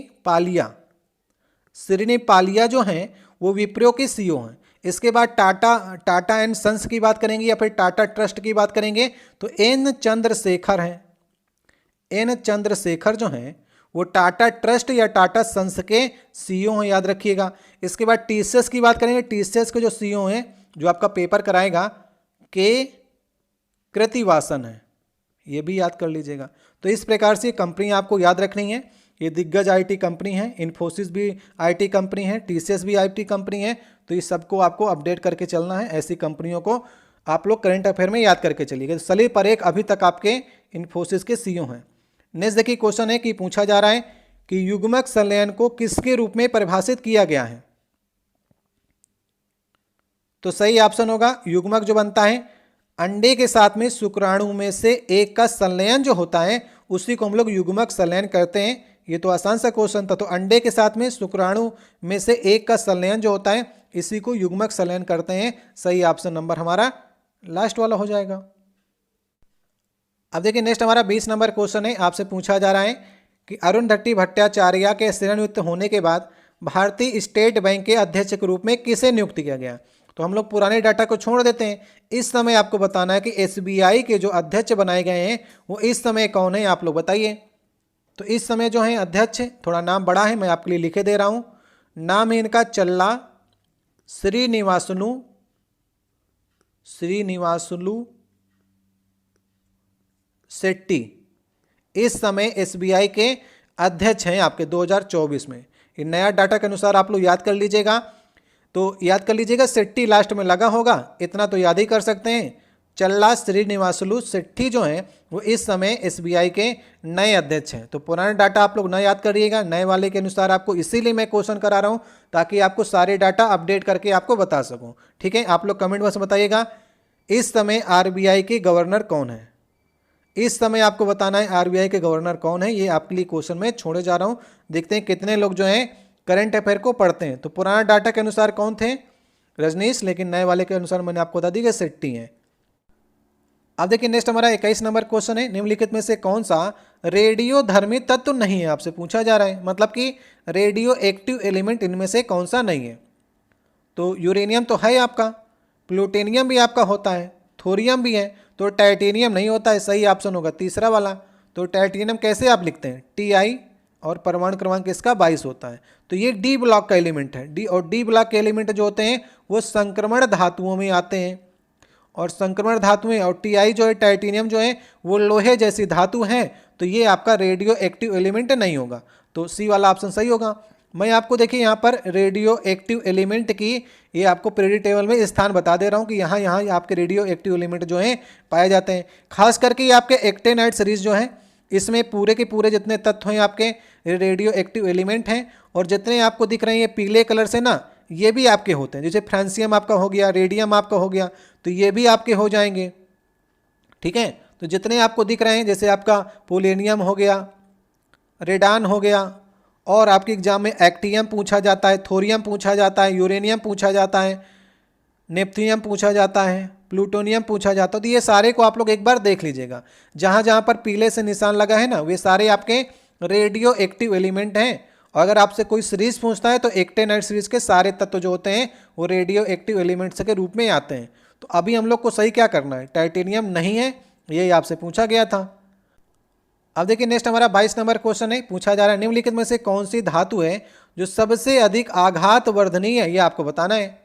Speaker 1: पालिया जो हैं वो विप्रो के CEO हैं। इसके बाद टाटा एंड सन्स की बात करेंगे या फिर टाटा ट्रस्ट की बात करेंगे तो N चंद्रशेखर हैं। N चंद्रशेखर जो हैं वो टाटा ट्रस्ट या टाटा सन्स के CEO हैं, याद रखिएगा। इसके बाद TCS की बात करेंगे, TCS के जो CEO हैं, जो आपका पेपर कराएगा, के कृतिवासन है, ये भी याद कर लीजिएगा। तो इस प्रकार से कंपनी आपको याद रखनी है। ये दिग्गज IT कंपनी है, इन्फोसिस भी IT कंपनी है, TCS भी IT कंपनी है। तो इस सबको आपको अपडेट करके चलना है, ऐसी कंपनियों को आप लोग करंट अफेयर में याद करके चलिएगा। सलील परेख अभी तक आपके इन्फोसिस के CEO हैं। नेक्स्ट देखिए क्वेश्चन है कि पूछा जा रहा है कि युग्मक संलयन को किसके रूप में परिभाषित किया गया है। तो सही ऑप्शन होगा युग्मक जो बनता है अंडे के साथ में शुक्राणु में से एक का संलयन जो होता है उसी को हम लोग युग्मक संलयन करते हैं। ये तो आसान सा क्वेश्चन था। तो अंडे के साथ में शुक्राणु में से एक का संलयन जो होता है इसी को युग्मक संलयन करते हैं। सही ऑप्शन नंबर हमारा लास्ट वाला हो जाएगा। अब देखिए नेक्स्ट हमारा 20 नंबर क्वेश्चन है। आपसे पूछा जा रहा है कि अरुंधति भट्टाचार्य के सेवानिवृत्त होने के बाद भारतीय स्टेट बैंक के अध्यक्ष के रूप में किसे नियुक्त किया गया। तो हम लोग पुराने डाटा को छोड़ देते हैं। इस समय आपको बताना है कि SBI के जो अध्यक्ष बनाए गए हैं वो इस समय कौन है, आप लोग बताइए। तो इस समय जो है अध्यक्ष, थोड़ा नाम बड़ा है, मैं आपके लिए लिखे दे रहा हूँ। नाम है इनका चल्ला श्रीनिवासुलु शेट्टी। इस समय SBI के अध्यक्ष हैं आपके 2024 में। ये नया डाटा के अनुसार आप लोग याद कर लीजिएगा। तो याद कर लीजिएगा, शेट्टी लास्ट में लगा होगा, इतना तो याद ही कर सकते हैं। चल्ला श्रीनिवासुलु शेट्टी जो हैं वो इस समय SBI के नए अध्यक्ष हैं। तो पुराना डाटा आप लोग न याद करिएगा, नए वाले के अनुसार आपको इसीलिए मैं क्वेश्चन करा रहा हूँ ताकि आपको सारे डाटा अपडेट करके आपको बता सकूँ, ठीक है। आप लोग कमेंट बॉक्स में बताइएगा इस समय RBI के गवर्नर कौन है। इस समय आपको बताना है आरबीआई के गवर्नर कौन है। ये आपके लिए क्वेश्चन में छोड़े जा रहा हूं। देखते हैं कितने लोग जो हैं करंट अफेयर को पढ़ते हैं। तो पुराना डाटा के अनुसार कौन थे? रजनीश, लेकिन नए वाले के अनुसार मैंने आपको बता दी कि सेट्टी हैं। अब देखिए नेक्स्ट हमारा 21 नंबर क्वेश्चन है, निम्नलिखित में से कौन सा रेडियो धर्मी तत्व नहीं है? आपसे पूछा जा रहा है, मतलब कि रेडियो एक्टिव एलिमेंट इनमें से कौन सा नहीं है? तो यूरेनियम तो है आपका, प्लूटोनियम भी आपका होता है, थोरियम भी है, तो टाइटेनियम नहीं होता है। सही ऑप्शन होगा तीसरा वाला। तो टाइटेनियम कैसे आप लिखते हैं? Ti, और परमाणु क्रमांक इसका 22 होता है। तो ये डी ब्लॉक का एलिमेंट है। डी और डी ब्लॉक के एलिमेंट जो होते हैं वो संक्रमण धातुओं में आते हैं, और संक्रमण धातुएं, और Ti जो है टाइटेनियम जो है वो लोहे जैसी धातु हैं। तो ये आपका रेडियो एक्टिव एलिमेंट नहीं होगा। तो सी वाला ऑप्शन सही होगा। मैं आपको देखिए यहाँ पर रेडियो एक्टिव एलिमेंट की ये आपको पीरियोडिक टेबल में स्थान बता दे रहा हूँ कि यहाँ यहाँ आपके रेडियो एक्टिव एलिमेंट जो हैं पाए जाते हैं। खास करके ये आपके एक्टेनाइट सीरीज जो है इसमें पूरे के पूरे जितने तत्व हैं आपके रेडियो एक्टिव एलिमेंट हैं, और जितने आपको दिख रहे हैं ये पीले कलर से ना, ये भी आपके होते हैं। जैसे फ्रांसियम आपका हो गया, रेडियम आपका हो गया, तो ये भी आपके हो जाएंगे। ठीक है, तो जितने आपको दिख रहे हैं जैसे आपका पोलेनियम हो गया, रेडान हो गया, और आपके एग्जाम में एक्टियम पूछा जाता है, थोरियम पूछा जाता है, यूरेनियम पूछा जाता है, नेप्थुनियम पूछा जाता है, प्लूटोनियम पूछा जाता है। तो ये सारे को आप लोग एक बार देख लीजिएगा। जहाँ जहाँ पर पीले से निशान लगा है ना, वे सारे आपके रेडियो एक्टिव एलिमेंट हैं। और अगर आपसे कोई सीरीज पूछता है तो एक्टेनाइट सीरीज के सारे तत्व जो होते हैं वो रेडियो एक्टिव एलिमेंट्स के रूप में आते हैं। तो अभी हम लोग को सही क्या करना है? टाइटेनियम नहीं है, यही आपसे पूछा गया था। अब देखिए नेक्स्ट हमारा 22 नंबर क्वेश्चन है, पूछा जा रहा है निम्नलिखित में से कौन सी धातु है जो सबसे अधिक आघात वर्धनीय है? ये आपको बताना है।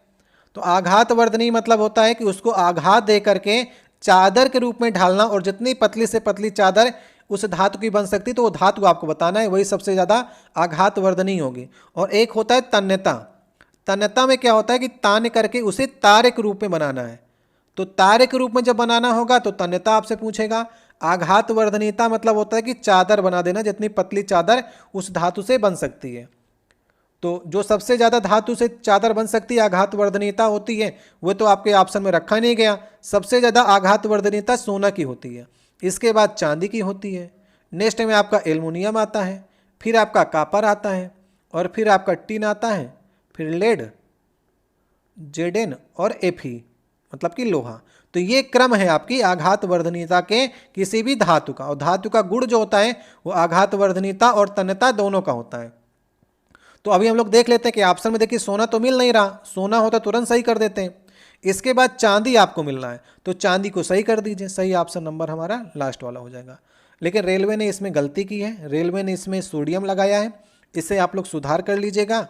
Speaker 1: तो आघात वर्धनीय मतलब होता है कि उसको आघात दे करके चादर के रूप में ढालना, और जितनी पतली से पतली चादर उस धातु की बन सकती तो वो धातु आपको बताना है, वही सबसे ज़्यादा आघात वर्धनीय होगी। और एक होता है तन्यता। तन्यता में क्या होता है कि तान करके उसे तारे के रूप में बनाना है। तो तारे के रूप में जब बनाना होगा तो तन्यता आपसे पूछेगा। आघात वर्धनीयता मतलब होता है कि चादर बना देना, जितनी पतली चादर उस धातु से बन सकती है। तो जो सबसे ज़्यादा धातु से चादर बन सकती है आघात वर्धनीयता होती है, वो तो आपके ऑप्शन में रखा नहीं गया। सबसे ज़्यादा आघात वर्धनीयता सोना की होती है, इसके बाद चांदी की होती है, नेक्स्ट में आपका एल्युमिनियम आता है, फिर आपका कापर आता है, और फिर आपका टिन आता है, फिर लेड, जेडेन और एफी मतलब कि लोहा। तो ये क्रम है आपकी आघात वर्धनीयता के किसी भी धातु का, और धातु का गुण जो होता है वो आघात वर्धनीयता और तन्यता दोनों का होता है। तो अभी हम लोग देख लेते हैं कि ऑप्शन में देखिए सोना तो मिल नहीं रहा, सोना होता तुरंत सही कर देते हैं। इसके बाद चांदी आपको मिल रहा है, तो चांदी को सही कर दीजिए, सही ऑप्शन नंबर हमारा लास्ट वाला हो जाएगा। लेकिन रेलवे ने इसमें गलती की है, रेलवे ने इसमें सोडियम लगाया है, इसे आप लोग सुधार कर लीजिएगा।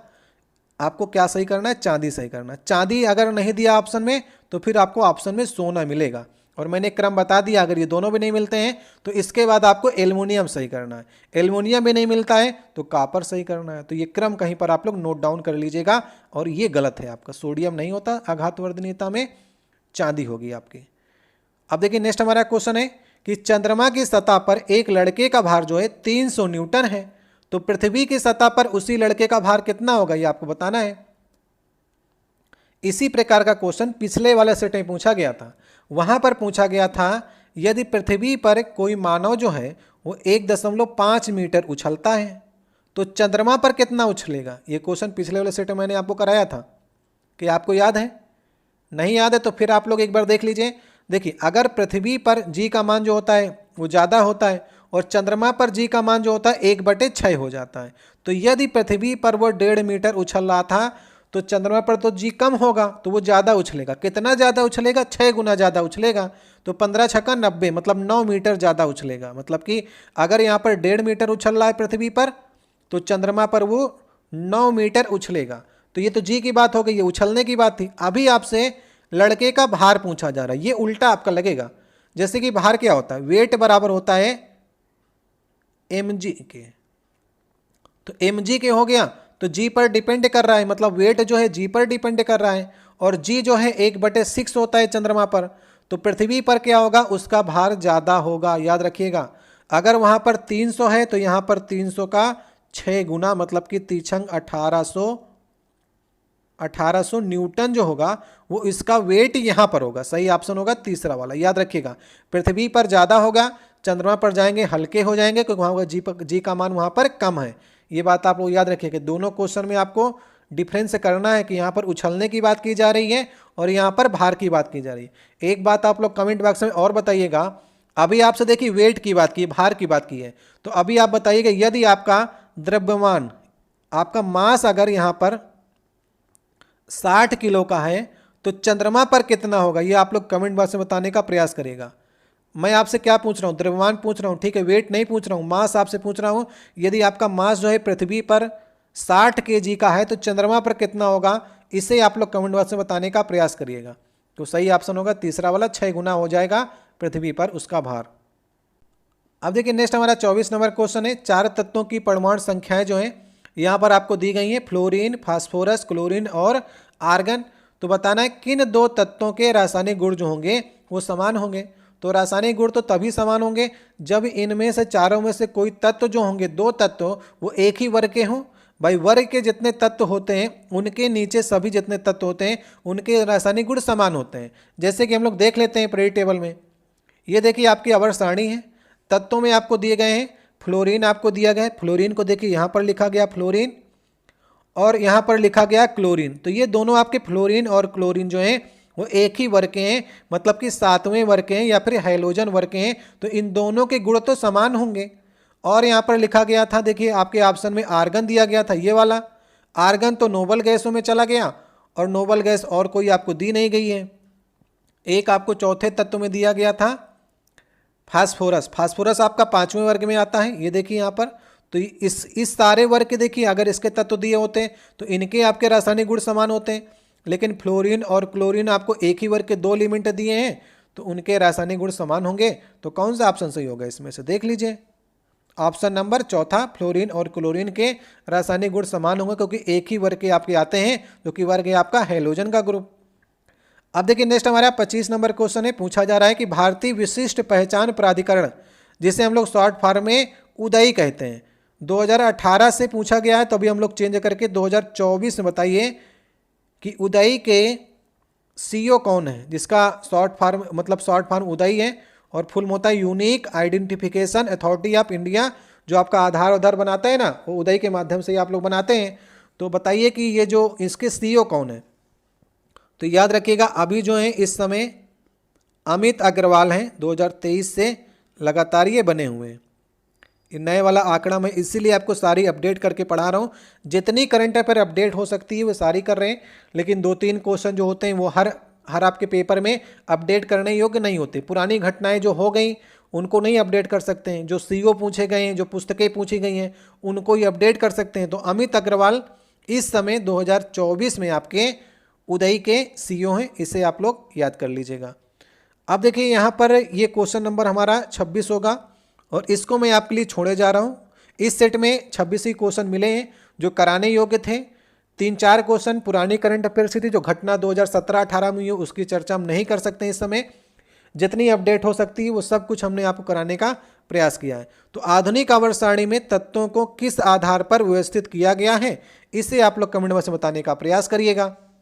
Speaker 1: आपको क्या सही करना है? चांदी सही करना है। चांदी अगर नहीं दिया ऑप्शन में तो फिर आपको ऑप्शन में सोना मिलेगा, और मैंने क्रम बता दिया। अगर ये दोनों भी नहीं मिलते हैं तो इसके बाद आपको एल्युमिनियम सही करना है, एल्युमिनियम भी नहीं मिलता है तो कॉपर सही करना है। तो ये क्रम कहीं पर आप लोग नोट डाउन कर लीजिएगा, और ये गलत है आपका, सोडियम नहीं होता आघात वर्धनीयता में, चांदी होगी आपकी। अब देखिए नेक्स्ट हमारा क्वेश्चन है कि चंद्रमा की सतह पर एक लड़के का भार जो है 300 न्यूटन है, तो पृथ्वी की सतह पर उसी लड़के का भार कितना होगा? ये आपको बताना है। इसी प्रकार का क्वेश्चन पिछले वाले सेट में पूछा गया था। वहां पर पूछा गया था यदि पृथ्वी पर कोई मानव जो है वो 1.5 मीटर उछलता है तो चंद्रमा पर कितना उछलेगा? ये क्वेश्चन पिछले वाले सेट में मैंने आपको कराया था, कि आपको याद है? नहीं याद है तो फिर आप लोग एक बार देख लीजिए। देखिए अगर पृथ्वी पर जी का मान जो होता है वो ज़्यादा होता है, और चंद्रमा पर जी का मान जो होता है 1/6 हो जाता है, तो यदि पृथ्वी पर वो 1.5 मीटर उछल रहा था तो चंद्रमा पर तो जी कम होगा, तो वो ज़्यादा उछलेगा। कितना ज़्यादा उछलेगा? 6 गुना ज़्यादा उछलेगा। तो 15 छक्का 90 मतलब 9 मीटर ज़्यादा उछलेगा। मतलब कि अगर यहाँ पर 1.5 मीटर उछल रहा है पृथ्वी पर, तो चंद्रमा पर वो 9 मीटर उछलेगा। तो ये तो जी की बात हो गई, ये उछलने की बात थी। अभी आपसे लड़के का भार पूछा जा रहा है, ये उल्टा आपका लगेगा। जैसे कि भार क्या होता है? वेट बराबर होता है mg के, तो mg के हो गया तो g पर डिपेंड कर रहा है, मतलब वेट जो है g पर डिपेंड कर रहा है, और g जो है 1/6 होता है चंद्रमा पर। तो पृथ्वी पर क्या होगा? उसका भार ज़्यादा होगा, याद रखिएगा। अगर वहाँ पर 300 है तो यहाँ पर 300 का 6 गुना, मतलब कि 3×1800 1800 न्यूटन जो होगा वो इसका वेट यहाँ पर होगा। सही ऑप्शन होगा तीसरा वाला, याद रखिएगा। पृथ्वी पर ज़्यादा होगा, चंद्रमा पर जाएंगे हल्के हो जाएंगे, क्योंकि वहाँ जी का मान वहाँ पर कम है। ये बात आप लोग याद रखिएगा। दोनों क्वेश्चन में आपको डिफरेंस करना है कि यहाँ पर उछलने की बात की जा रही है और यहाँ पर भार की बात की जा रही है। एक बात आप लोग कमेंट बॉक्स में और बताइएगा, अभी आपसे देखिए वेट की बात की, भार की बात की है, तो अभी आप बताइएगा यदि आपका द्रव्यमान, आपका मास अगर यहाँ पर 60 किलो का है तो चंद्रमा पर कितना होगा, ये आप लोग कमेंट बॉक्स में बताने का प्रयास करिएगा। मैं आपसे क्या पूछ रहा हूँ, द्रव्यमान पूछ रहा हूँ, ठीक है, वेट नहीं पूछ रहा हूँ, मास आपसे पूछ रहा हूँ। यदि आपका मास जो है पृथ्वी पर 60 kg का है तो चंद्रमा पर कितना होगा, इसे आप लोग कमेंट बॉक्स में बताने का प्रयास करिएगा। तो सही ऑप्शन होगा तीसरा वाला, 6 गुना हो जाएगा पृथ्वी पर उसका भार। अब देखिए नेक्स्ट हमारा 24 नंबर क्वेश्चन है। 4 तत्वों की परमाणु संख्याएं जो हैं यहाँ पर आपको दी गई हैं, फ्लोरीन, फास्फोरस, क्लोरीन और आर्गन। तो बताना है किन 2 तत्वों के रासायनिक गुण जो होंगे वो समान होंगे। तो रासायनिक गुण तो तभी समान होंगे जब इनमें से चारों में से कोई तत्व जो होंगे, 2 तत्व, वो एक ही वर्ग के हों। भाई वर्ग के जितने तत्व होते हैं उनके नीचे सभी जितने तत्व होते हैं उनके रासायनिक गुण समान होते हैं। जैसे कि हम लोग देख लेते हैं पीरियड टेबल में, ये देखिए आपकी आवर्त सारणी है, तत्वों में आपको दिए गए हैं, फ्लोरीन आपको दिया गया है, फ्लोरीन को देखिए यहाँ पर लिखा गया फ्लोरीन और यहाँ पर लिखा गया क्लोरीन। तो ये दोनों आपके फ्लोरीन और क्लोरीन जो हैं वो एक ही वर्ग के हैं, मतलब कि 7वें वर्ग के हैं या फिर हैलोजन वर्ग के हैं। तो इन दोनों के गुण तो समान होंगे। और यहाँ पर लिखा गया था, देखिए आपके ऑप्शन में आर्गन दिया गया था, ये वाला आर्गन तो नोबल गैसों में चला गया और नोबल गैस और कोई आपको दी नहीं गई है। एक आपको चौथे तत्व में दिया गया था फास्फोरस, फास्फोरस आपका 5वें वर्ग में आता है, ये देखिए यहाँ पर। तो इस सारे वर्ग के देखिए अगर इसके तत्व दिए होते हैं तो इनके आपके रासायनिक गुण समान होते हैं, लेकिन फ्लोरीन और क्लोरीन आपको एक ही वर्ग के 2 एलिमेंट दिए हैं तो उनके रासायनिक गुण समान होंगे। तो कौन सा ऑप्शन सही होगा इसमें से, देख लीजिए ऑप्शन नंबर चौथा, फ्लोरीन और क्लोरीन के रासायनिक गुण समान होंगे क्योंकि एक ही वर्ग के आपके आते हैं, जो कि वर्ग है आपका हैलोजन का ग्रुप। अब देखिए नेक्स्ट हमारा 25 नंबर क्वेश्चन है। पूछा जा रहा है कि भारतीय विशिष्ट पहचान प्राधिकरण, जिसे हम लोग शॉर्ट फॉर्म में उदई कहते हैं, 2018 से पूछा गया है, तो अभी हम लोग चेंज करके 2024 में बताइए कि उदई के सीईओ कौन है, जिसका शॉर्ट फॉर्म उदई है और फुल होता है unique identification authority of India. जो आपका आधार उधार बनाता है ना, वो उदई के माध्यम से ही आप लोग बनाते हैं। तो बताइए कि ये जो इसके सीईओ कौन है। तो याद रखिएगा अभी जो है इस समय अमित अग्रवाल हैं, 2023 से लगातार ये बने हुए हैं। ये नए वाला आंकड़ा मैं इसीलिए आपको सारी अपडेट करके पढ़ा रहा हूँ। जितनी करंट अफेयर अपडेट हो सकती है वो सारी कर रहे हैं, लेकिन 2-3 क्वेश्चन जो होते हैं वो हर आपके पेपर में अपडेट करने योग्य नहीं होते। पुरानी घटनाएं जो हो गई उनको नहीं अपडेट कर सकते हैं, जो सीईओ पूछे गए हैं, जो पुस्तकें पूछी गई हैं उनको ही अपडेट कर सकते हैं। तो अमित अग्रवाल इस समय 2024 में आपके उदई के सीईओ हैं, इसे आप लोग याद कर लीजिएगा। अब देखिए यहाँ पर ये क्वेश्चन नंबर हमारा 26 होगा और इसको मैं आपके लिए छोड़े जा रहा हूँ। इस सेट में 26 ही क्वेश्चन मिले हैं जो कराने योग्य थे। 3-4 क्वेश्चन पुरानी करंट अफेयर से थी, जो घटना 2017-18 में हुई उसकी चर्चा हम नहीं कर सकते इस समय। जितनी अपडेट हो सकती है वो सब कुछ हमने आपको कराने का प्रयास किया है। तो आधुनिक आवर्त सारणी में तत्वों को किस आधार पर व्यवस्थित किया गया है, इसे आप लोग कमेंट बॉक्स में बताने का प्रयास करिएगा।